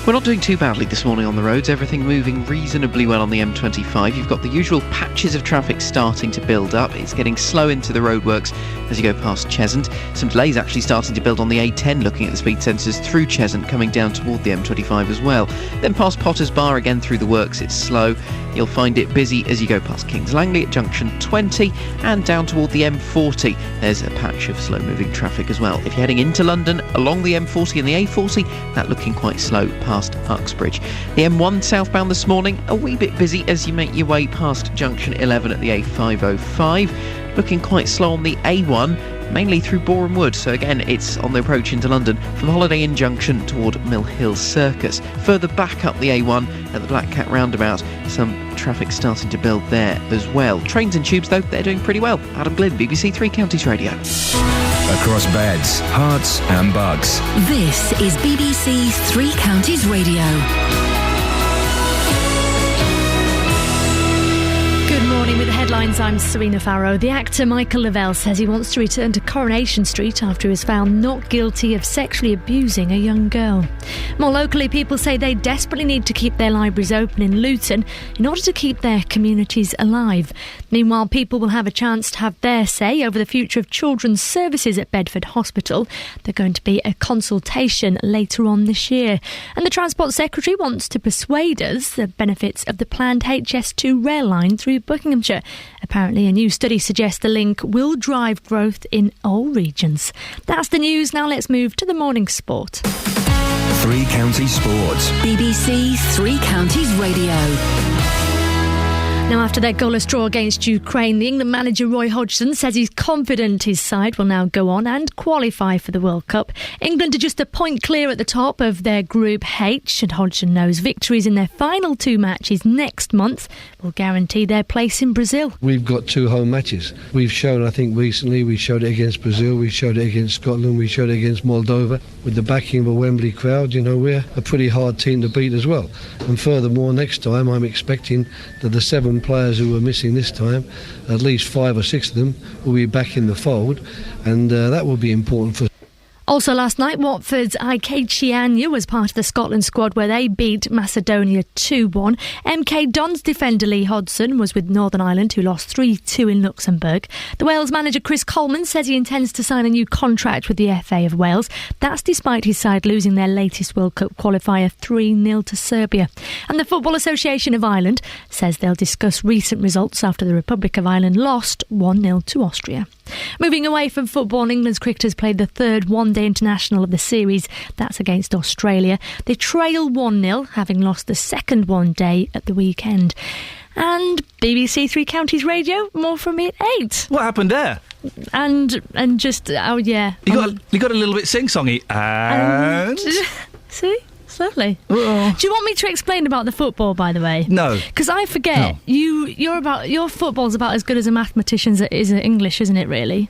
We're not doing too badly this morning on the roads. Everything moving reasonably well on the M25. You've got the usual patches of traffic starting to build up. It's getting slow into the roadworks as you go past Cheshunt. Some delays actually starting to build on the A10, looking at the speed sensors through Cheshunt, coming down toward the M25 as well. Then past Potters Bar again through the works, it's slow. You'll find it busy as you go past Kings Langley at junction 20 and down toward the M40. There's a patch of slow-moving traffic as well. If you're heading into London along the M40 and the A40, that looking quite slow past Uxbridge. The M1 southbound this morning, a wee bit busy as you make your way past junction 11 at the A505. Looking quite slow on the A1, mainly through Boreham Wood, so again it's on the approach into London from Holiday Inn Junction toward Mill Hill Circus. Further back up the A1 at the Black Cat roundabout, some traffic starting to build there as well. Trains and tubes though, they're doing pretty well. Adam Glynn, BBC Three Counties Radio. Across beds, hearts and bugs. This is BBC Three Counties Radio. Good morning. With the headlines, I'm Serena Farrow. The actor Michael Lavelle says he wants to return to Coronation Street after he was found not guilty of sexually abusing a young girl. More locally, people say they desperately need to keep their libraries open in Luton in order to keep their communities alive. Meanwhile, people will have a chance to have their say over the future of children's services at Bedford Hospital. There's going to be a consultation later on this year. And the Transport Secretary wants to persuade us the benefits of the planned HS2 rail line through Buckinghamshire. Apparently, a new study suggests the link will drive growth in all regions. That's the news. Now let's move to the morning sport. Three Counties Sports. BBC Three Counties Radio. Now, after their goalless draw against Ukraine, the England manager Roy Hodgson says he's confident his side will now go on and qualify for the World Cup. England are just a point clear at the top of their Group H, and Hodgson knows victories in their final two matches next month will guarantee their place in Brazil. We've got two home matches. We've shown, I think recently, we showed it against Brazil, we showed it against Scotland, we showed it against Moldova. With the backing of a Wembley crowd, you know, we're a pretty hard team to beat as well. And furthermore, next time I'm expecting that the 7 players who were missing this time, at least 5 or 6 of them will be back in the fold, and that will be important for. Also last night, Watford's Ike Chianya was part of the Scotland squad where they beat Macedonia 2-1. MK Dons defender Lee Hodgson was with Northern Ireland, who lost 3-2 in Luxembourg. The Wales manager Chris Coleman says he intends to sign a new contract with the FA of Wales. That's despite his side losing their latest World Cup qualifier 3-0 to Serbia. And the Football Association of Ireland says they'll discuss recent results after the Republic of Ireland lost 1-0 to Austria. Moving away from football, England's cricketers played the third one-day international of the series. That's against Australia. They trail 1-0, having lost the second one-day at the weekend. And BBC Three Counties Radio, more from me at 8. What happened there? And just, oh yeah. You got a little bit sing-songy. And... See? It's lovely. Uh-oh. Do you want me to explain about the football, by the way? No. Because I forget. No. Your football's about as good as a mathematician's is at English, isn't it, really?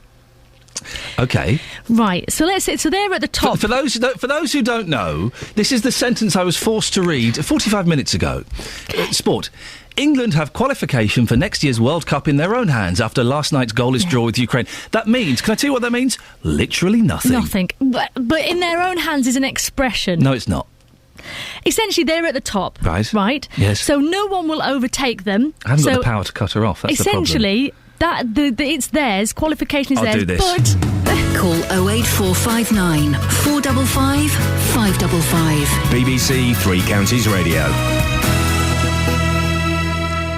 Okay. Right. So let's say, so they're at the top. For those who don't know, this is the sentence I was forced to read 45 minutes ago. Sport. England have qualification for next year's World Cup in their own hands after last night's goalless draw with Ukraine. That means, can I tell you what that means? Literally nothing. Nothing. But in their own hands is an expression. No, it's not. Essentially, they're at the top. Right. Right? Yes. So no one will overtake them. I haven't got the power to cut her off. That's essentially, the problem. It's theirs. Qualification is I'll theirs. Do this. But call 08459 455 555. BBC Three Counties Radio.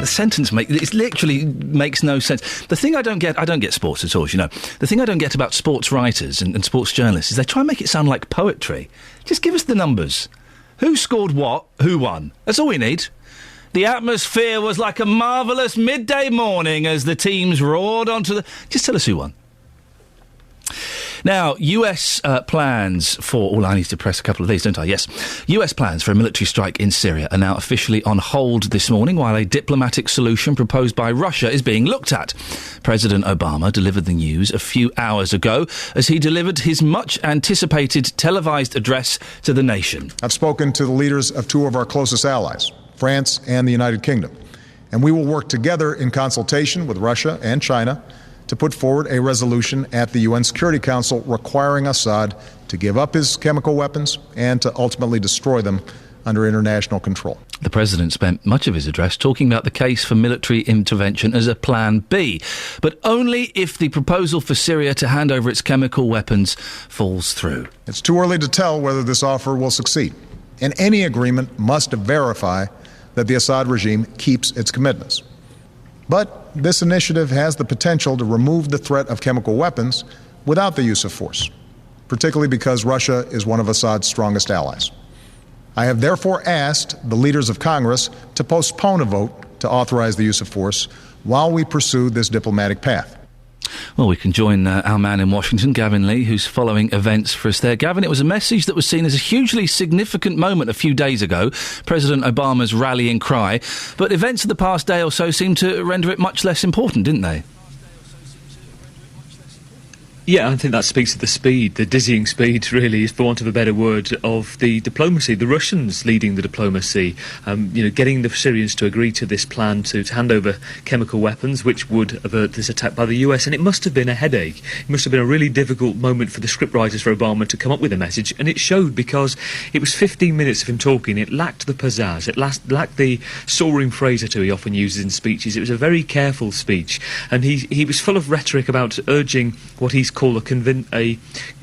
The sentence it literally makes no sense. The thing I don't get sports at all, as you know. The thing I don't get about sports writers and sports journalists is they try and make it sound like poetry. Just give us the numbers. Who scored what? Who won? That's all we need. The atmosphere was like a marvellous midday morning as the teams roared onto the... Just tell us who won. Now, US plans for... Oh, I need to press a couple of these, don't I? Yes. US plans for a military strike in Syria are now officially on hold this morning while a diplomatic solution proposed by Russia is being looked at. President Obama delivered the news a few hours ago as he delivered his much-anticipated televised address to the nation. I've spoken to the leaders of 2 of our closest allies, France and the United Kingdom, and we will work together in consultation with Russia and China to put forward a resolution at the UN Security Council requiring Assad to give up his chemical weapons and to ultimately destroy them under international control. The President spent much of his address talking about the case for military intervention as a plan B, but only if the proposal for Syria to hand over its chemical weapons falls through. It's too early to tell whether this offer will succeed, and any agreement must verify that the Assad regime keeps its commitments. But this initiative has the potential to remove the threat of chemical weapons without the use of force, particularly because Russia is one of Assad's strongest allies. I have therefore asked the leaders of Congress to postpone a vote to authorize the use of force while we pursue this diplomatic path. Well, we can join our man in Washington, Gavin Lee, who's following events for us there. Gavin, it was a message that was seen as a hugely significant moment a few days ago, President Obama's rallying cry, but events of the past day or so seemed to render it much less important, didn't they? Yeah, I think that speaks to the speed, the dizzying speed, really, for want of a better word, of the diplomacy. The Russians leading the diplomacy, getting the Syrians to agree to this plan to hand over chemical weapons, which would avert this attack by the US. And it must have been a headache. It must have been a really difficult moment for the scriptwriters for Obama to come up with a message. And it showed, because it was 15 minutes of him talking. It lacked the pizzazz. It lacked the soaring phrase or two he often uses in speeches. It was a very careful speech. And he was full of rhetoric about urging what he's call a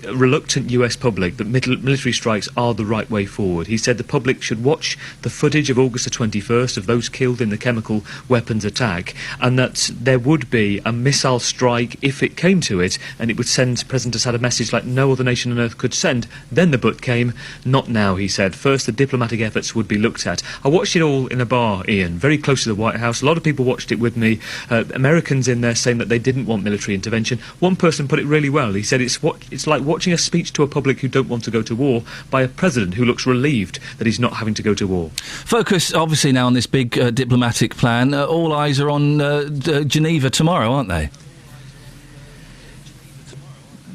reluctant US public that military strikes are the right way forward. He said the public should watch the footage of August the 21st of those killed in the chemical weapons attack, and that there would be a missile strike if it came to it, and it would send President Assad a message like no other nation on earth could send. Then the but came. Not now, he said. First, the diplomatic efforts would be looked at. I watched it all in a bar, Iain, very close to the White House. A lot of people watched it with me. Americans in there saying that they didn't want military intervention. One person put it really well. He said it's like watching a speech to a public who don't want to go to war by a president who looks relieved that he's not having to go to war. Focus, obviously, now on this big diplomatic plan. All eyes are on Geneva tomorrow, aren't they?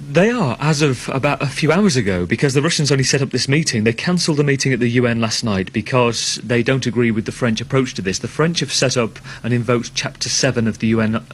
They are, as of about a few hours ago, because the Russians only set up this meeting. They cancelled the meeting at the UN last night because they don't agree with the French approach to this. The French have set up and invoked Chapter 7 of the UN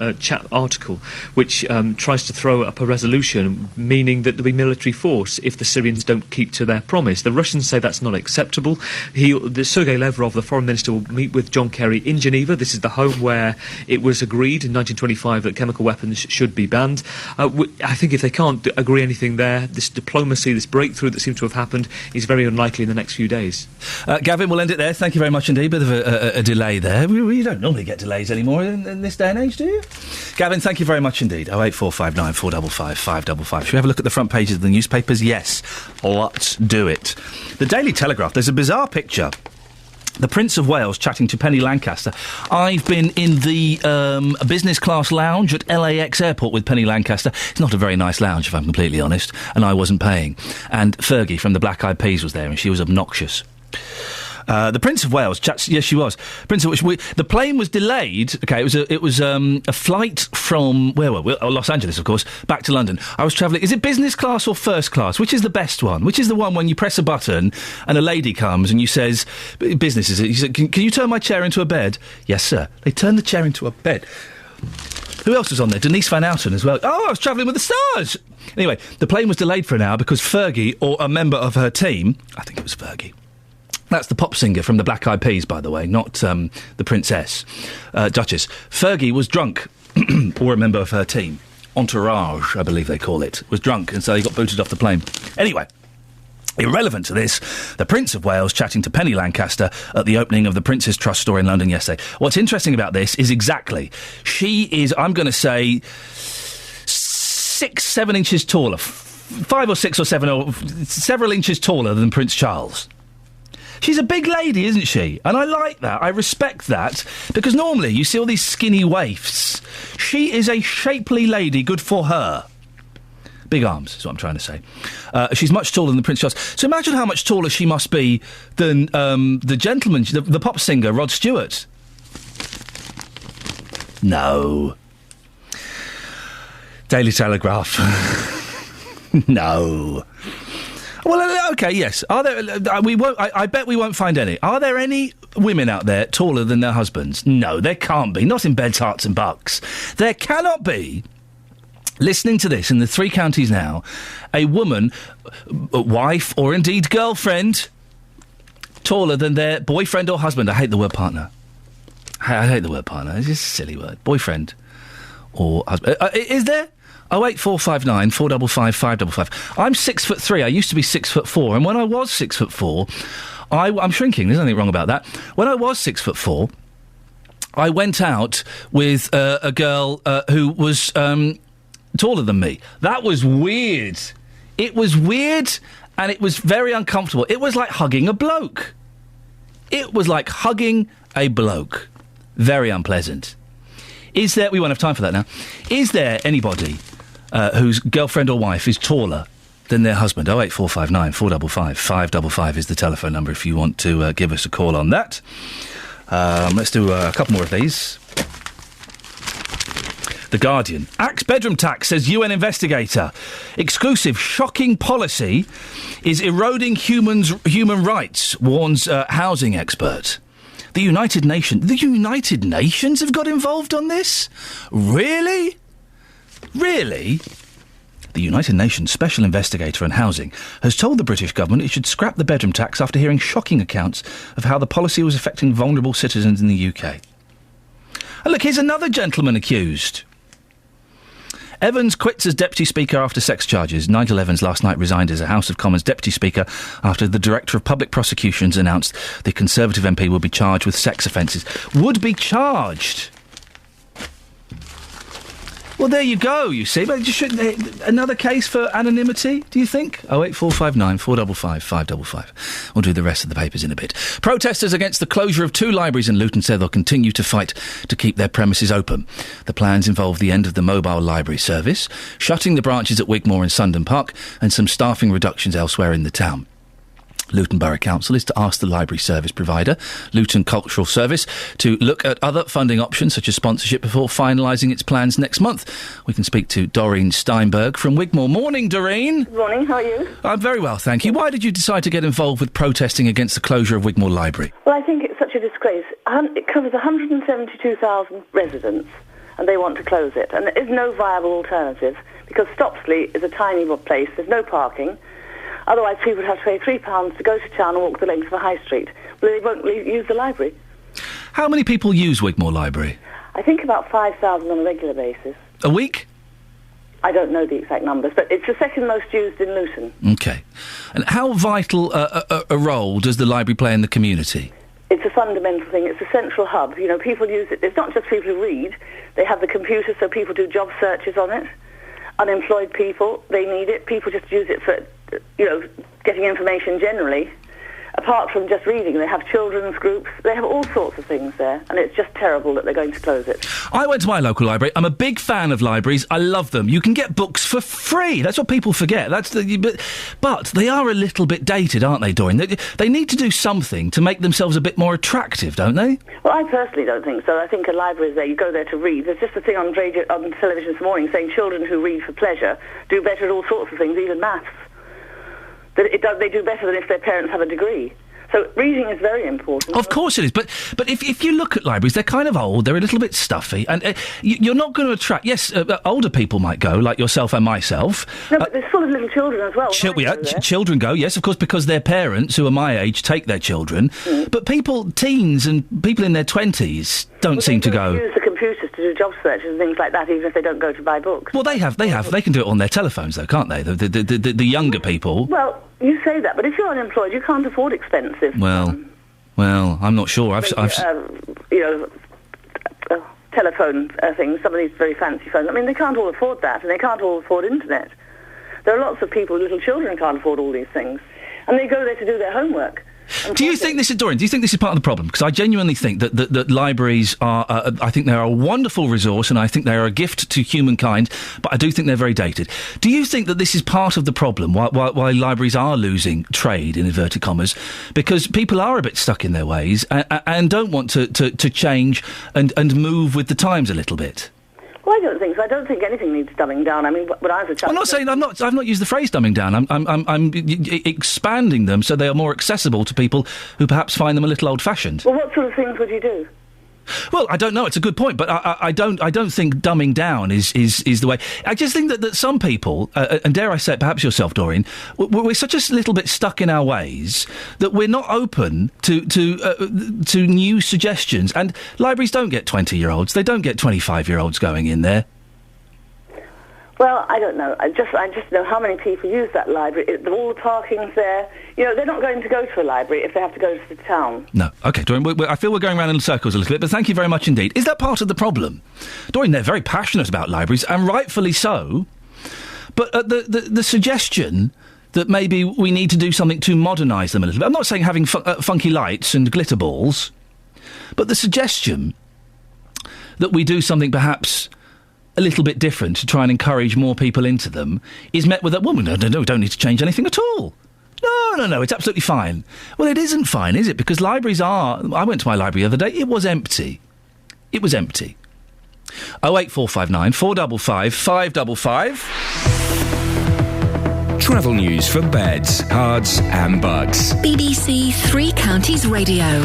article, which tries to throw up a resolution meaning that there'll be military force if the Syrians don't keep to their promise. The Russians say that's not acceptable. Sergei Lavrov, the foreign minister, will meet with John Kerry in Geneva. This is the home where it was agreed in 1925 that chemical weapons should be banned. I think if they can't agree anything there, this diplomacy, this breakthrough that seems to have happened is very unlikely in the next few days. Gavin, we'll end it there. Thank you very much indeed. Bit of a delay there. We don't normally get delays anymore in this day and age, do you? Gavin, thank you very much indeed. 08459 455 555. Should we have a look at the front pages of the newspapers? Yes. Let's do it. The Daily Telegraph, there's a bizarre picture. The Prince of Wales chatting to Penny Lancaster. I've been in the business class lounge at LAX Airport with Penny Lancaster. It's not a very nice lounge, if I'm completely honest, and I wasn't paying. And Fergie from the Black Eyed Peas was there, and she was obnoxious. The Prince of Wales chats. Yes, she was. The plane was delayed. Okay, it was a flight from where were we? Los Angeles, of course, back to London. I was travelling. Is it business class or first class? Which is the best one? Which is the one when you press a button and a lady comes and you says, "Business is it?" You say, "Can you turn my chair into a bed?" "Yes, sir." They turned the chair into a bed. Who else was on there? Denise Van Outen as well. Oh, I was travelling with the stars. Anyway, the plane was delayed for an hour because Fergie, or a member of her team, I think it was Fergie. That's the pop singer from the Black Eyed Peas, by the way, not the Princess, Duchess. Fergie was drunk, or a member of her team. Entourage, I believe they call it, was drunk, and so he got booted off the plane. Anyway, irrelevant to this, the Prince of Wales chatting to Penny Lancaster at the opening of the Prince's Trust store in London yesterday. What's interesting about this is she is, I'm going to say, 6-7 inches taller, 5 or 6 or 7 or several inches taller than Prince Charles. She's a big lady, isn't she? And I like that. I respect that. Because normally you see all these skinny waifs. She is a shapely lady. Good for her. Big arms, is what I'm trying to say. She's much taller than Prince Charles. So imagine how much taller she must be than the gentleman, the pop singer, Rod Stewart. No. Daily Telegraph. No. Well, OK, yes. Are there? I bet we won't find any. Are there any women out there taller than their husbands? No, there can't be. Not in Beds, Herts and Bucks. There cannot be. Listening to this in the 3 counties now, a woman, a wife, or indeed girlfriend, taller than their boyfriend or husband. I hate the word partner. I hate the word partner. It's just a silly word. Boyfriend or husband. Is there? 08459 455 555. I'm 6'3". I used to be 6'4", and when I was 6'4", I'm shrinking. There's nothing wrong about that. When I was 6'4", I went out with a girl who was taller than me. That was weird. It was weird, and it was very uncomfortable. It was like hugging a bloke. It was like hugging a bloke. Very unpleasant. Is there... We won't have time for that now. Is there anybody whose girlfriend or wife is taller than their husband? 08459 455 555 is the telephone number if you want to give us a call on that. Let's do a couple more of these. The Guardian. Axe bedroom tax, says UN investigator. Exclusive, shocking policy is eroding human rights, warns housing expert. The United Nations have got involved on this? Really? Really? The United Nations Special Investigator on Housing has told the British government it should scrap the bedroom tax after hearing shocking accounts of how the policy was affecting vulnerable citizens in the UK. And look, here's another gentleman accused. Evans quits as Deputy Speaker after sex charges. Nigel Evans last night resigned as a House of Commons Deputy Speaker after the Director of Public Prosecutions announced the Conservative MP would be charged with sex offences. Would be charged? Well, there you go, you see. But another case for anonymity, do you think? 08459 455 555. We'll do the rest of the papers in a bit. Protesters against the closure of 2 libraries in Luton said they'll continue to fight to keep their premises open. The plans involve the end of the mobile library service, shutting the branches at Wigmore and Sundon Park, and some staffing reductions elsewhere in the town. Luton Borough Council is to ask the library service provider, Luton Cultural Service, to look at other funding options such as sponsorship before finalising its plans next month. We can speak to Doreen Steinberg from Wigmore. Morning, Doreen. Good morning, how are you? I'm very well, thank you. Why did you decide to get involved with protesting against the closure of Wigmore Library? Well, I think it's such a disgrace. It covers 172,000 residents, and they want to close it. And there is no viable alternative, because Stopsley is a tiny place, there's no parking. Otherwise, people would have to pay £3 to go to town and walk the length of a high street. But they won't use the library. How many people use Wigmore Library? I think about 5,000 on a regular basis. A week? I don't know the exact numbers, but it's the second most used in Luton. OK. And how vital a role does the library play in the community? It's a fundamental thing. It's a central hub. You know, people use it. It's not just people who read. They have the computer, so people do job searches on it. Unemployed people, they need it. People just use it for, getting information generally. Apart from just reading, they have children's groups. They have all sorts of things there, and it's just terrible that they're going to close it. I went to my local library. I'm a big fan of libraries. I love them. You can get books for free. That's what people forget. But they are a little bit dated, aren't they, Doreen? They need to do something to make themselves a bit more attractive, don't they? Well, I personally don't think so. I think a library is there. You go there to read. There's just a thing on television this morning saying children who read for pleasure do better at all sorts of things, even maths. They do better than if their parents have a degree. So reading is very important. Of course it is, but if you look at libraries, they're kind of old, they're a little bit stuffy, and you're not going to attract... Yes, older people might go, like yourself and myself. No, but there's full of little children as well. Children go, yes, of course, because their parents, who are my age, take their children. But teens and people in their 20s don't seem to go... use the computers to do job searches and things like that, even if they don't go to buy books. Well, they can do it on their telephones, though, can't they? The younger people... Well, you say that, but if you're unemployed, you can't afford expensive... Well, I'm not sure. Telephone things, some of these very fancy phones. I mean, they can't all afford that, and they can't all afford internet. There are lots of people, little children, can't afford all these things. And they go there to do their homework. Do you think this is, Doreen, do you think this is part of the problem? Because I genuinely think that libraries are, I think they're a wonderful resource and I think they are a gift to humankind, but I do think they're very dated. Do you think that this is part of the problem, why libraries are losing trade, in inverted commas? Because people are a bit stuck in their ways and don't want to change and move with the times a little bit? Well, I don't think so. I don't think anything needs dumbing down. I mean, when I was a child... I'm not saying... I've not used the phrase dumbing down. I'm expanding them so they are more accessible to people who perhaps find them a little old-fashioned. Well, what sort of things would you do? Well, I don't know. It's a good point, but I don't think dumbing down is the way. I just think that some people, and dare I say it, perhaps yourself, Doreen, we're such a little bit stuck in our ways that we're not open to new suggestions. And libraries don't get 20-year-olds. They don't get 25-year-olds going in there. Well, I don't know. I just know how many people use that library. All the parking's there. You know, they're not going to go to a library if they have to go to the town. No. OK, Doreen, I feel we're going around in circles a little bit, but thank you very much indeed. Is that part of the problem? Doreen, they're very passionate about libraries, and rightfully so. But the suggestion that maybe we need to do something to modernise them a little bit. I'm not saying having funky lights and glitter balls, but the suggestion that we do something perhaps a little bit different to try and encourage more people into them is met with well, no, we don't need to change anything at all. No, it's absolutely fine. Well, it isn't fine, is it? Because libraries are... I went to my library the other day, it was empty. It was empty. 08459 455 555. Travel news for beds, cards and bugs. BBC Three Counties Radio.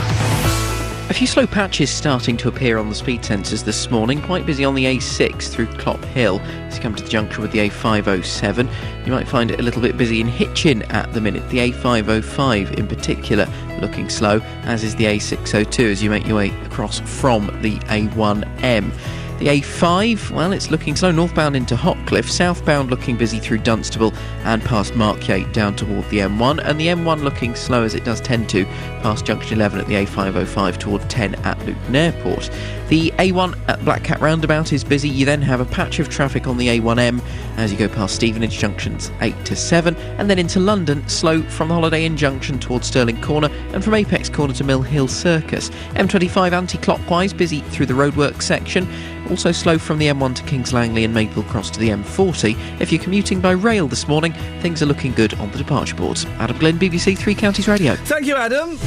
A few slow patches starting to appear on the speed sensors this morning. Quite busy on the A6 through Clop Hill as you come to the junction with the A507. You might find it a little bit busy in Hitchin at the minute. The A505 in particular looking slow, as is the A602 as you make your way across from the A1M. The A5, well, it's looking slow northbound into Hotcliffe, southbound looking busy through Dunstable and past Markyate down toward the M1, and the M1 looking slow as it does tend to past junction 11 at the A505 toward 10 at Luton Airport. The A1 at Black Cat Roundabout is busy. You then have a patch of traffic on the A1M as you go past Stevenage junctions 8 to 7, and then into London, slow from the Holiday Inn junction towards Stirling Corner and from Apex Corner to Mill Hill Circus. M25 anti-clockwise, busy through the roadworks section. Also slow from the M1 to Kings Langley and Maple Cross to the M40. If you're commuting by rail this morning, things are looking good on the departure boards. Adam Glynn, BBC Three Counties Radio. Thank you, Adam.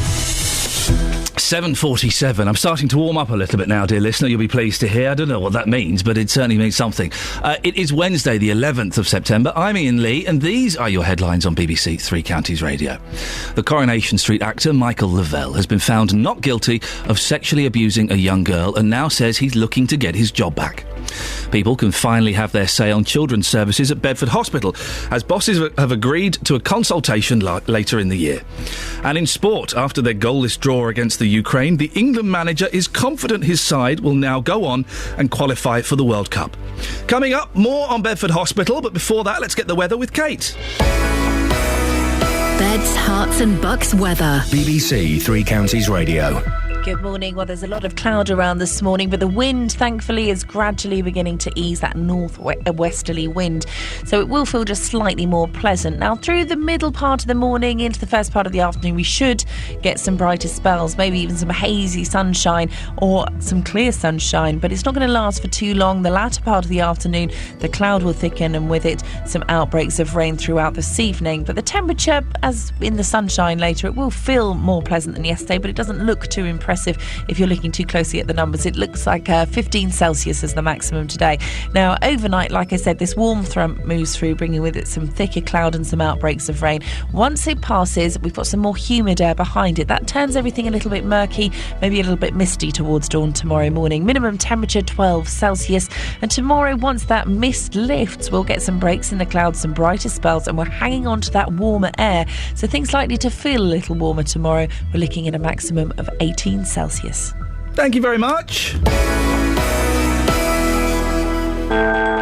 7:47. I'm starting to warm up a little bit now, dear listener. You'll be pleased to hear. I don't know what that means, but it certainly means something. It is Wednesday, the 11th of September. I'm Iain Lee, and these are your headlines on BBC Three Counties Radio. The Coronation Street actor Michael Lavelle has been found not guilty of sexually abusing a young girl and now says he's looking to get his job back. People can finally have their say on children's services at Bedford Hospital, as bosses have agreed to a consultation later in the year. And in sport, after their goalless draw against the Ukraine, the England manager is confident his side will now go on and qualify for the World Cup. Coming up, more on Bedford Hospital, but before that, let's get the weather with Kate. Beds, Hearts and Bucks weather. BBC Three Counties Radio. Good morning. Well, there's a lot of cloud around this morning, but the wind, thankfully, is gradually beginning to ease, that north-westerly wind. So it will feel just slightly more pleasant. Now, through the middle part of the morning into the first part of the afternoon, we should get some brighter spells, maybe even some hazy sunshine or some clear sunshine, but it's not going to last for too long. The latter part of the afternoon, the cloud will thicken, and with it, some outbreaks of rain throughout this evening. But the temperature, as in the sunshine later, it will feel more pleasant than yesterday, but it doesn't look too impressive if you're looking too closely at the numbers. It looks like 15 Celsius as the maximum today. Now, overnight, like I said, this warm front moves through, bringing with it some thicker cloud and some outbreaks of rain. Once it passes, we've got some more humid air behind it. That turns everything a little bit murky, maybe a little bit misty towards dawn tomorrow morning. Minimum temperature 12 Celsius. And tomorrow, once that mist lifts, we'll get some breaks in the clouds, some brighter spells, and we're hanging on to that warmer air. So things likely to feel a little warmer tomorrow. We're looking at a maximum of 18 Celsius. Thank you very much.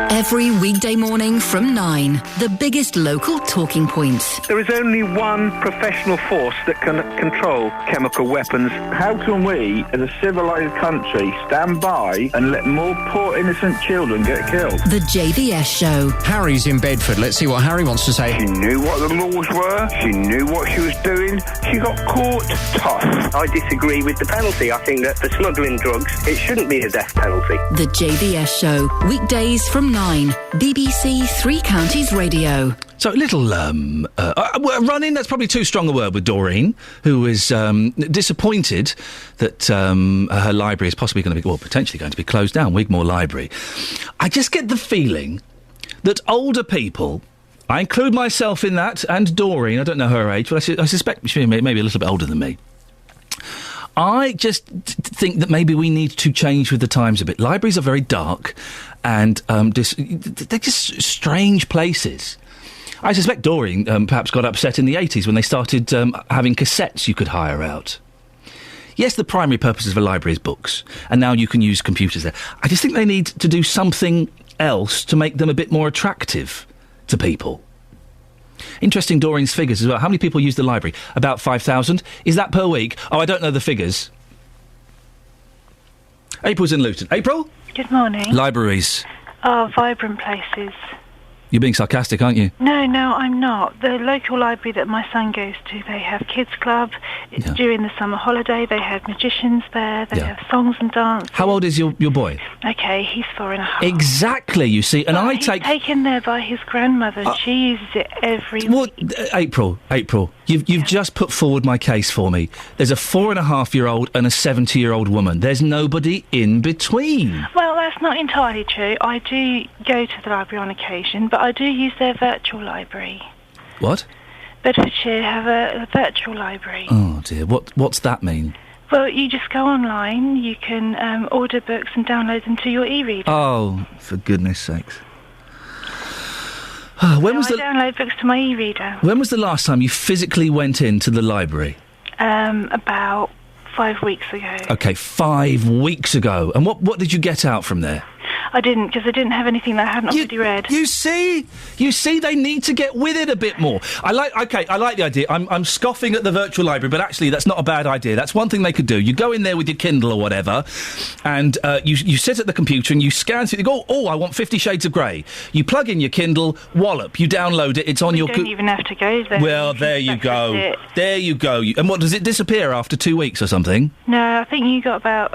Every weekday morning from 9, the biggest local talking points. There is only one professional force that can control chemical weapons. How can we, as a civilised country, stand by and let more poor innocent children get killed? The JVS Show. Harry's in Bedford. Let's see what Harry wants to say. She knew what the laws were. She knew what she was doing. She got caught tough. I disagree with the penalty. I think that for smuggling drugs, it shouldn't be a death penalty. The JVS Show. Weekdays from 9. BBC Three Counties Radio. So a little run-in, that's probably too strong a word with Doreen, who is disappointed that her library is possibly going to be, well, potentially going to be closed down, Wigmore Library. I just get the feeling that older people, I include myself in that, and Doreen, I don't know her age, but I suspect she may be a little bit older than me. I just think that maybe we need to change with the times a bit. Libraries are very dark and they're just strange places. I suspect Doreen perhaps got upset in the 80s when they started having cassettes you could hire out. Yes, the primary purpose of a library is books, and now you can use computers there. I just think they need to do something else to make them a bit more attractive to people. Interesting, Doreen's figures as well. How many people use the library? About 5,000. Is that per week? Oh, I don't know the figures. April's in Luton. April? Good morning. Libraries. Oh, vibrant places. You're being sarcastic, aren't you? No, I'm not. The local library that my son goes to, they have kids club. During the summer holiday, they have magicians there. They have songs and dance. How old is your boy? Okay, he's 4.5. Exactly, you see, and he's taken there by his grandmother. She uses it every week. April, you've just put forward my case for me. There's a 4.5-year-old and a 70-year-old woman. There's nobody in between. Well, that's not entirely true. I do go to the library on occasion, but I do use their virtual library. What? Bedfordshire have a virtual library. Oh dear, what's that mean? Well, you just go online, you can order books and download them to your e-reader. Oh, for goodness sakes. I download books to my e-reader. When was the last time you physically went into the library? About 5 weeks ago. Okay, 5 weeks ago. And what did you get out from there? I didn't, because I didn't have anything that I hadn't already read. You see, they need to get with it a bit more. I like the idea. I'm scoffing at the virtual library, but actually that's not a bad idea. That's one thing they could do. You go in there with your Kindle or whatever, and you sit at the computer and you scan through. You go, I want 50 Shades of Grey. You plug in your Kindle, wallop, you download it. It's on your. You don't even have to go there. Well, there you go. There you go. And what does it disappear after 2 weeks or something? No, I think you got about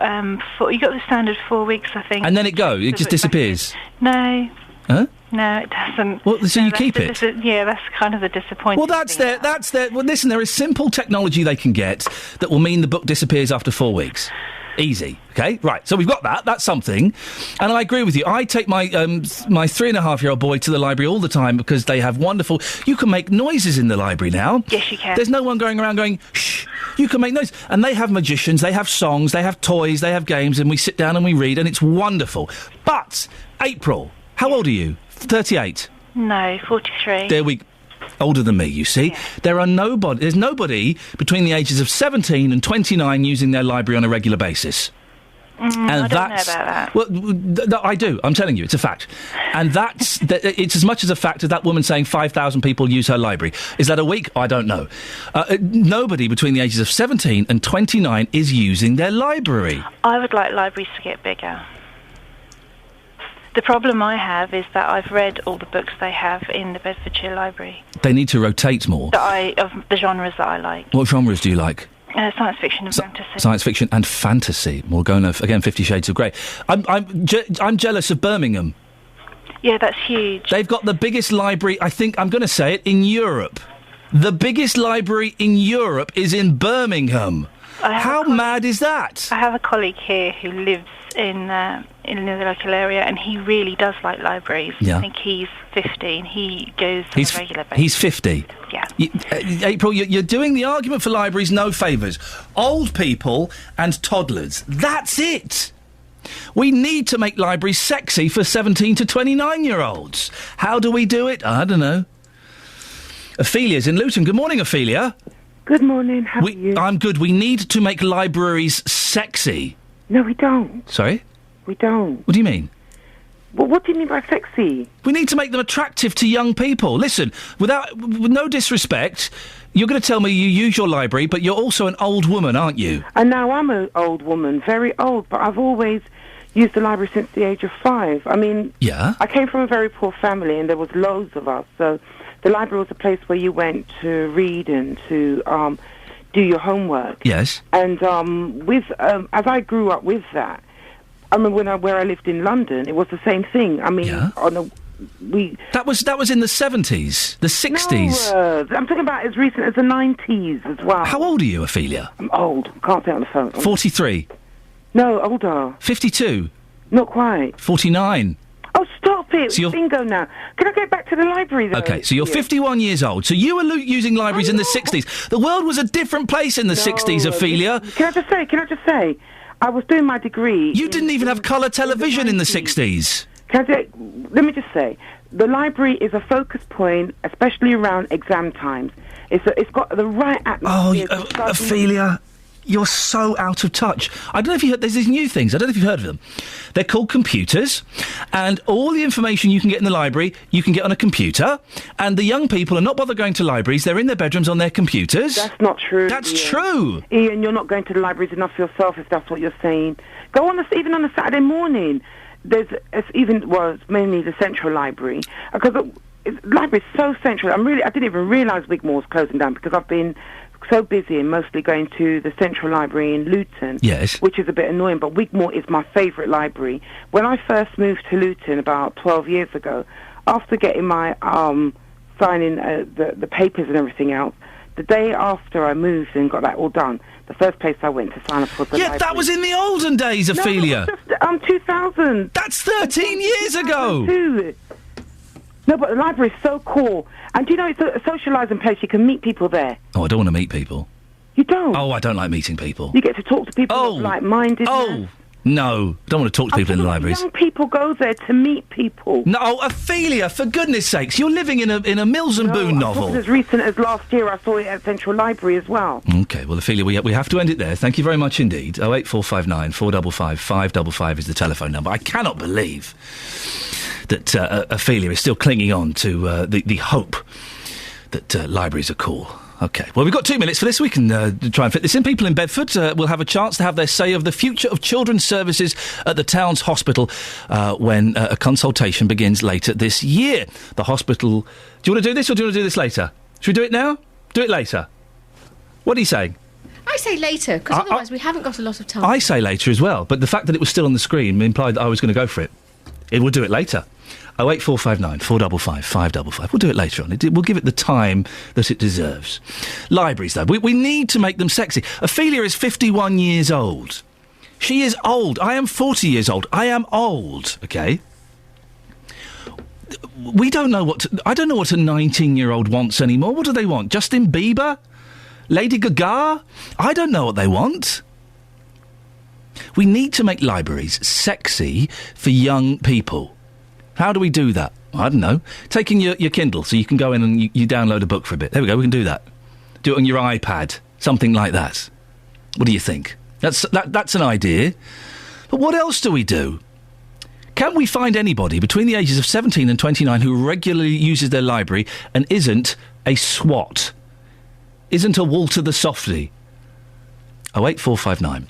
you got the standard 4 weeks, I think. And then it goes. It just disappears. No. Huh? No, it doesn't. Well, so you keep it? Yeah, that's kind of the disappointing Well, that's their... Well, listen, there is simple technology they can get that will mean the book disappears after 4 weeks. Easy, okay? Right, so we've got that. That's something. And I agree with you. I take my 3.5-year-old boy to the library all the time because they have wonderful... You can make noises in the library now. Yes, you can. There's no one going around going, shh. You can make noise. And they have magicians, they have songs, they have toys, they have games, and we sit down and we read, and it's wonderful. But, April, how old are you? 38? No, 43. There we... Older than me, you see. Yeah. There's nobody between the ages of 17 and 29 using their library on a regular basis. And I don't know about that. Well, I do. I'm telling you, it's a fact. And it's as much as a fact as that woman saying 5,000 people use her library. Is that a week? I don't know. Nobody between the ages of 17 and 29 is using their library. I would like libraries to get bigger. The problem I have is that I've read all the books they have in the Bedfordshire Library. They need to rotate more. Of the genres that I like. What genres do you like? Science fiction and fantasy. Science fiction and fantasy. We'll go again, 50 Shades of Grey. I'm jealous of Birmingham. Yeah, that's huge. They've got the biggest library, I think, I'm going to say it, in Europe. The biggest library in Europe is in Birmingham. How mad is that? I have a colleague here who lives in the local area, and he really does like libraries. Yeah. I think he's 50 and he goes on a regular basis. He's 50? Yeah. April, you're doing the argument for libraries no favours. Old people and toddlers. That's it! We need to make libraries sexy for 17 to 29-year-olds. How do we do it? I don't know. Ophelia's in Luton. Good morning, Ophelia. Good morning. How are you? I'm good. We need to make libraries sexy. No, we don't. Sorry? We don't. What do you mean? Well, what do you mean by sexy? We need to make them attractive to young people. Listen, with no disrespect, you're going to tell me you use your library, but you're also an old woman, aren't you? And now I'm an old woman, very old, but I've always used the library since the age of 5. I mean, yeah. I came from a very poor family, and there was loads of us, so the library was a place where you went to read and to do your homework. Yes. And as I grew up with that, I remember where I lived in London, it was the same thing. I mean, that was in the 70s, the 60s. No, I'm talking about as recent as the 90s as well. How old are you, Ophelia? I'm old. Can't say on the phone. 43. No, older. 52. Not quite. 49. Oh, stop it. Bingo now. Can I get back to the library, though? Okay, so you're 51 years old. So you were using libraries in the 60s. The world was a different place in the 60s, Ophelia. Can I just say, I was doing my degree... You didn't even have colour television in the 60s. Let me just say, the library is a focus point, especially around exam times. It's got the right atmosphere. Oh, Ophelia... You're so out of touch. I don't know if you heard... There's these new things. I don't know if you've heard of them. They're called computers, and all the information you can get in the library, you can get on a computer, and the young people are not bothered going to libraries. They're in their bedrooms on their computers. That's not true. That's Ian. true. Ian, you're not going to the libraries enough yourself, if that's what you're saying. Go on, even on a Saturday morning. It's mainly the Central Library, because the library is so central. I didn't even realise Wigmore's closing down, because I've been so busy and mostly going to the Central Library in Luton, which is a bit annoying, but Wigmore is my favourite library. When I first moved to Luton about 12 years ago, after getting my signing the papers and everything else, the day after I moved and got that all done, the first place I went to sign up was the library. That was in the olden days, Ophelia. No, that was just 2000. That's 13 years ago. No, but the library is so cool. And do you know, it's a socialising place. You can meet people there. Oh, I don't want to meet people. You don't? Oh, I don't like meeting people. You get to talk to people of like-mindedness. Oh, no. Don't want to talk to people in the libraries. Young people go there to meet people. No, Ophelia, for goodness sakes, you're living in a Mills and Boon novel. As recent as last year, I saw it at Central Library as well. OK, well, Ophelia, we have to end it there. Thank you very much indeed. 08459 455 555 is the telephone number. I cannot believe that Ophelia is still clinging on to the hope that libraries are cool. OK, well, we've got 2 minutes for this. We can try and fit this in. People in Bedford will have a chance to have their say of the future of children's services at the town's hospital when a consultation begins later this year. The hospital... Do you want to do this or do you want to do this later? Should we do it now? Do it later. What are you saying? I say later, because otherwise we haven't got a lot of time. I say later as well, but the fact that it was still on the screen implied that I was going to go for it. We'll do it later. 08459 455 555. We'll do it later on. We'll give it the time that it deserves. Libraries, though. We need to make them sexy. Ophelia is 51 years old. She is old. I am 40 years old. I am old, OK? We don't know I don't know what a 19-year-old wants anymore. What do they want? Justin Bieber? Lady Gaga? I don't know what they want. We need to make libraries sexy for young people. How do we do that? I don't know. Taking your Kindle so you can go in and you download a book for a bit. There we go, we can do that. Do it on your iPad. Something like that. What do you think? That's an idea. But what else do we do? Can we find anybody between the ages of 17 and 29 who regularly uses their library and isn't a swat? Isn't a Walter the Softy? 08459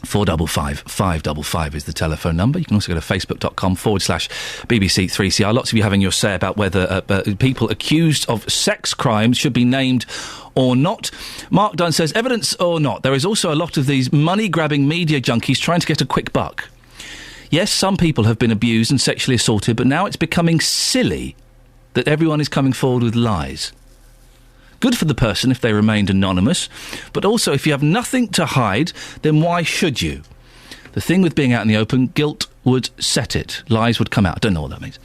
455 555 is the telephone number. You can also go to facebook.com/BBC3CR. Lots of you having your say about whether people accused of sex crimes should be named or not. Mark Dunn says, evidence or not, there is also a lot of these money-grabbing media junkies trying to get a quick buck. Yes, some people have been abused and sexually assaulted, but now it's becoming silly that everyone is coming forward with lies. Good for the person if they remained anonymous, but also if you have nothing to hide, then why should you? The thing with being out in the open, guilt would set it. Lies would come out. I don't know what that means.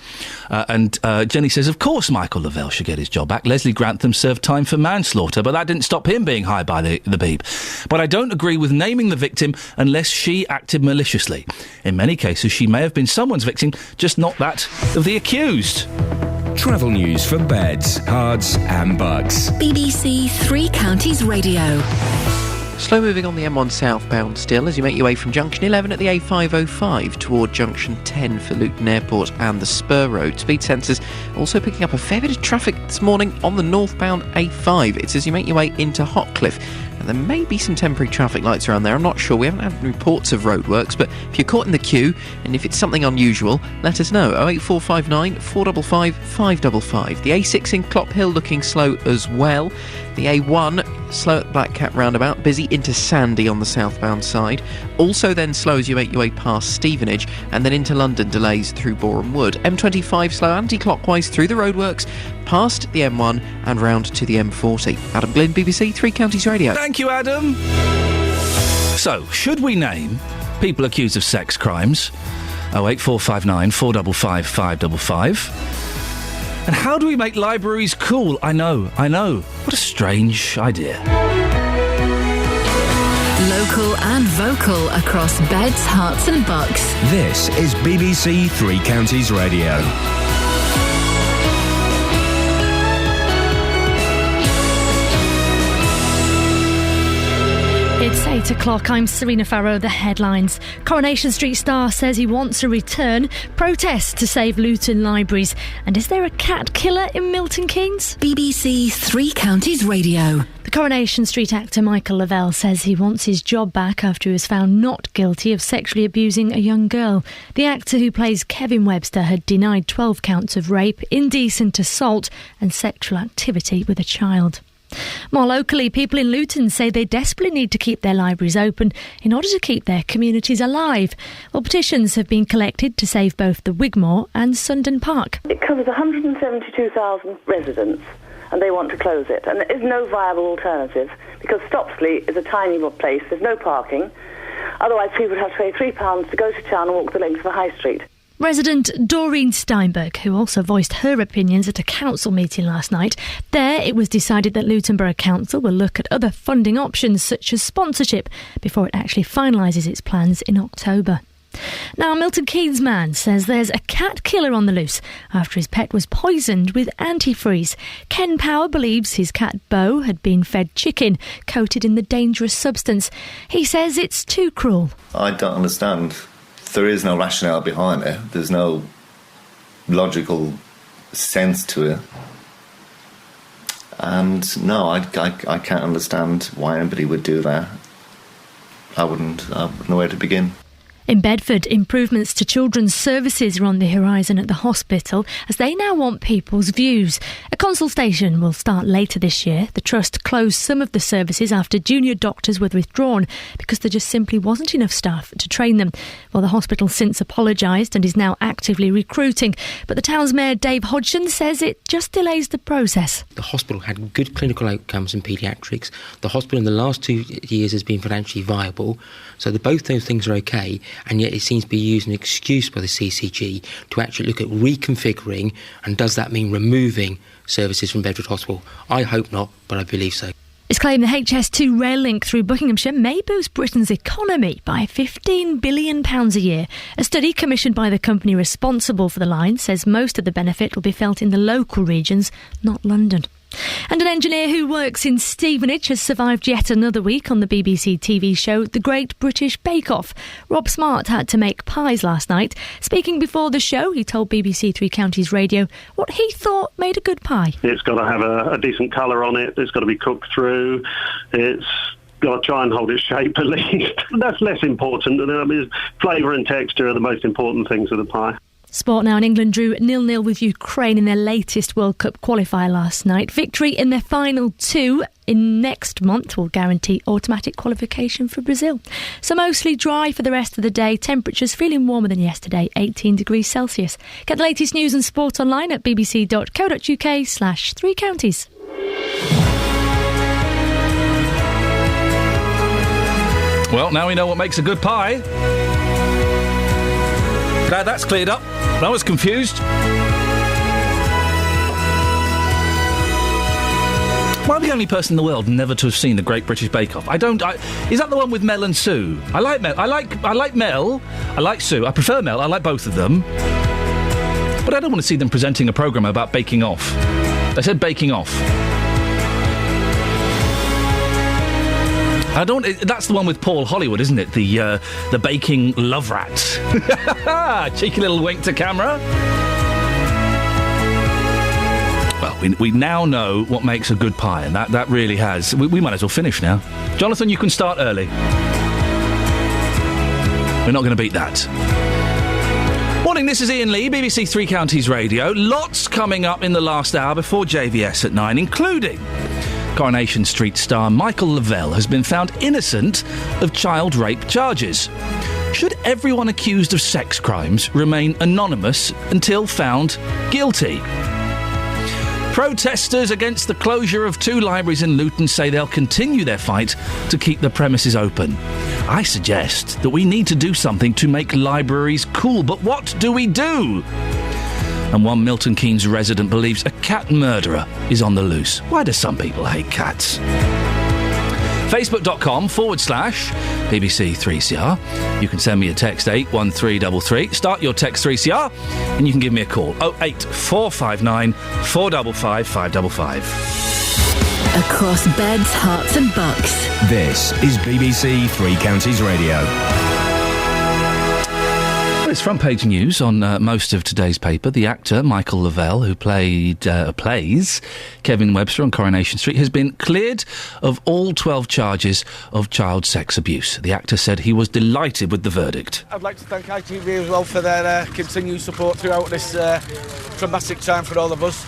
And Jenny says, of course Michael Lavelle should get his job back. Leslie Grantham served time for manslaughter, but that didn't stop him being high by the beep. But I don't agree with naming the victim unless she acted maliciously. In many cases, she may have been someone's victim, just not that of the accused. Travel news for beds, cards and bugs. BBC Three Counties Radio. Slow moving on the M1 southbound still as you make your way from junction 11 at the A505 toward junction 10 for Luton Airport and the Spur Road. Speed sensors also picking up a fair bit of traffic this morning on the northbound A5. It's as you make your way into Hotcliffe. And there may be some temporary traffic lights around there. I'm not sure. We haven't had reports of roadworks, but if you're caught in the queue and if it's something unusual, let us know. 08459 455 555. The A6 in Clop Hill looking slow as well. The A1 slow at Black Cat roundabout, busy into Sandy on the southbound side. Also then slow as you make your way past Stevenage and then into London, delays through Boreham Wood. M25 slow anti-clockwise through the roadworks, past the M1 and round to the M40. Adam Glynn, BBC Three Counties Radio. Thank you, Adam. So, should we name people accused of sex crimes? 08459 455 555. And how do we make libraries cool? I know. What a strange idea. Local and vocal across beds, hearts and bucks. This is BBC Three Counties Radio. It's 8 o'clock. I'm Serena Farrow. The headlines. Coronation Street star says he wants a return. Protests to save Luton libraries. And is there a cat killer in Milton Keynes? BBC Three Counties Radio. The Coronation Street actor Michael Lavelle says he wants his job back after he was found not guilty of sexually abusing a young girl. The actor who plays Kevin Webster had denied 12 counts of rape, indecent assault and sexual activity with a child. More locally, people in Luton say they desperately need to keep their libraries open in order to keep their communities alive. Well, petitions have been collected to save both the Wigmore and Sundon Park. It covers 172,000 residents and they want to close it. And there is no viable alternative because Stopsley is a tiny place, there's no parking. Otherwise, people would have to pay £3 to go to town and walk the length of a high street. Resident Doreen Steinberg, who also voiced her opinions at a council meeting last night. There, it was decided that Luton Borough Council will look at other funding options such as sponsorship before it actually finalises its plans in October. Now, a Milton Keynes man says there's a cat killer on the loose after his pet was poisoned with antifreeze. Ken Power believes his cat Bo had been fed chicken coated in the dangerous substance. He says it's too cruel. I don't understand. There is no rationale behind it. There's no logical sense to it. And no, I can't understand why anybody would do that. I wouldn't know where to begin. In Bedford, improvements to children's services are on the horizon at the hospital as they now want people's views. A consultation will start later this year. The Trust closed some of the services after junior doctors were withdrawn because there just simply wasn't enough staff to train them. Well, the hospital since apologised and is now actively recruiting. But the town's mayor, Dave Hodgson, says it just delays the process. The hospital had good clinical outcomes in paediatrics. The hospital in the last 2 years has been financially viable. So both those things are okay. And yet it seems to be used as an excuse by the CCG to actually look at reconfiguring, and does that mean removing services from Bedford Hospital? I hope not, but I believe so. It's claimed the HS2 rail link through Buckinghamshire may boost Britain's economy by £15 billion a year. A study commissioned by the company responsible for the line says most of the benefit will be felt in the local regions, not London. And an engineer who works in Stevenage has survived yet another week on the BBC TV show The Great British Bake Off. Rob Smart had to make pies last night. Speaking before the show, he told BBC Three Counties Radio what he thought made a good pie. It's got to have a decent colour on it. It's got to be cooked through. It's got to try and hold its shape at least. That's less important. I mean, flavour and texture are the most important things of the pie. Sport now, in England drew 0-0 with Ukraine in their latest World Cup qualifier last night. Victory in their final two in next month will guarantee automatic qualification for Brazil. So mostly dry for the rest of the day. Temperatures feeling warmer than yesterday, 18 degrees Celsius. Get the latest news and sport online at bbc.co.uk/Three Counties. Well, now we know what makes a good pie. Glad that's cleared up. I was confused. Am I the only person in the world never to have seen The Great British Bake Off? Is that the one with Mel and Sue? I like Mel. I like Mel. I like Sue. I prefer Mel. I like both of them. But I don't want to see them presenting a programme about baking off. They said baking off. That's the one with Paul Hollywood, isn't it? The baking love rat. Cheeky little wink to camera. Well, we now know what makes a good pie, and that really has. We might as well finish now. Jonathan, you can start early. We're not going to beat that. Morning, this is Iain Lee, BBC Three Counties Radio. Lots coming up in the last hour before JVS at 9, including Coronation Street star Michael Lavelle has been found innocent of child rape charges. Should everyone accused of sex crimes remain anonymous until found guilty? Protesters against the closure of 2 libraries in Luton say they'll continue their fight to keep the premises open. I suggest that we need to do something to make libraries cool. But what do we do? And one Milton Keynes resident believes a cat murderer is on the loose. Why do some people hate cats? Facebook.com/BBC3CR. You can send me a text 81333. Start your text 3CR and you can give me a call. 08459 455 555. Across beds, hearts and bucks. This is BBC Three Counties Radio. Well, it's front page news on most of today's paper. The actor Michael Lavelle, who plays Kevin Webster on Coronation Street, has been cleared of all 12 charges of child sex abuse. The actor said he was delighted with the verdict. I'd like to thank ITV as well for their continued support throughout this traumatic time for all of us.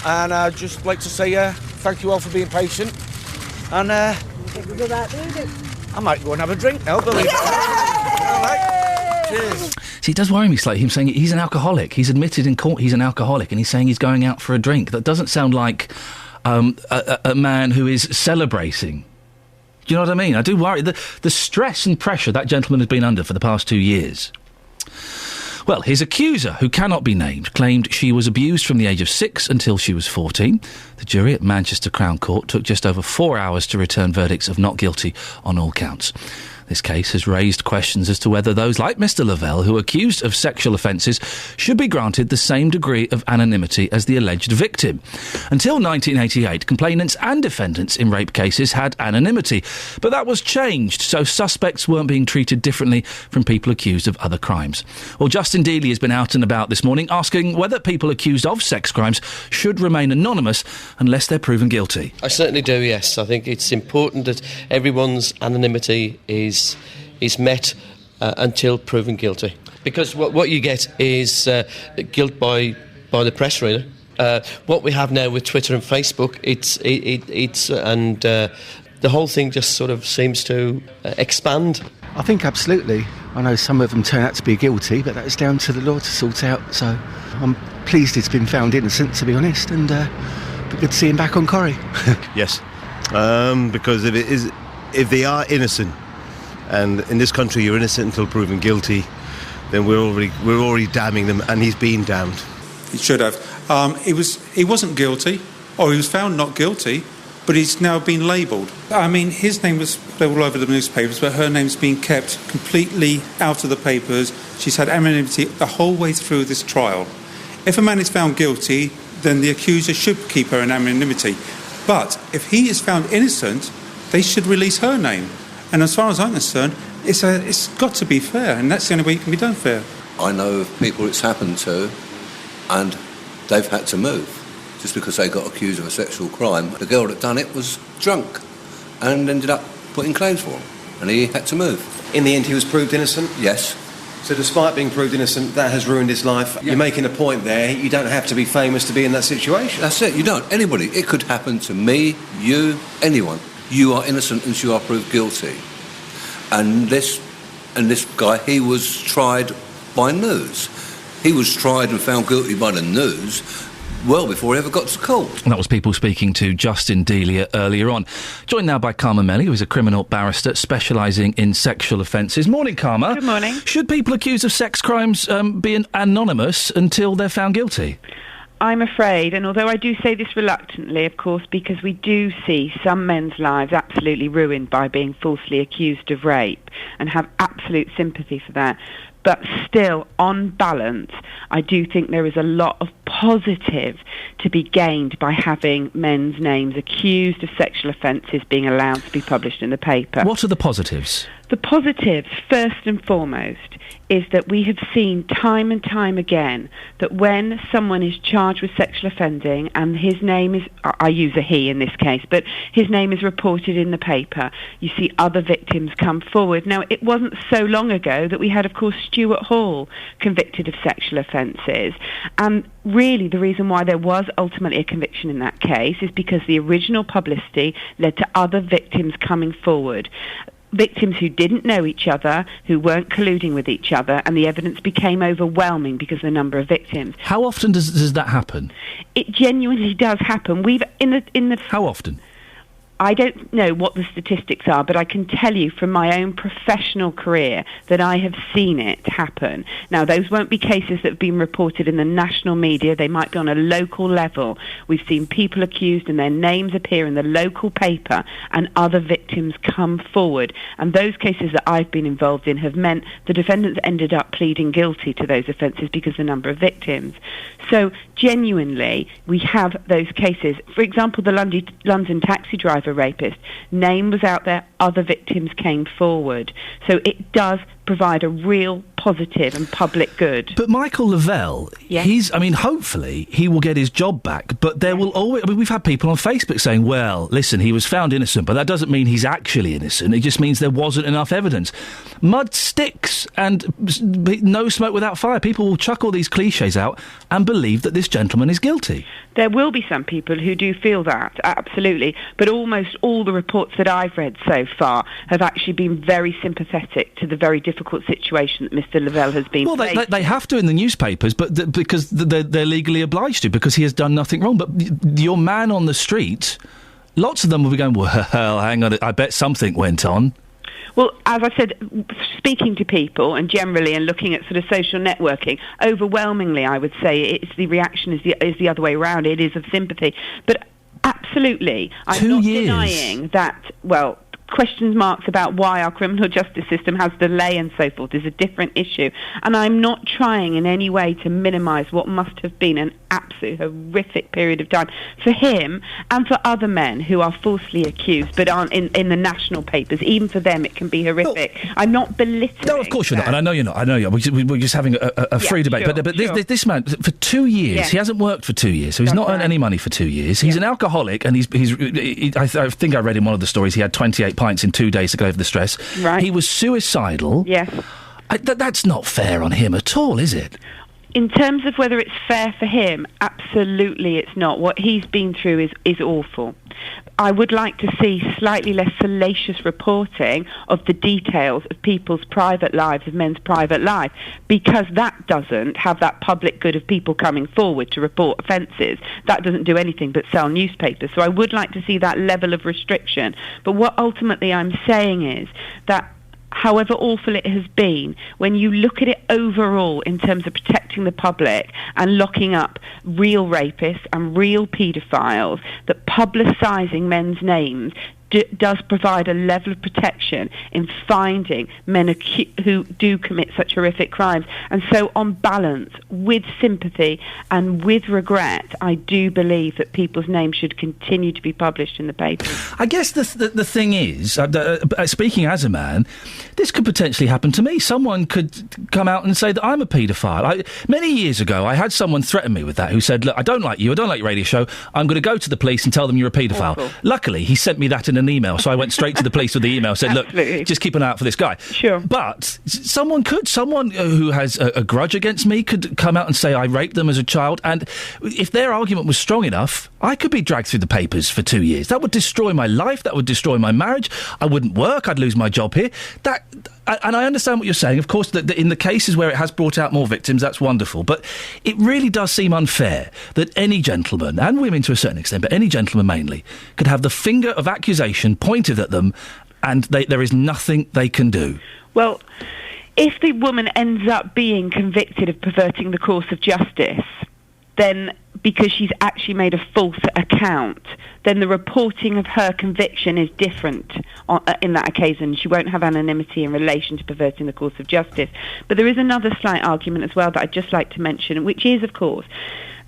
And I'd just like to say thank you all for being patient. And I might go and have a drink now, believe it. All right. Cheers. See, it does worry me slightly, him saying he's an alcoholic. He's admitted in court he's an alcoholic, and he's saying he's going out for a drink. That doesn't sound like a man who is celebrating. Do you know what I mean? I do worry. The stress and pressure that gentleman has been under for the past 2 years. Well, his accuser, who cannot be named, claimed she was abused from the age of 6 until she was 14. The jury at Manchester Crown Court took just over 4 hours to return verdicts of not guilty on all counts. This case has raised questions as to whether those like Mr. Lavelle, who are accused of sexual offences, should be granted the same degree of anonymity as the alleged victim. Until 1988, complainants and defendants in rape cases had anonymity, but that was changed, so suspects weren't being treated differently from people accused of other crimes. Well, Justin Dealey has been out and about this morning asking whether people accused of sex crimes should remain anonymous unless they're proven guilty. I certainly do, yes. I think it's important that everyone's anonymity is met until proven guilty. Because what you get is guilt by the press, really. What we have now with Twitter and Facebook, the whole thing just sort of seems to expand. I think absolutely. I know some of them turn out to be guilty, but that's down to the law to sort out. So I'm pleased it's been found innocent, to be honest, and be good to see him back on Corrie. Yes, because if they are innocent, and in this country you're innocent until proven guilty, then we're already damning them, and he's been damned. He should have. He wasn't guilty, or he was found not guilty, but he's now been labelled. I mean, his name was all over the newspapers, but her name's been kept completely out of the papers. She's had anonymity the whole way through this trial. If a man is found guilty, then the accuser should keep her in anonymity. But if he is found innocent, they should release her name. And as far as I'm concerned, it's got to be fair, and that's the only way it can be done fair. I know of people it's happened to, and they've had to move just because they got accused of a sexual crime. The girl that done it was drunk and ended up putting claims for him, and he had to move. In the end, he was proved innocent? Yes. So despite being proved innocent, that has ruined his life. Yeah. You're making a point there. You don't have to be famous to be in that situation. That's it. You don't. Anybody. It could happen to me, you, anyone. You are innocent until you are proved guilty. And this guy, he was tried by news. He was tried and found guilty by the news well before he ever got to court. That was people speaking to Justin Dealey earlier on. Joined now by Karma Melly, who is a criminal barrister specialising in sexual offences. Morning, Karma. Good morning. Should people accused of sex crimes be anonymous until they're found guilty? I'm afraid, and although I do say this reluctantly, of course, because we do see some men's lives absolutely ruined by being falsely accused of rape, and have absolute sympathy for that. But still, on balance, I do think there is a lot of positive to be gained by having men's names accused of sexual offences being allowed to be published in the paper. What are the positives? The positives, first and foremost, is that we have seen time and time again that when someone is charged with sexual offending and his name is, I use a he in this case, but his name is reported in the paper, you see other victims come forward. Now, it wasn't so long ago that we had, of course, Stuart Hall convicted of sexual offences. And really the reason why there was ultimately a conviction in that case is because the original publicity led to other victims coming forward. Victims who didn't know each other, who weren't colluding with each other, and the evidence became overwhelming because of the number of victims. How often does that happen? It genuinely does happen. We've in the How often? I don't know what the statistics are, but I can tell you from my own professional career that I have seen it happen. Now, those won't be cases that have been reported in the national media. They might be on a local level. We've seen people accused and their names appear in the local paper and other victims come forward. And those cases that I've been involved in have meant the defendants ended up pleading guilty to those offences because of the number of victims. So, genuinely, we have those cases. For example, the London taxi driver rapist, name was out there, other victims came forward. So it does provide a real positive and public good. But Michael Lavelle, hopefully he will get his job back, but there will always... we've had people on Facebook saying, well, listen, he was found innocent, but that doesn't mean he's actually innocent. It just means there wasn't enough evidence. Mud sticks and no smoke without fire. People will chuck all these cliches out and believe that this gentleman is guilty. There will be some people who do feel that, absolutely, but almost all the reports that I've read so far have actually been very sympathetic to the very difficult situation that Mr. Lavelle has been facing. Well, they have to in the newspapers, but because they're legally obliged to, because he has done nothing wrong. But your man on the street, lots of them will be going, well, hang on, I bet something went on. Well, as I said, speaking to people and generally and looking at sort of social networking, overwhelmingly I would say it's the reaction is the other way around. It is of sympathy. But absolutely, I'm not denying that, well, question marks about why our criminal justice system has delay and so forth is a different issue. And I'm not trying in any way to minimise what must have been an absolute horrific period of time for him and for other men who are falsely accused but aren't in the national papers. Even for them it can be horrific. I'm not belittling. No, of course you're not, and I know you're not. We're just having a free debate. Sure, but this man, for 2 years, he hasn't worked for 2 years, so he's not earned any money for 2 years. He's an alcoholic, and I think I read in one of the stories he had 28 pints in 2 days to go over the stress. Right. He was suicidal. Yes. That's not fair on him at all, is it? In terms of whether it's fair for him, absolutely it's not. What he's been through is awful. I would like to see slightly less salacious reporting of the details of people's private lives, of men's private life, because that doesn't have that public good of people coming forward to report offences. That doesn't do anything but sell newspapers. So I would like to see that level of restriction. But what ultimately I'm saying is that however awful it has been, when you look at it overall in terms of protecting the public and locking up real rapists and real paedophiles, that publicising men's names does provide a level of protection in finding men who do commit such horrific crimes. And so, on balance, with sympathy and with regret, I do believe that people's names should continue to be published in the papers. I guess the thing is, speaking as a man, this could potentially happen to me. Someone could come out and say that I'm a paedophile. Many years ago, I had someone threaten me with that, who said, look, I don't like you, I don't like your radio show, I'm going to go to the police and tell them you're a paedophile. Awful. Luckily, he sent me that in an email, so I went straight to the police with the email, said, look, just keep an eye out for this guy. Sure. But someone who has a grudge against me could come out and say I raped them as a child, and if their argument was strong enough, I could be dragged through the papers for 2 years. That would destroy my life, that would destroy my marriage, I wouldn't work, I'd lose my job here. And I understand what you're saying. Of course, that in the cases where it has brought out more victims, that's wonderful. But it really does seem unfair that any gentleman, and women to a certain extent, but any gentleman mainly, could have the finger of accusation pointed at them and there is nothing they can do. Well, if the woman ends up being convicted of perverting the course of justice, then because she's actually made a false account, then the reporting of her conviction is different in that occasion. She won't have anonymity in relation to perverting the course of justice. But there is another slight argument as well that I'd just like to mention, which is, of course,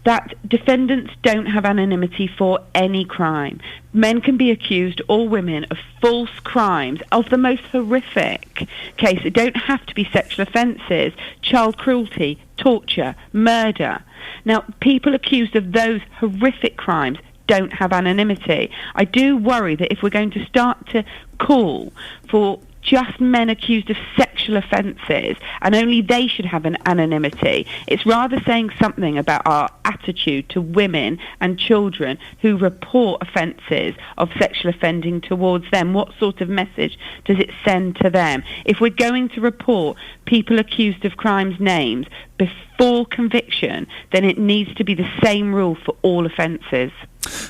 that defendants don't have anonymity for any crime. Men can be accused, or women, of false crimes of the most horrific case. It don't have to be sexual offences, child cruelty, torture, murder. Now, people accused of those horrific crimes don't have anonymity. I do worry that if we're going to start to call for just men accused of sexual offences and only they should have an anonymity, it's rather saying something about our attitude to women and children who report offences of sexual offending towards them? What sort of message does it send to them? If we're going to report people accused of crimes names before conviction, then it needs to be the same rule for all offences.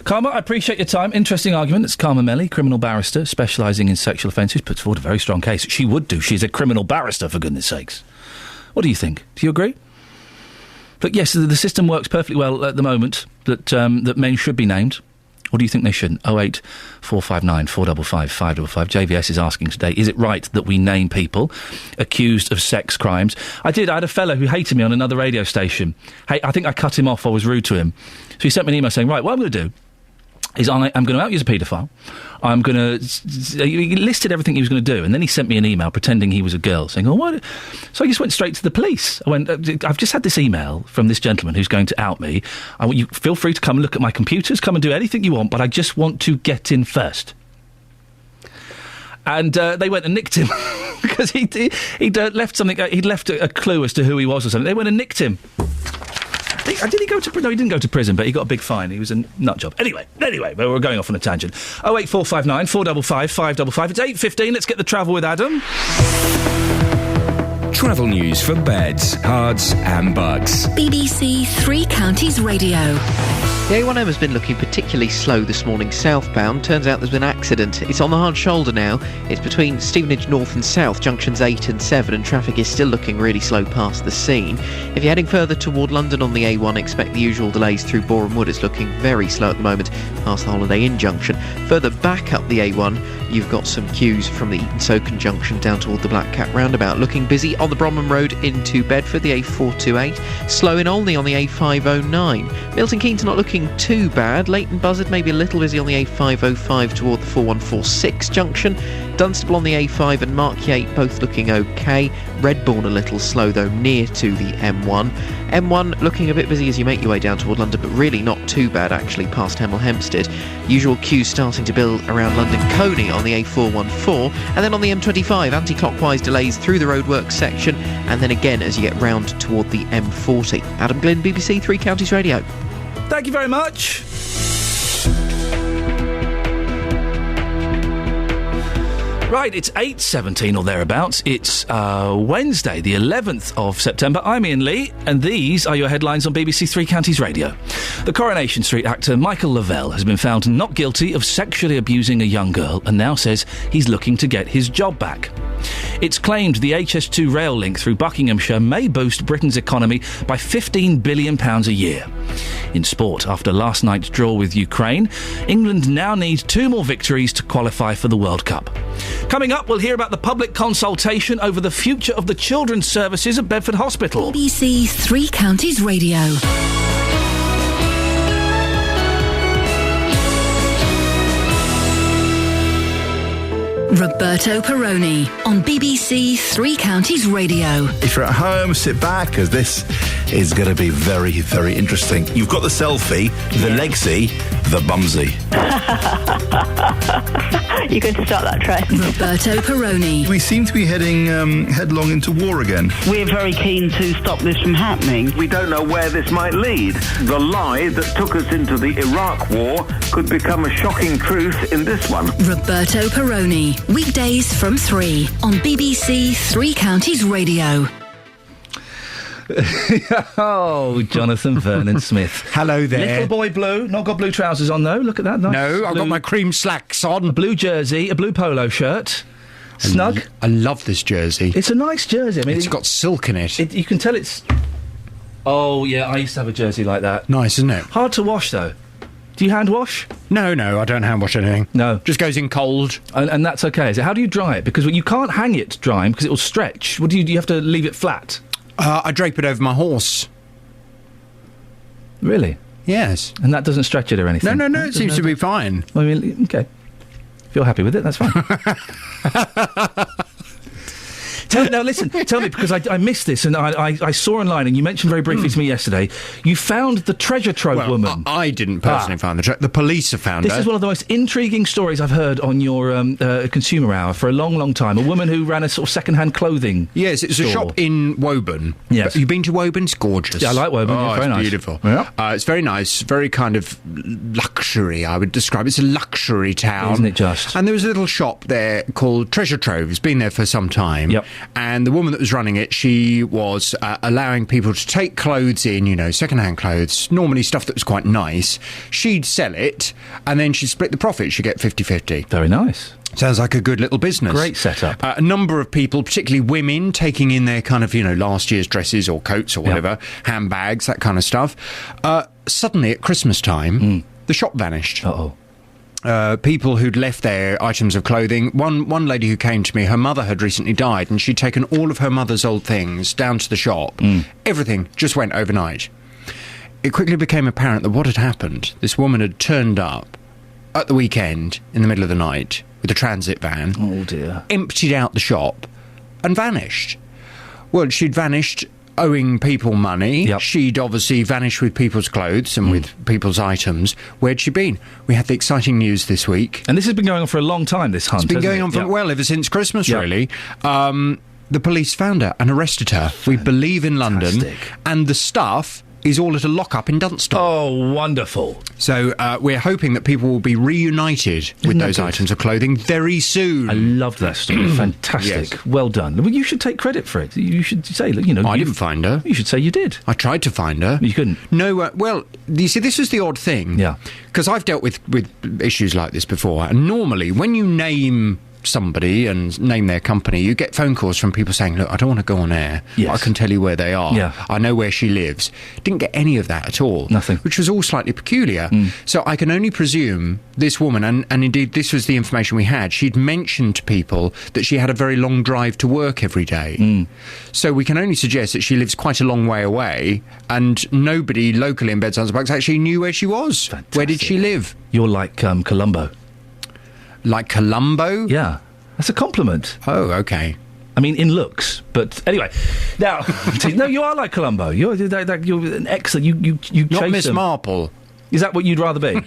Karma, I appreciate your time. Interesting argument. It's Karma Melly, criminal barrister specialising in sexual offences, puts forward a very strong case. She would do. She's a criminal barrister, for goodness sakes. What do you think? Do you agree? But yes, the system works perfectly well at the moment, that men should be named. Or do you think they shouldn't? 08 459 455 555. JVS is asking today, is it right that we name people accused of sex crimes? I had a fellow who hated me on another radio station. Hey, I think I cut him off. I was rude to him. So he sent me an email saying, right, what I'm going to do is I'm going to out you as a paedophile. I'm going to... He listed everything he was going to do, and then he sent me an email pretending he was a girl, saying, oh, what? So I just went straight to the police. I went, I've just had this email from this gentleman who's going to out me. I want you, feel free to come and look at my computers, come and do anything you want, but I just want to get in first. And they went and nicked him, because he'd left something, he'd left a clue as to who he was or something. They went and nicked him. Did he go to prison? No, he didn't go to prison, but he got a big fine. He was a nut job. Anyway, we're going off on a tangent. 08459 455 555. It's 8:15. Let's get the travel with Adam. Travel news for beds, cards and bugs. BBC Three Counties Radio. The A1M has been looking particularly slow this morning southbound. Turns out there's been an accident. It's on the hard shoulder now. It's between Stevenage North and South, junctions 8 and 7, and traffic is still looking really slow past the scene. If you're heading further toward London on the A1, expect the usual delays through Boreham Wood. It's looking very slow at the moment past the Holiday Inn junction. Further back up the A1, you've got some queues from the Eton-Soken junction down toward the Black Cat roundabout. Looking busy on the Bromham Road into Bedford, the A428. Slow in Olney on the A509. Milton Keynes not looking too bad. Leighton Buzzard maybe a little busy on the A505 toward the 4146 junction. Dunstable on the A5 and Markyate both looking okay. Redbourne a little slow though near to the M1. M1 looking a bit busy as you make your way down toward London, but really not too bad actually past Hemel Hempstead. Usual queues starting to build around London Coney on the A414, and then on the M25 anti-clockwise delays through the roadworks section, and then again as you get round toward the M40. Adam Glynn, BBC Three Counties Radio. Thank you very much. Right, it's 8:17 or thereabouts. It's Wednesday, the 11th of September. I'm Iain Lee, and these are your headlines on BBC Three Counties Radio. The Coronation Street actor Michael Lavelle has been found not guilty of sexually abusing a young girl and now says he's looking to get his job back. It's claimed the HS2 rail link through Buckinghamshire may boost Britain's economy by £15 billion a year. In sport, after last night's draw with Ukraine, England now need 2 more victories to qualify for the World Cup. Coming up, we'll hear about the public consultation over the future of the children's services at Bedford Hospital. BBC Three Counties Radio. Roberto Perrone on BBC Three Counties Radio. If you're at home, sit back, because this is going to be very, very interesting. You've got the selfie, the legsy, the bumsy. You're going to start that trend. Roberto Perrone. We seem to be heading headlong into war again. We're very keen to stop this from happening. We don't know where this might lead. The lie that took us into the Iraq war could become a shocking truth in this one. Roberto Perrone. Weekdays from 3 on BBC Three Counties Radio. Oh, Jonathan Vernon Smith. Hello there. Little boy blue. Not got blue trousers on, though. Look at that. Nice no, I've blue, got my cream slacks on. A blue jersey, a blue polo shirt. Snug. I love this jersey. It's a nice jersey. I mean, it's got silk in it. You can tell it's... Oh, yeah, I used to have a jersey like that. Nice, isn't it? Hard to wash, though. Do you hand wash? No, I don't hand wash anything. No. Just goes in cold. And that's okay, is it? How do you dry it? Because you can't hang it drying because it will stretch. What do you have to leave it flat? I drape it over my horse. Really? Yes. And that doesn't stretch it or anything? No, it seems to be fine. I mean, okay. If you're happy with it, that's fine. Now listen, tell me, because I missed this, and I saw online, and you mentioned very briefly to me yesterday, you found the treasure trove woman. I didn't personally find the police have found her. This is one of the most intriguing stories I've heard on your Consumer Hour for a long, long time. A woman who ran a sort of second-hand clothing Yes, it's store. a shop in Woburn. Yes. You've been to Woburn? It's gorgeous. Yeah, I like Woburn. Oh, it's very nice. Beautiful. Yeah. It's very nice, very kind of luxury, I would describe. It's a luxury town. Isn't it just? And there was a little shop there called Treasure Trove. It's been there for some time. Yep. And the woman that was running it, she was allowing people to take clothes in, second-hand clothes, normally stuff that was quite nice. She'd sell it, and then she'd split the profit. She'd get 50-50. Very nice. Sounds like a good little business. Great setup. A number of people, particularly women, taking in their kind of, last year's dresses or coats or whatever, handbags, that kind of stuff. Suddenly, at Christmas time, the shop vanished. Uh-oh. People who'd left their items of clothing. One lady who came to me, her mother had recently died, and she'd taken all of her mother's old things down to the shop. Everything just went overnight. It quickly became apparent that what had happened, this woman had turned up at the weekend in the middle of the night with a transit van. Oh dear. Emptied out the shop and vanished. Well, she'd vanished owing people money. Yep. She'd obviously vanished with people's clothes and with people's items. Where'd she been? We had the exciting news this week. And this has been going on for a long time, this hunt, It's been hasn't going it? on for, Yep. well, ever since Christmas, Yep. really. The police found her and arrested her. We believe in London. And the stuff is all at a lock-up in Dunstable. Oh, wonderful. So we're hoping that people will be reunited with that those good? items of clothing very soon. I loved that story. Fantastic. Yes. Well done. Well, you should take credit for it. You should say, look, I didn't find her. You should say you did. I tried to find her. You couldn't? No, well, you see, this is the odd thing. Yeah. Because I've dealt with issues like this before, and normally when you name somebody and name their company, you get phone calls from people saying, look, I don't want to go on air. Yes. I can tell you where they are. Yeah. I know where she lives. Didn't get any of that at all. Nothing. Which was all slightly peculiar. So I can only presume this woman, and indeed this was the information we had, she'd mentioned to people that she had a very long drive to work every day. So we can only suggest that she lives quite a long way away, and nobody locally in Beds, Arms and Bucks actually knew where she was. Fantastic. Where did she live? You're like Columbo. Like Columbo? Yeah. That's a compliment. Oh, okay. I mean, in looks, but anyway. Now, no, you are like Columbo. You're an excellent. You Not chase Miss them. Marple. Is that what you'd rather be?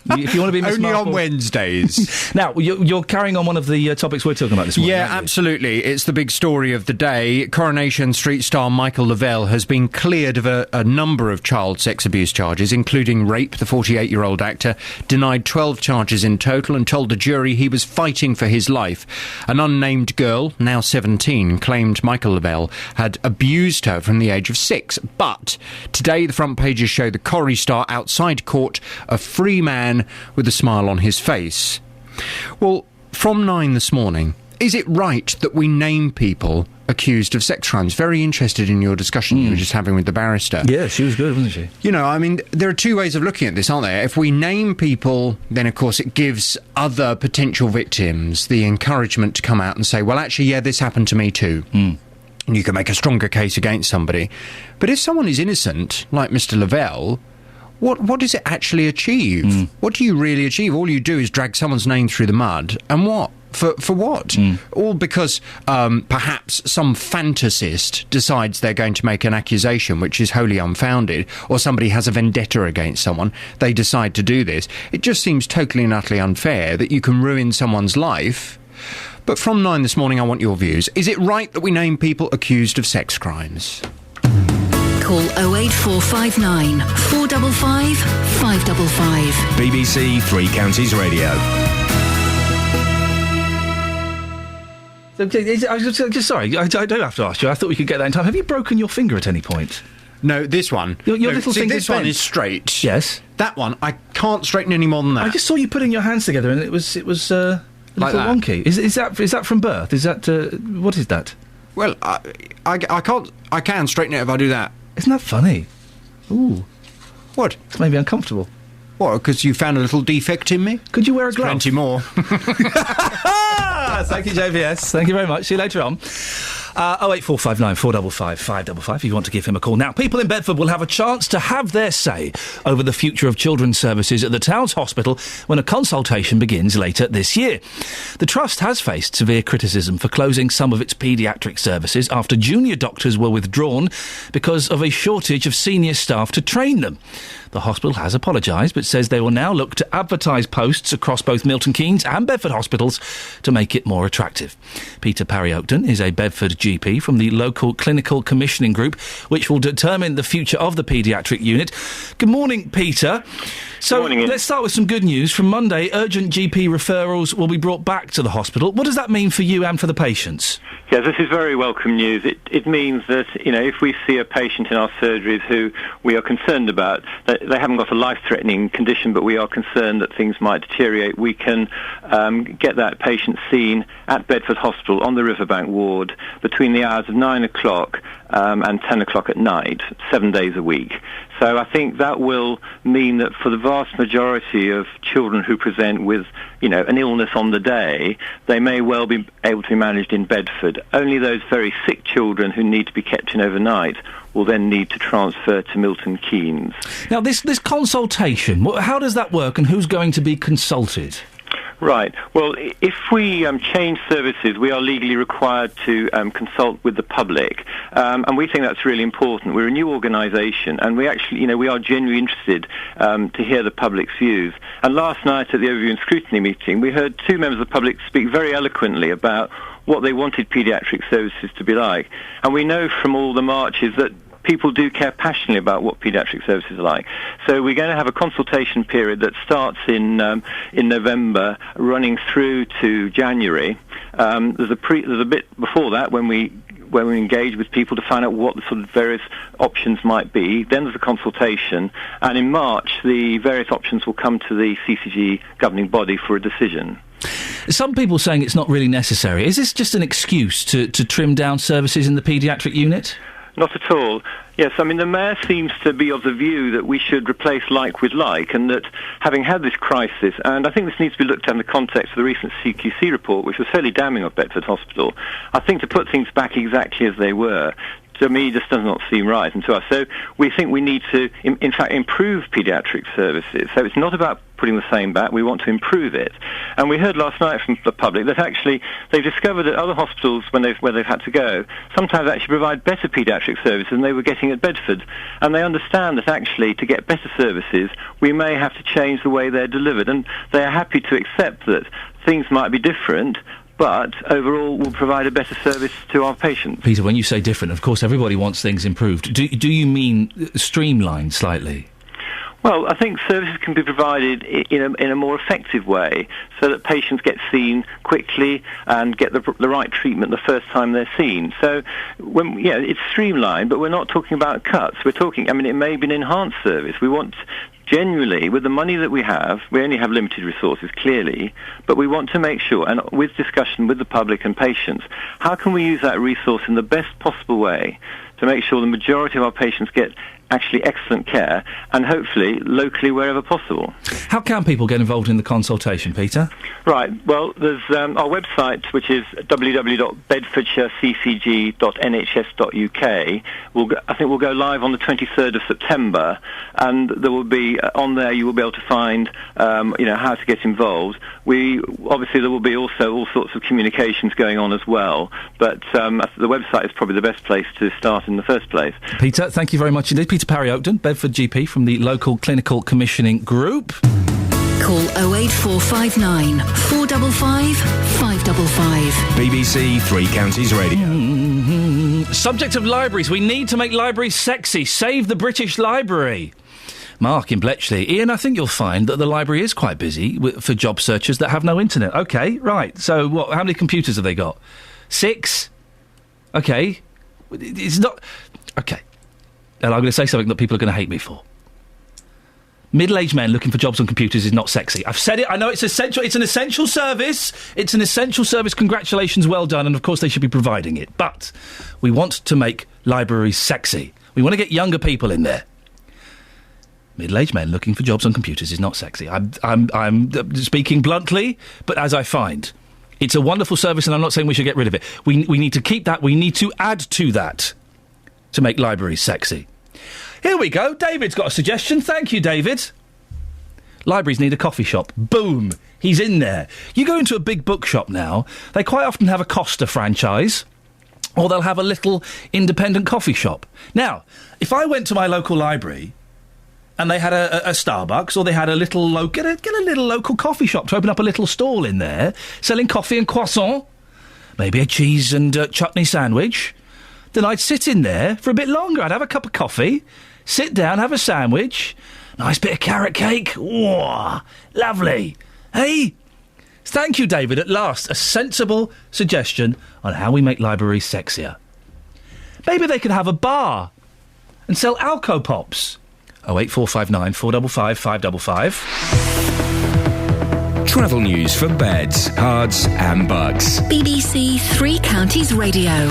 If you want to be Miss Only Marple. on Wednesdays. Now, you're carrying on one of the topics we're talking about this morning. Yeah, aren't you? absolutely. It's the big story of the day. Coronation Street star Michael Lavelle has been cleared of a number of child sex abuse charges, including rape. The 48-year-old actor denied 12 charges in total and told the jury he was fighting for his life. An unnamed girl, now 17, claimed Michael Lavelle had abused her from the age of 6. But today, the front pages show the Corrie star outside court, a free man with a smile on his face. Well, from 9 this morning, is it right that we name people accused of sex crimes? Very interested in your discussion you were just having with the barrister. Yeah, she was good, wasn't she? You know, I mean, there are two ways of looking at this, aren't there? If we name people, then of course it gives other potential victims the encouragement to come out and say, well, actually, yeah, this happened to me too. And you can make a stronger case against somebody. But if someone is innocent, like Mr. Lavelle, what does it actually achieve? What do you really achieve? All you do is drag someone's name through the mud. And what? For what? All because perhaps some fantasist decides they're going to make an accusation which is wholly unfounded, or somebody has a vendetta against someone, they decide to do this. It just seems totally and utterly unfair that you can ruin someone's life. But from 9 this morning, I want your views. Is it right that we name people accused of sex crimes? Call 08459 455 555. BBC Three Counties Radio. I was just sorry, I don't have to ask you. I thought we could get that in time. Have you broken your finger at any point? No, this one. Your No, little see, finger's this one bent. is straight. Yes. That one, I can't straighten any more than that. I just saw you putting your hands together, and it was a little Like that. wonky. Is that from birth? Is that what is that? Well, I can't. I can straighten it if I do that. Isn't that funny? Ooh. What? It's maybe uncomfortable. What? Because you found a little defect in me? Could you wear a glove? Plenty more. Thank you, JVS. Thank you very much. See you later on. 08459 455 555 if you want to give him a call. Now, people in Bedford will have a chance to have their say over the future of children's services at the town's hospital when a consultation begins later this year. The Trust has faced severe criticism for closing some of its paediatric services after junior doctors were withdrawn because of a shortage of senior staff to train them. The hospital has apologised but says they will now look to advertise posts across both Milton Keynes and Bedford hospitals to make it more attractive. Peter Parry-Oakton is a Bedford GP from the local clinical commissioning group, which will determine the future of the paediatric unit. Good morning, Peter. So let's start with some good news. From Monday, urgent GP referrals will be brought back to the hospital. What does that mean for you and for the patients? Yeah, this is very welcome news. It means that, if we see a patient in our surgeries who we are concerned about, that they haven't got a life-threatening condition, but we are concerned that things might deteriorate, we can get that patient seen at Bedford Hospital on the Riverbank ward between the hours of 9 o'clock and 10 o'clock at night, 7 days a week. So I think that will mean that for the vast majority of children who present with, an illness on the day, they may well be able to be managed in Bedford. Only those very sick children who need to be kept in overnight will then need to transfer to Milton Keynes. Now, this consultation, how does that work and who's going to be consulted? Right. Well, if we change services, we are legally required to consult with the public, and we think that's really important. We're a new organisation, and we actually, we are genuinely interested to hear the public's views. And last night at the Overview and Scrutiny meeting, we heard two members of the public speak very eloquently about what they wanted paediatric services to be like. And we know from all the marches that people do care passionately about what paediatric services are like. So we're going to have a consultation period that starts in November, running through to January. There's a bit before that when we engage with people to find out what the sort of various options might be. Then there's a consultation, and in March the various options will come to the CCG governing body for a decision. Some people saying it's not really necessary. Is this just an excuse to trim down services in the paediatric unit? Not at all. Yes, the Mayor seems to be of the view that we should replace like with like, and that having had this crisis, and I think this needs to be looked at in the context of the recent CQC report, which was fairly damning of Bedford Hospital, I think to put things back exactly as they were, to me, just does not seem right, and to us. So we think we need to, in fact, improve paediatric services. So it's not about putting the same back. We want to improve it. And we heard last night from the public that actually they've discovered that other hospitals, where they've had to go, sometimes actually provide better paediatric services than they were getting at Bedford. And they understand that actually to get better services, we may have to change the way they're delivered. And they are happy to accept that things might be different, but overall will provide a better service to our patients. Peter, when you say different, of course everybody wants things improved. Do you mean streamlined slightly? Well, I think services can be provided in a more effective way so that patients get seen quickly and get the right treatment the first time they're seen. So, it's streamlined, but we're not talking about cuts. We're talking, it may be an enhanced service. We want, generally, with the money that we only have limited resources, clearly, but we want to make sure, and with discussion with the public and patients, how can we use that resource in the best possible way to make sure the majority of our patients get actually excellent care, and hopefully locally wherever possible. How can people get involved in the consultation, Peter? Right, well, there's our website, which is www.bedfordshireccg.nhs.uk. I think we'll go live on the 23rd of September, and there will be, on there you will be able to find, how to get involved. Obviously there will be also all sorts of communications going on as well, but the website is probably the best place to start in the first place. Peter, thank you very much indeed. Peter Parry-Oakton, Bedford GP from the local clinical commissioning group. Call 08459 455 555. BBC Three Counties Radio. Subject of libraries. We need to make libraries sexy. Save the British Library. Mark in Bletchley. Iain, I think you'll find that the library is quite busy for job searchers that have no internet. OK, right. So how many computers have they got? 6? OK. It's not... OK. And I'm going to say something that people are going to hate me for. Middle-aged men looking for jobs on computers is not sexy. I've said it. I know it's essential. It's an essential service. It's an essential service. Congratulations, well done. And, of course, they should be providing it. But we want to make libraries sexy. We want to get younger people in there. Middle-aged men looking for jobs on computers is not sexy. I'm speaking bluntly, but as I find. It's a wonderful service, and I'm not saying we should get rid of it. We need to keep that. We need to add to that to make libraries sexy. Here we go. David's got a suggestion. Thank you, David. Libraries need a coffee shop. Boom. He's in there. You go into a big bookshop now, they quite often have a Costa franchise, or they'll have a little independent coffee shop. Now, if I went to my local library and they had a Starbucks, or they had a little get a little local coffee shop to open up a little stall in there, selling coffee and croissant, maybe a cheese and chutney sandwich, then I'd sit in there for a bit longer. I'd have a cup of coffee, sit down, have a sandwich, nice bit of carrot cake. Whoa, lovely. Hey? Thank you, David. At last, a sensible suggestion on how we make libraries sexier. Maybe they could have a bar and sell Alco Pops. 08459 455 555. Travel news for beds, cards and bugs. BBC Three Counties Radio.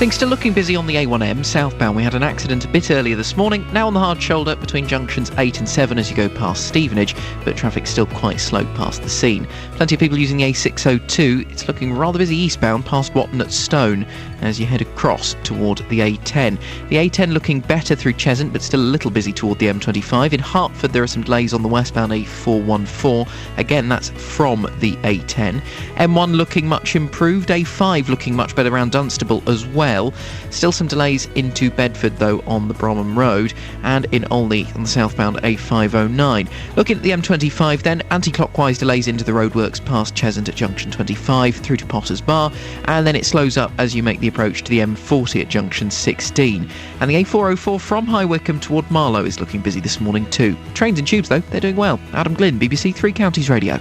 Things still looking busy on the A1M southbound. We had an accident a bit earlier this morning, now on the hard shoulder between junctions 8 and 7 as you go past Stevenage, but traffic's still quite slow past the scene. Plenty of people using the A602. It's looking rather busy eastbound past Watton at Stone as you head across toward the A10. The A10 looking better through Cheshunt, but still a little busy toward the M25. In Hertford there are some delays on the westbound A414. Again, that's from the A10. M1 looking much improved. A5 looking much better around Dunstable as well. Still some delays into Bedford though on the Bromham Road, and in Olney on the southbound A509. Looking at the M25 then, anti-clockwise delays into the roadworks past Cheshunt at junction 25 through to Potters Bar, and then it slows up as you make the approach to the M40 at junction 16. And the A404 from High Wycombe toward Marlow is looking busy this morning too. Trains and tubes though, they're doing well. Adam Glynn, BBC Three Counties Radio.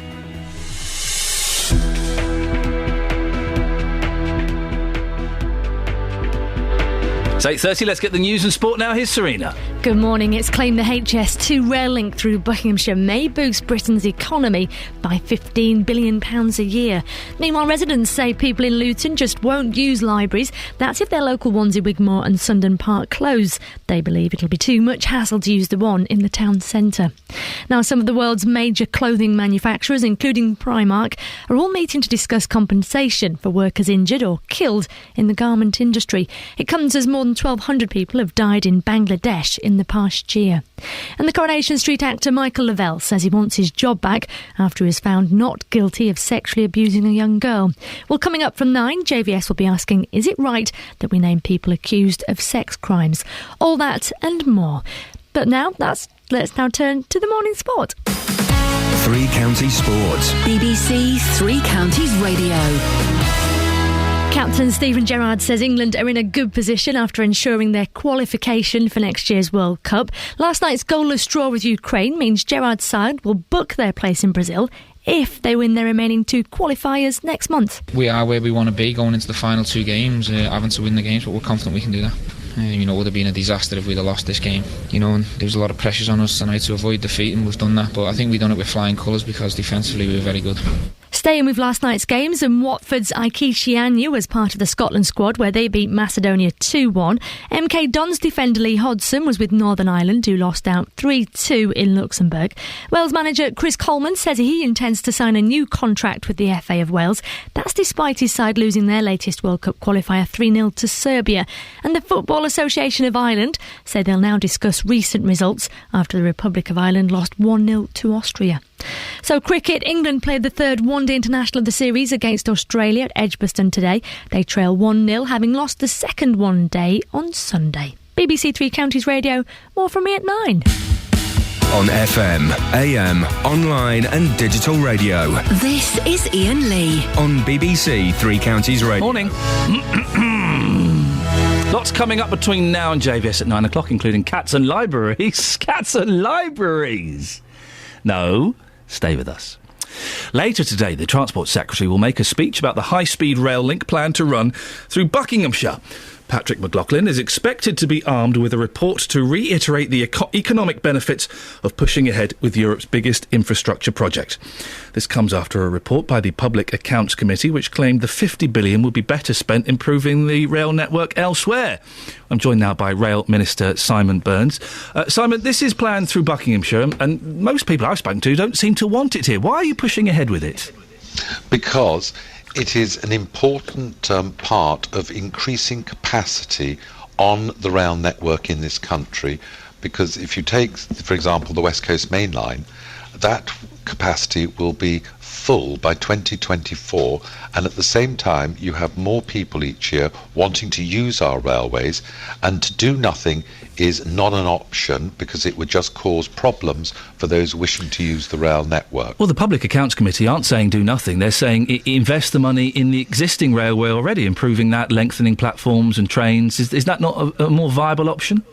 It's 8:30, let's get the news and sport now. Here's Serena. Good morning. It's claimed the HS2 rail link through Buckinghamshire may boost Britain's economy by £15 billion a year. Meanwhile, residents say people in Luton just won't use libraries. That's if their local ones in Wigmore and Sundon Park close. They believe it'll be too much hassle to use the one in the town centre. Now, some of the world's major clothing manufacturers, including Primark, are all meeting to discuss compensation for workers injured or killed in the garment industry. It comes as more than 1,200 people have died in Bangladesh in the past year. And the Coronation Street actor Michael Lavelle says he wants his job back after he was found not guilty of sexually abusing a young girl. Well, coming up from 9, JVS will be asking, is it right that we name people accused of sex crimes? All that and more. But now, let's now turn to the morning sport. Three Counties Sports. BBC Three Counties Radio. Captain Stephen Gerrard says England are in a good position after ensuring their qualification for next year's World Cup. Last night's goalless draw with Ukraine means Gerrard's side will book their place in Brazil if they win their remaining 2 qualifiers next month. We are where we want to be going into the final 2 games, having to win the games, but we're confident we can do that. It would have been a disaster if we'd have lost this game. And there was a lot of pressures on us tonight to avoid defeat, and we've done that. But I think we've done it with flying colours because defensively we were very good. Staying with last night's games, and Watford's Ike Shianyu was part of the Scotland squad where they beat Macedonia 2-1. MK Dons defender Lee Hodgson was with Northern Ireland, who lost out 3-2 in Luxembourg. Wales manager Chris Coleman says he intends to sign a new contract with the FA of Wales. That's despite his side losing their latest World Cup qualifier 3-0 to Serbia. And the Football Association of Ireland say they'll now discuss recent results after the Republic of Ireland lost 1-0 to Austria. So cricket, England played the third one-day international of the series against Australia at Edgbaston today. They trail 1-0, having lost the second one-day on Sunday. BBC Three Counties Radio, more from me at 9. On FM, AM, online and digital radio. This is Iain Lee. On BBC Three Counties Radio. Morning. Lots coming up between now and JVS at 9 o'clock, including cats and libraries. Cats and libraries! No, stay with us. Later today, the Transport Secretary will make a speech about the high-speed rail link planned to run through Buckinghamshire. Patrick McLaughlin is expected to be armed with a report to reiterate the economic benefits of pushing ahead with Europe's biggest infrastructure project. This comes after a report by the Public Accounts Committee which claimed the $50 billion would be better spent improving the rail network elsewhere. I'm joined now by Rail Minister Simon Burns. Simon, this is planned through Buckinghamshire and most people I've spoken to don't seem to want it here. Why are you pushing ahead with it? Because It is an important part of increasing capacity on the rail network in this country, because if you take, for example, the West Coast Main Line, that capacity will be full by 2024, and at the same time you have more people each year wanting to use our railways, and to do nothing is not an option because it would just cause problems for those wishing to use the rail network. Well, the Public Accounts Committee aren't saying do nothing. They're saying invest the money in the existing railway already, improving that, lengthening platforms and trains. Is that not a more viable option?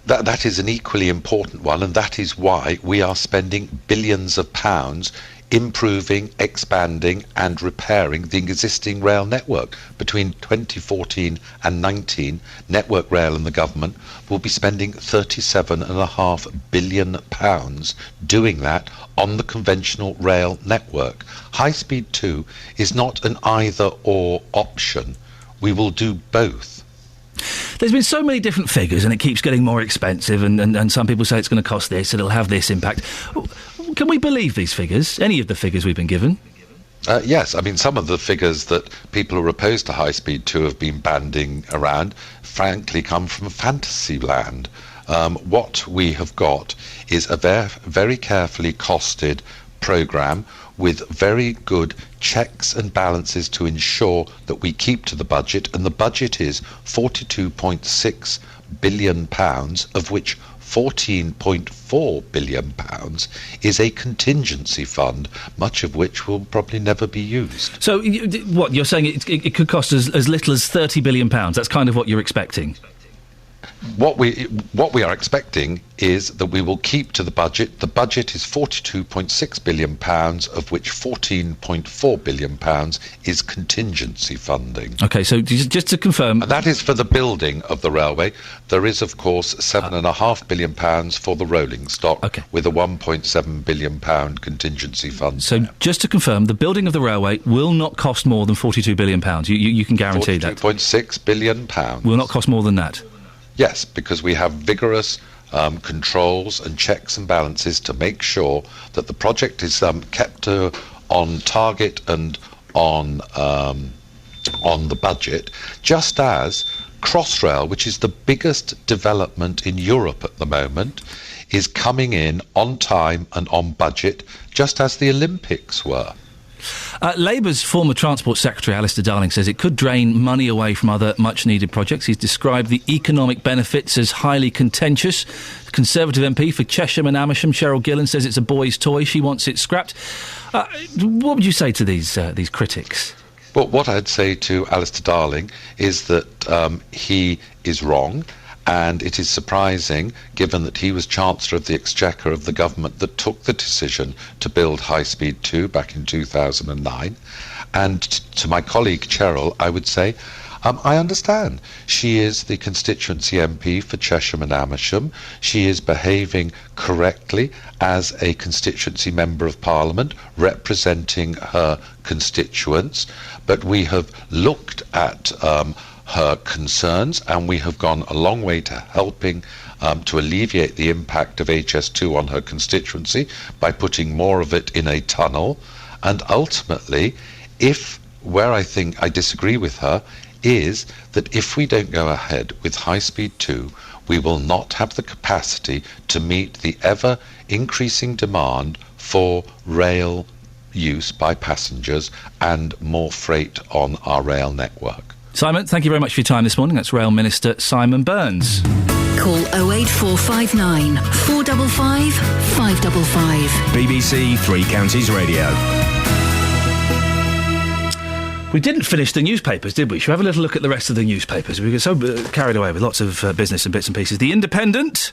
That is an equally important one, and that is why we are spending billions of pounds improving, expanding and repairing the existing rail network. Between 2014 and 19, Network Rail and the government will be spending £37.5 billion doing that on the conventional rail network. High Speed 2 is not an either-or option. We will do both. There's been so many different figures and it keeps getting more expensive, and some people say it's going to cost this, it'll have this impact. Can we believe these figures? Any of the figures we've been given? Yes, I mean, some of the figures that people who are opposed to High Speed 2 have been banding around, frankly, come from fantasy land. What we have got is a very carefully costed programme with very good checks and balances to ensure that we keep to the budget, and the budget is £42.6 billion, of which £14.4 billion is a contingency fund, much of which will probably never be used. So, what, you're saying it could cost as little as £30 billion? That's kind of what you're expecting? What we are expecting is that we will keep to the budget. The budget is £42.6 billion, of which £14.4 billion is contingency funding. OK, so just to confirm... And that is for the building of the railway. There is, of course, £7.5 billion for the rolling stock, with a £1.7 billion contingency fund. So just to confirm, the building of the railway will not cost more than £42 billion. You can guarantee that? £42.6 billion. Will not cost more than that? Yes, because we have vigorous controls and checks and balances to make sure that the project is kept on target and on the budget, just as Crossrail, which is the biggest development in Europe at the moment, is coming in on time and on budget, just as the Olympics were. Labour's former Transport Secretary, Alistair Darling, says it could drain money away from other much-needed projects. He's described the economic benefits as highly contentious. Conservative MP for Chesham and Amersham, Cheryl Gillan, says it's a boy's toy. She wants it scrapped. What would you say to these critics? Well, what I'd say to Alistair Darling is that he is wrong. And it is surprising, given that he was Chancellor of the Exchequer of the government that took the decision to build High Speed 2 back in 2009. And to my colleague Cheryl, I would say, I understand. She is the constituency MP for Chesham and Amersham. She is behaving correctly as a constituency member of Parliament, representing her constituents. But we have looked at her concerns, and we have gone a long way to helping to alleviate the impact of HS2 on her constituency by putting more of it in a tunnel. And ultimately, where I think I disagree with her, is that if we don't go ahead with High Speed 2, we will not have the capacity to meet the ever-increasing demand for rail use by passengers and more freight on our rail network. Simon, thank you very much for your time this morning. That's Rail Minister Simon Burns. Call 08459 455 555. BBC Three Counties Radio. We didn't finish the newspapers, did we? Should we have a little look at the rest of the newspapers? We get so carried away with lots of business and bits and pieces. The Independent,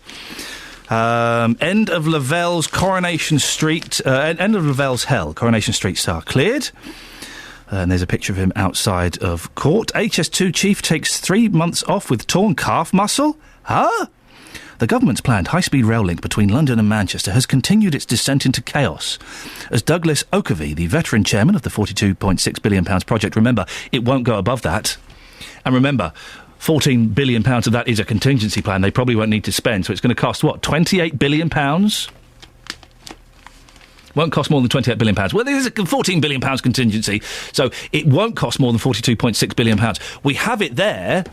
end of Lavelle's Coronation Street, end of Lavelle's Hell, Coronation Street Star cleared. And there's a picture of him outside of court. HS2 chief takes 3 months off with torn calf muscle? Huh? The government's planned high-speed rail link between London and Manchester has continued its descent into chaos. As Douglas Oakervey, the veteran chairman of the £42.6 billion project, remember, it won't go above that. And remember, £14 billion of that is a contingency plan they probably won't need to spend, so it's going to cost, what, £28 billion? Won't cost more than £28 billion. Well, there's a £14 billion contingency, so it won't cost more than £42.6 billion. We have it there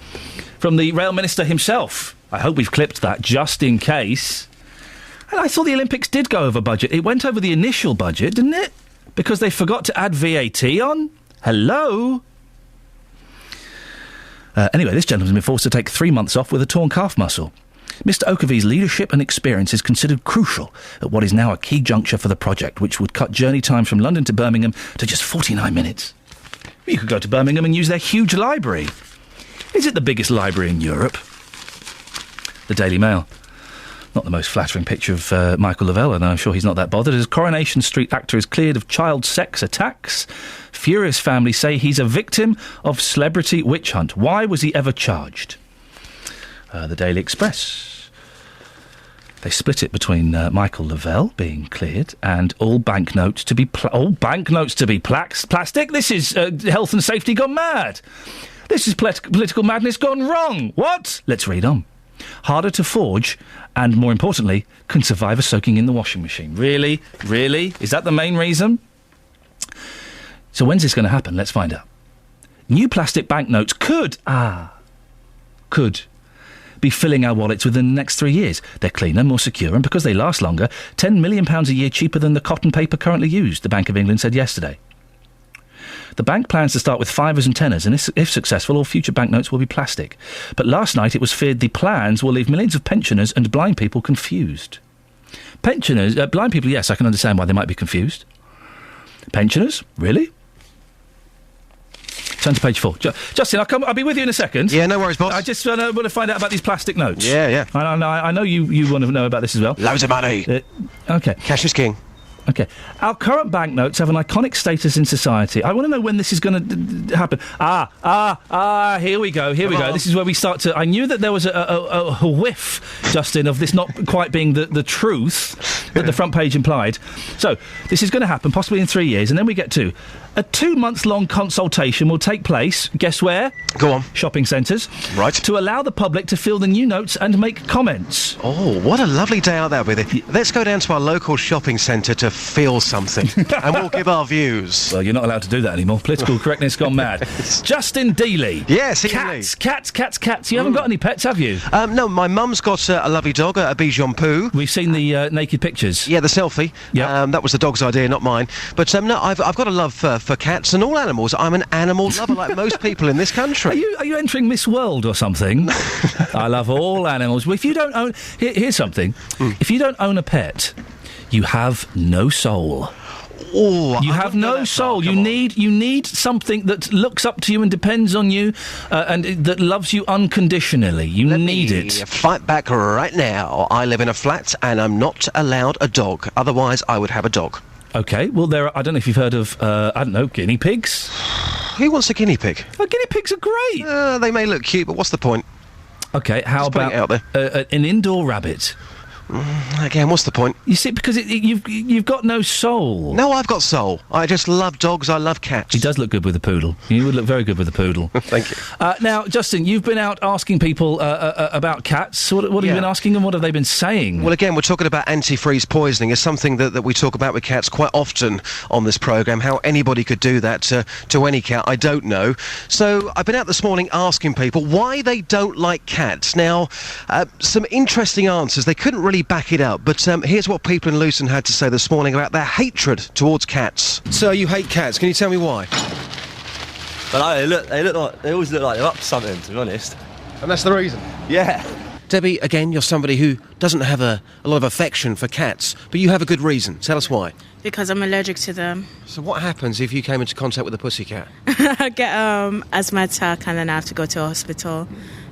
from the Rail Minister himself. I hope we've clipped that just in case. And I thought the Olympics did go over budget. It went over the initial budget, didn't it? Because they forgot to add VAT on? Hello? Anyway, this gentleman's been forced to take 3 months off with a torn calf muscle. Mr. Okavy's leadership and experience is considered crucial at what is now a key juncture for the project, which would cut journey times from London to Birmingham to just 49 minutes. You could go to Birmingham and use their huge library. Is it the biggest library in Europe? The Daily Mail. Not the most flattering picture of Michael Lavelle, and I'm sure he's not that bothered. As Coronation Street actor is cleared of child sex attacks, furious families say he's a victim of celebrity witch hunt. Why was he ever charged? The Daily Express. They split it between Michael Lavelle being cleared and all banknotes to be plastic. This is health and safety gone mad. This is political madness gone wrong. What? Let's read on. Harder to forge and, more importantly, can survive a soaking in the washing machine. Really? Really? Is that the main reason? So when's this going to happen? Let's find out. New plastic banknotes could be filling our wallets within the next 3 years. They're cleaner, more secure, and because they last longer, £10 million a year cheaper than the cotton paper currently used, the Bank of England said yesterday. The bank plans to start with fivers and tenors, and if successful, all future banknotes will be plastic. But last night it was feared the plans will leave millions of pensioners and blind people confused. Pensioners, blind people, yes, I can understand why they might be confused. Pensioners? Really? Turn to page 4. Justin, I'll be with you in a second. Yeah, no worries, boss. I just want to find out about these plastic notes. Yeah. I know you want to know about this as well. Loads of money. OK. Cash is king. OK. Our current banknotes have an iconic status in society. I want to know when this is going to happen. Here we go. This is where we start to... I knew that there was a whiff, Justin, of this not quite being the truth that the front page implied. So, this is going to happen possibly in 3 years, and then we get to... A 2-month-long consultation will take place, guess where? Go on. Shopping centres. Right. To allow the public to fill the new notes and make comments. Oh, what a lovely day out there with it. Let's go down to our local shopping centre to feel something, and we'll give our views. Well, you're not allowed to do that anymore. Political correctness gone mad. Justin Dealey. Yes, Cats. You haven't got any pets, have you? No, my mum's got a lovely dog, a Bichon Poo. We've seen the naked pictures. Yeah, the selfie. Yeah. That was the dog's idea, not mine. But no, I've got a love for cats and all animals. I'm an animal lover, like most people in this country. Are you entering Miss World or something? I love all animals. Well, if you don't own... Here's something. If you don't own a pet, you have no soul. Oh, you have no soul. You need something that looks up to you and depends on you, and that loves you unconditionally. You need it. Fight back right now. I live in a flat and I'm not allowed a dog. Otherwise, I would have a dog. OK, well, I don't know if you've heard of, guinea pigs. Who wants a guinea pig? Oh, guinea pigs are great. They may look cute, but what's the point? OK, how about an indoor rabbit? Again, what's the point? You see, because you've got no soul. No, I've got soul. I just love dogs. I love cats. He does look good with a poodle. You would look very good with a poodle. Thank you. Now, Justin, you've been out asking people about cats. What have you been asking them? What have they been saying? Well, again, we're talking about antifreeze poisoning. It's something that we talk about with cats quite often on this programme. How anybody could do that to any cat, I don't know. So I've been out this morning asking people why they don't like cats. Now, some interesting answers. They couldn't really back it up, but here's what people in Luton had to say this morning about their hatred towards cats. So you hate cats. Can you tell me why? But they always look like they're up to something, to be honest. And that's the reason? Yeah. Debbie, again, you're somebody who doesn't have a lot of affection for cats, but you have a good reason. Tell us why. Because I'm allergic to them. So what happens if you came into contact with a pussycat? I get asthma attack and then I have to go to a hospital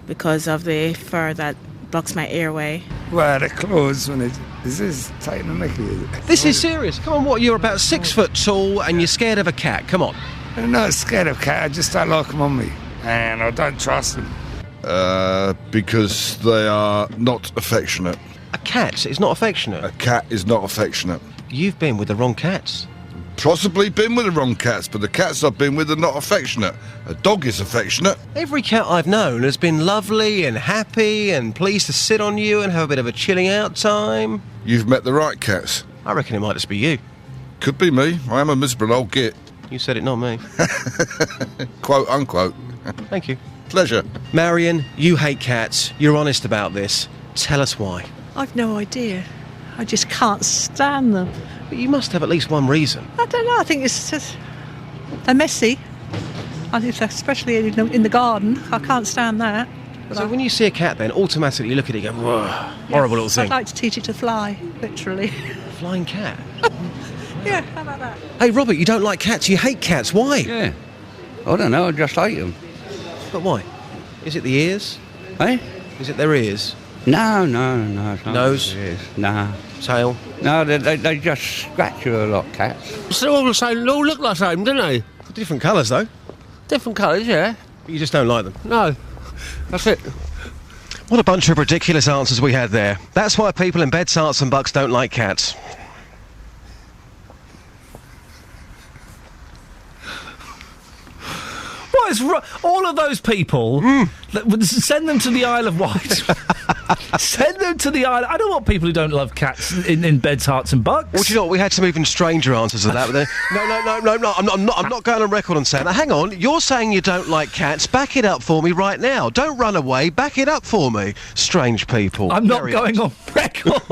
because of the fur that blocks my airway. Well, the clothes when this is tight and mickey. This is serious. Come on, what? You're about 6 foot tall and you're scared of a cat. Come on. I'm not scared of cat. I just don't like them on me, and I don't trust them. Because they are not affectionate. A cat is not affectionate? A cat is not affectionate. You've been with the wrong cats. Possibly been with the wrong cats, but the cats I've been with are not affectionate. A dog is affectionate. Every cat I've known has been lovely and happy and pleased to sit on you and have a bit of a chilling out time. You've met the right cats. I reckon it might just be you. Could be me. I am a miserable old git. You said it, not me. Quote, unquote. Thank you. Pleasure. Marion, you hate cats. You're honest about this. Tell us why. I've no idea. I just can't stand them. But you must have at least one reason. I don't know. I think it's just... they're messy. I think especially in the garden. I can't stand that. But So when you see a cat then, automatically you look at it and go, whoa, horrible little thing. I'd like to teach it to fly, literally. Flying cat? Yeah, how about that? Hey, Robert, you don't like cats. You hate cats. Why? Yeah. I don't know, I just hate them. But why? Is it the ears? Eh? Is it their ears? No, it's not. Nose? Ears. Nah. Tail? No, they just scratch you a lot, cats. They all the same, they all look like the same, don't they? Different colours, though. Different colours, yeah. But you just don't like them? No, that's it. What a bunch of ridiculous answers we had there. That's why people in beds, hearts and bucks don't like cats. What is all of those people? That would send them to the Isle of Wight. Send them to the island. I don't want people who don't love cats in beds, hearts and bucks. Well, do you know what? We had some even stranger answers to that. But no. I'm not going on record on saying that. Hang on. You're saying you don't like cats. Back it up for me right now. Don't run away. Back it up for me. Strange people. I'm not going on record.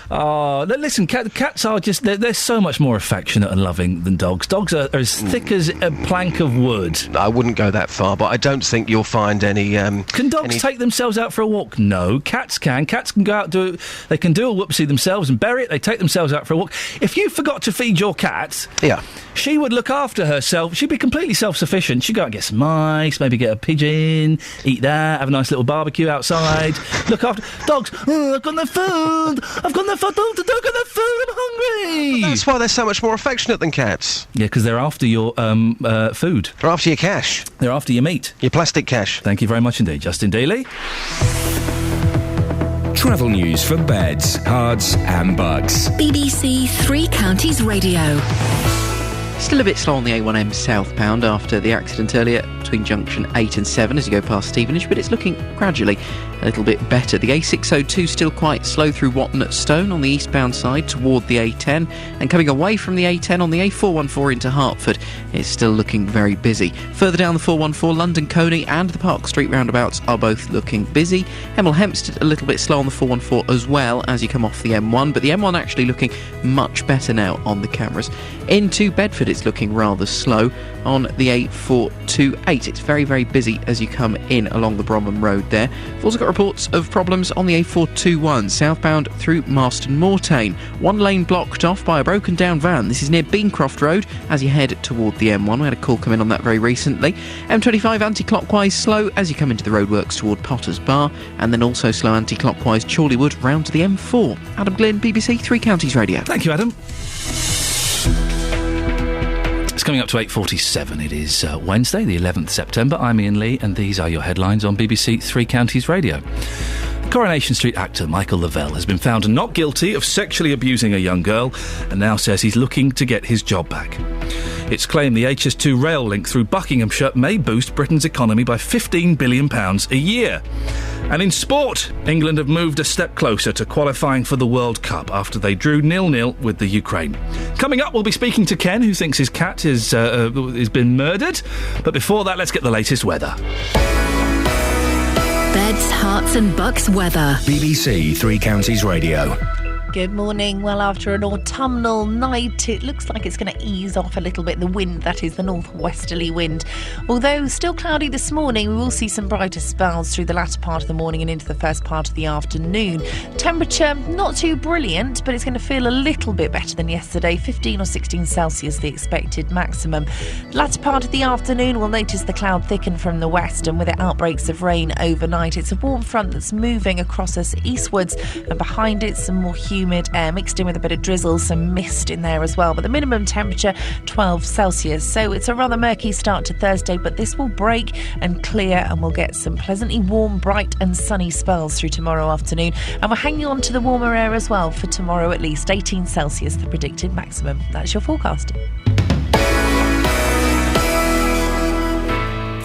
Oh, listen, cats are just... They're so much more affectionate and loving than dogs. Dogs are as thick as a plank of wood. I wouldn't go that far, but I don't think you'll find any... Can dogs take themselves out for a walk? No. Cats can. Cats can go out, they can do a whoopsie themselves and bury it. They take themselves out for a walk. If you forgot to feed your cat... Yeah. She would look after herself. She'd be completely self-sufficient. She'd go out and get some mice, maybe get a pigeon, eat that, have a nice little barbecue outside, look after... Dogs, I've got no food! I've got no food! I've got no food! I'm hungry! But that's why they're so much more affectionate than cats. Yeah, because they're after your food. They're after your cash. They're after your meat. Your plastic cash. Thank you very much indeed. Justin Dealey. Travel news for beds, cards and bugs. BBC Three Counties Radio. Still a bit slow on the A1M southbound after the accident earlier between junction 8 and 7 as you go past Stevenage, but it's looking gradually a little bit better. The A602 still quite slow through Watton at Stone on the eastbound side toward the A10, and coming away from the A10 on the A414 into Hertford, it's still looking very busy. Further down the 414, London Coney and the Park Street roundabouts are both looking busy. Hemel Hempstead a little bit slow on the 414 as well as you come off the M1, but the M1 actually looking much better now on the cameras. Into Bedford it's looking rather slow on the A428. It's very, very busy as you come in along the Bromham Road there. We've also got reports of problems on the A421 southbound through Marston Mortain. One lane blocked off by a broken down van. This is near Beancroft Road as you head toward the M1. We had a call come in on that very recently. M25 anti-clockwise slow as you come into the roadworks toward Potters Bar, and then also slow anti-clockwise Chorleywood round to the M4. Adam Glynn, BBC Three Counties Radio. Thank you, Adam. It's coming up to 8:47. It is Wednesday, the 11th September. I'm Iain Lee, and these are your headlines on BBC Three Counties Radio. Coronation Street actor Michael Lavelle has been found not guilty of sexually abusing a young girl and now says he's looking to get his job back. It's claimed the HS2 rail link through Buckinghamshire may boost Britain's economy by £15 billion a year. And in sport, England have moved a step closer to qualifying for the World Cup after they drew 0-0 with the Ukraine. Coming up, we'll be speaking to Ken, who thinks his cat has been murdered. But before that, let's get the latest weather. Beds, hearts and bucks weather. BBC Three Counties Radio. Good morning. Well, after an autumnal night, it looks like it's going to ease off a little bit. The wind, that is the northwesterly wind. Although still cloudy this morning, we will see some brighter spells through the latter part of the morning and into the first part of the afternoon. Temperature, not too brilliant, but it's going to feel a little bit better than yesterday. 15 or 16 Celsius, the expected maximum. The latter part of the afternoon, we'll notice the cloud thicken from the west, and with it outbreaks of rain overnight. It's a warm front that's moving across us eastwards, and behind it some more humid air mixed in with a bit of drizzle, some mist in there as well. But the minimum temperature 12 Celsius, so it's a rather murky start to Thursday, but this will break and clear, and we'll get some pleasantly warm, bright and sunny spells through tomorrow afternoon, and we're hanging on to the warmer air as well for tomorrow. At least 18 Celsius the predicted maximum. That's your forecast.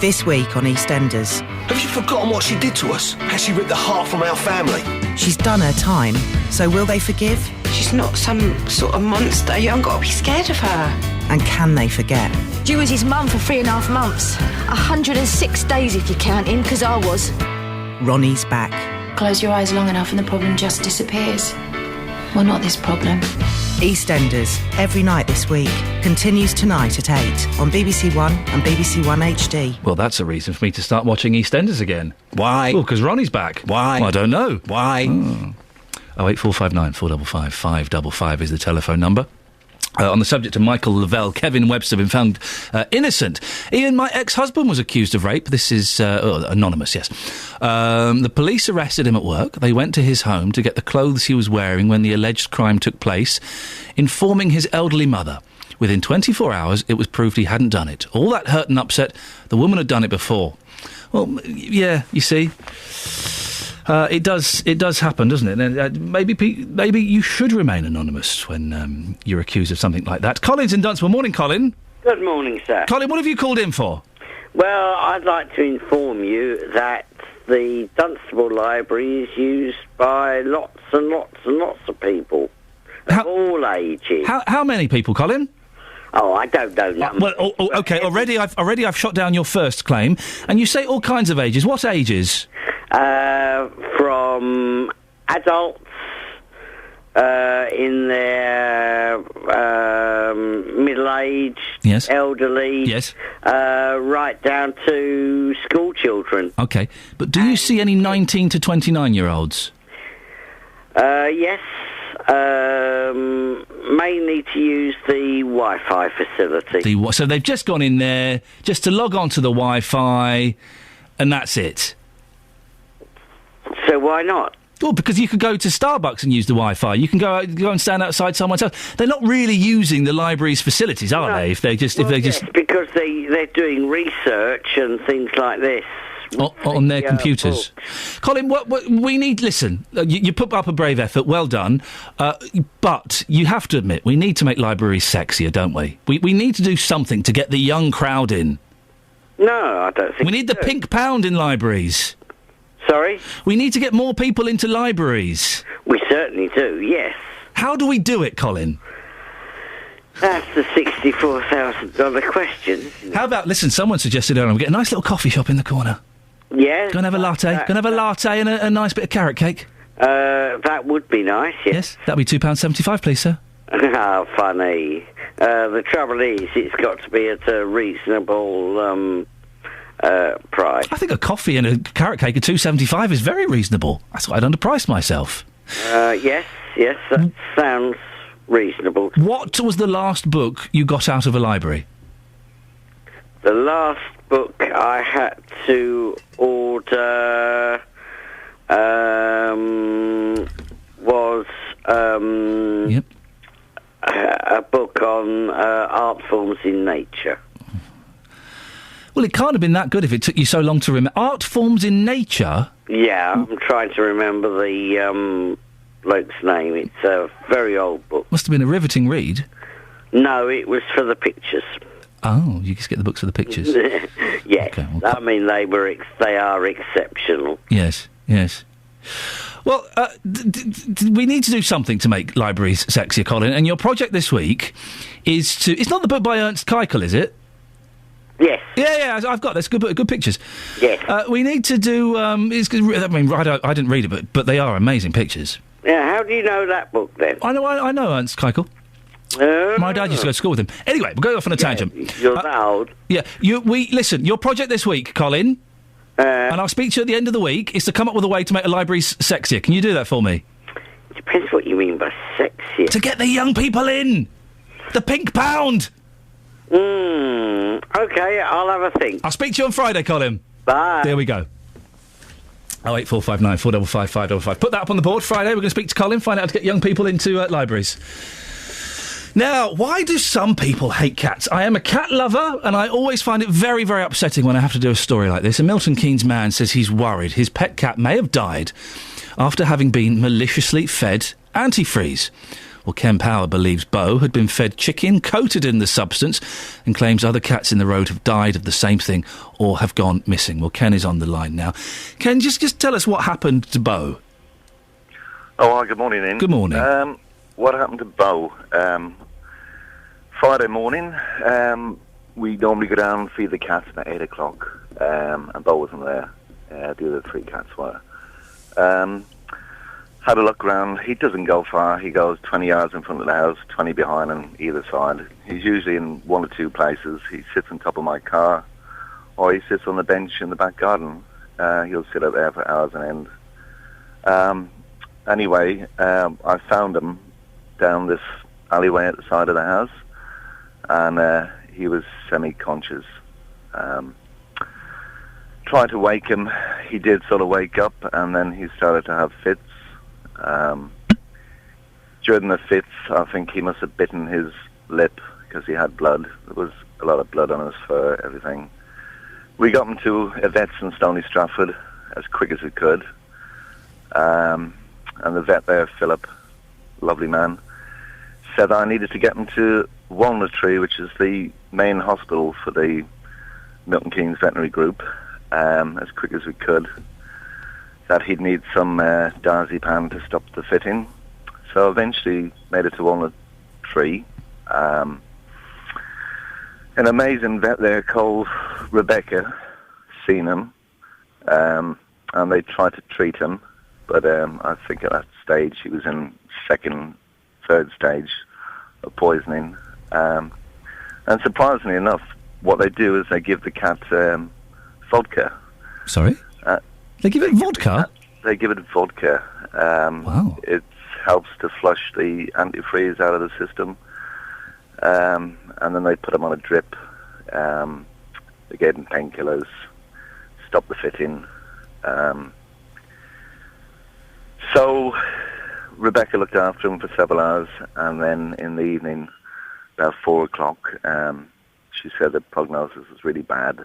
This week on EastEnders. Have you forgotten what she did to us? How she ripped the heart from our family? She's done her time, so will they forgive? She's not some sort of monster. You haven't got to be scared of her. And can they forget? You was his mum for 3.5 months. 106 days if you're counting, because I was. Ronnie's back. Close your eyes long enough and the problem just disappears. Well, not this problem. EastEnders, every night this week. Continues tonight at 8 on BBC One and BBC One HD. Well, that's a reason for me to start watching EastEnders again. Why? Well, because Ronnie's back. Why? Well, I don't know. Why? 08459 455 555 is the telephone number. On the subject of Michael Lavelle, Kevin Webster been found innocent. Iain, my ex-husband was accused of rape. This is anonymous, yes. The police arrested him at work. They went to his home to get the clothes he was wearing when the alleged crime took place, informing his elderly mother. Within 24 hours, it was proved he hadn't done it. All that hurt and upset, the woman had done it before. Well, yeah, you see... It does happen, doesn't it? Maybe you should remain anonymous when you're accused of something like that. Colin's in Dunstable. Morning, Colin. Good morning, sir. Colin, what have you called in for? Well, I'd like to inform you that the Dunstable Library is used by lots and lots and lots of people of all ages. How many people, Colin? Oh, I don't know numbers. Well, okay. Already, I've shot down your first claim, and you say all kinds of ages. What ages? From adults in their middle-aged, yes, elderly, yes, right down to school children. Okay, but do you see any 19 to 29-year-olds? Yes, mainly to use the Wi-Fi facility. So they've just gone in there just to log on to the Wi-Fi, and that's it. So why not? Well, because you could go to Starbucks and use the Wi-Fi. You can go and stand outside someone's house. They're not really using the library's facilities, are they? Just because they're doing research and things like this on their computers. Books. Colin, what we need? Listen, you put up a brave effort. Well done, but you have to admit we need to make libraries sexier, don't we? We need to do something to get the young crowd in. No, I don't think we need the pink pound in libraries. Sorry? We need to get more people into libraries. We certainly do, yes. How do we do it, Colin? That's the $64,000 question. How about, listen, someone suggested earlier, we get a nice little coffee shop in the corner. Yeah. Go and have a latte. Go and have a latte and a nice bit of carrot cake. That would be nice, yes. Yes, that'd be £2.75, please, sir. How funny. The trouble is, it's got to be at a reasonable... price. I think a coffee and a carrot cake at $2.75 is very reasonable. I thought I'd underpriced myself. Yes, that sounds reasonable. What was the last book you got out of a library? The last book I had to order was a book on art forms in nature. Well, it can't have been that good if it took you so long to remember. Art forms in nature? Yeah, I'm trying to remember the bloke's name. It's a very old book. Must have been a riveting read. No, it was for the pictures. Oh, you just get the books for the pictures? Yes. Okay, well, I mean, they are exceptional. Yes. Well, we need to do something to make libraries sexier, Colin, and your project this week is to... It's not the book by Ernst Keikel, is it? Yes. Yeah, I've got this. Good pictures. Yes. We need to do... I didn't read it, but they are amazing pictures. Yeah, how do you know that book, then? I know Ernst Keikel. My dad used to go to school with him. Anyway, we're going off on a tangent. You're that old. Yeah, listen, your project this week, Colin, and I'll speak to you at the end of the week, is to come up with a way to make the libraries sexier. Can you do that for me? Depends what you mean by sexier. To get the young people in! The pink pound! Okay, I'll have a think. I'll speak to you on Friday, Colin. Bye. There we go. 08459 455 555. Put that up on the board. Friday, we're going to speak to Colin, find out how to get young people into libraries. Now, why do some people hate cats? I am a cat lover, and I always find it very, very upsetting when I have to do a story like this. A Milton Keynes man says he's worried his pet cat may have died after having been maliciously fed antifreeze. Well, Ken Power believes Bo had been fed chicken coated in the substance and claims other cats in the road have died of the same thing or have gone missing. Well, Ken is on the line now. Ken, just tell us what happened to Bo. Oh, hi, good morning, Ian. Good morning. What happened to Bo? Friday morning, we normally go down and feed the cats at 8 o'clock, and Bo wasn't there. The other 3 cats were. Had a look around. He doesn't go far. He goes 20 yards in front of the house, 20 behind on either side. He's usually in 1 or 2 places. He sits on top of my car, or he sits on the bench in the back garden. He'll sit out there for hours on end. Anyway, I found him down this alleyway at the side of the house, and he was semi-conscious. Tried to wake him. He did sort of wake up, and then he started to have fits. During the fits, I think he must have bitten his lip because he had blood. There was a lot of blood on his fur, everything. We got him to a vet's in Stony Stratford as quick as we could. And the vet there, Philip, lovely man, said I needed to get him to Walnut Tree, which is the main hospital for the Milton Keynes Veterinary Group, as quick as we could. That he'd need some diazepam to stop the fitting. So eventually made it to Walnut Tree. An amazing vet there called Rebecca seen him, and they tried to treat him, but I think at that stage he was in 2nd, 3rd stage of poisoning. And surprisingly enough, what they do is they give the cat vodka. Sorry? They give it vodka? They give it vodka. Wow. It helps to flush the antifreeze out of the system. And then they put him on a drip. They gave him painkillers, stopped the fitting. So Rebecca looked after him for several hours, and then in the evening, about 4 o'clock, she said the prognosis was really bad.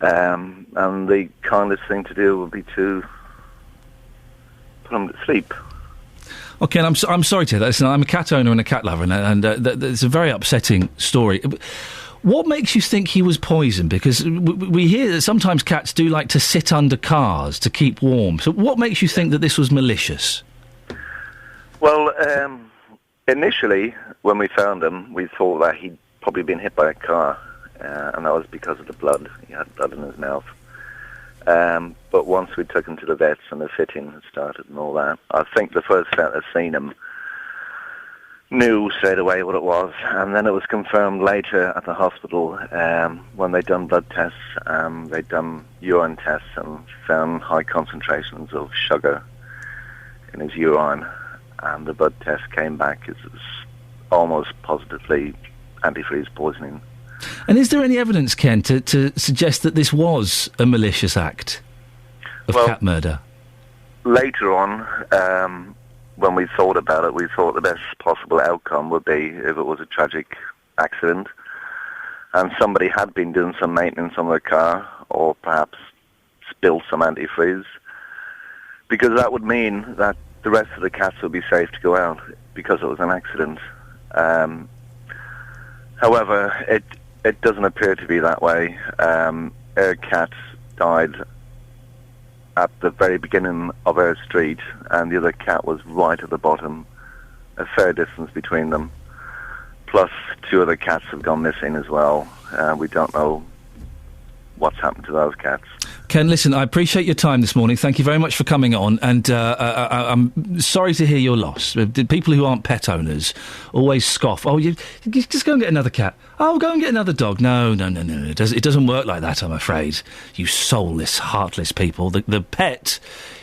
And the kindest thing to do would be to put him to sleep. Okay, and I'm sorry to hear that. Listen, I'm a cat owner and a cat lover, and it's a very upsetting story. What makes you think he was poisoned? Because we hear that sometimes cats do like to sit under cars to keep warm. So what makes you think that this was malicious? Well, initially, when we found him, we thought that he'd probably been hit by a car, and that was because of the blood. He had blood in his mouth. But once we took him to the vets and the fitting had started and all that, I think the first vet that seen him knew straight away what it was, and then it was confirmed later at the hospital when they'd done blood tests, they'd done urine tests and found high concentrations of sugar in his urine, and the blood test came back as almost positively antifreeze poisoning. And is there any evidence, Ken, to suggest that this was a malicious act of cat murder? Later on, when we thought about it, we thought the best possible outcome would be if it was a tragic accident and somebody had been doing some maintenance on their car or perhaps spilled some antifreeze, because that would mean that the rest of the cats would be safe to go out because it was an accident. However, it doesn't appear to be that way. Our cat died at the very beginning of our street, and the other cat was right at the bottom, a fair distance between them. Plus, 2 other cats have gone missing as well. We don't know what's happened to those cats. Ken, listen, I appreciate your time this morning. Thank you very much for coming on, and I'm sorry to hear your loss. People who aren't pet owners always scoff. Oh, you just go and get another cat. Oh, go and get another dog. No. It doesn't work like that, I'm afraid. You soulless, heartless people. The pet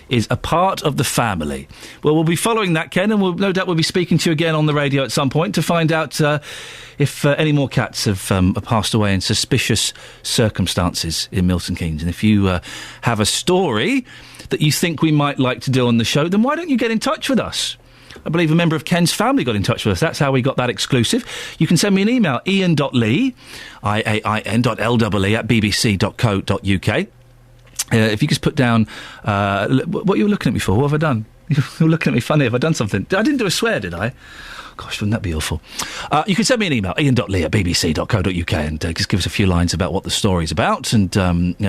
is a part of the family. Well, we'll be following that, Ken, and no doubt we'll be speaking to you again on the radio at some point to find out if any more cats have passed away in suspicious circumstances in Milton Keynes. And if you have a story that you think we might like to do on the show, then why don't you get in touch with us? I believe a member of Ken's family got in touch with us. That's how we got that exclusive. You can send me an email, ian.lee, IAIN.LEE at bbc.co.uk. If you just put down what you were looking at me for, what have I done? You're looking at me funny if I've done something. I didn't do a swear, did I? Gosh, wouldn't that be awful? You can send me an email, ian.lee@bbc.co.uk, and just give us a few lines about what the story's about and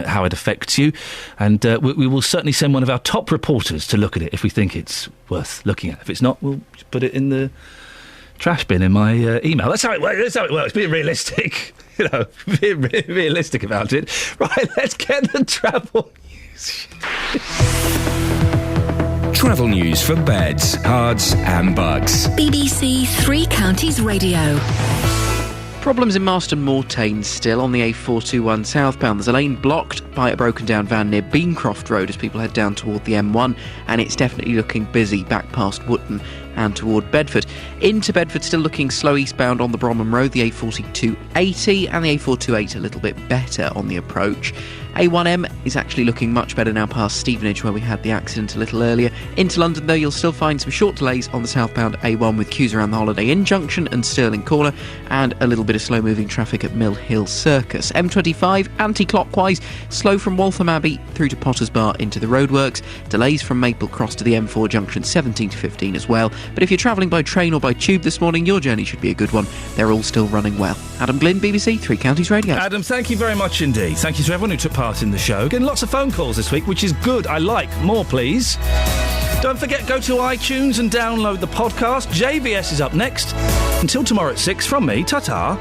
how it affects you. And we will certainly send one of our top reporters to look at it if we think it's worth looking at. If it's not, we'll put it in the trash bin in my email. That's how it works. Being realistic. Being realistic about it. Right, let's get the travel news. Travel news for beds, cards and bugs. BBC Three Counties Radio. Problems in Marston Mortain still on the A421 southbound. There's a lane blocked by a broken down van near Beancroft Road as people head down toward the M1, and it's definitely looking busy back past Wootton and toward Bedford. Into Bedford, still looking slow eastbound on the Bromham Road, the A4280 and the A428 a little bit better on the approach. A1M is actually looking much better now past Stevenage, where we had the accident a little earlier. Into London, though, you'll still find some short delays on the southbound A1 with queues around the Holiday Inn Junction and Stirling Corner, and a little bit of slow-moving traffic at Mill Hill Circus. M25, anti-clockwise, slow from Waltham Abbey through to Potter's Bar into the roadworks. Delays from Maple Cross to the M4 Junction 17 to 15 as well. But if you're travelling by train or by tube this morning, your journey should be a good one. They're all still running well. Adam Glynn, BBC Three Counties Radio. Adam, thank you very much indeed. Thank you to everyone who took part in the show. Getting lots of phone calls this week, which is good. I like more, please. Don't forget, go to iTunes and download the podcast. JVS is up next. Until tomorrow at 6, from me, ta-ta.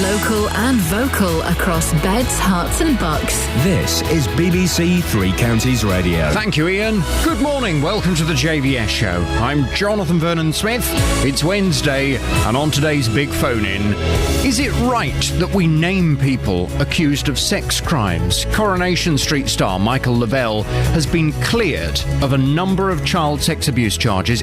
Local and vocal across beds, hearts and bucks. This is BBC Three Counties Radio. Thank you, Ian. Good morning. Welcome to the JVS show. I'm Jonathan Vernon-Smith. It's Wednesday, and on today's big phone-in, is it right that we name people accused of sex crimes? Coronation Street star Michael Lavelle has been cleared of a number of child sex abuse charges,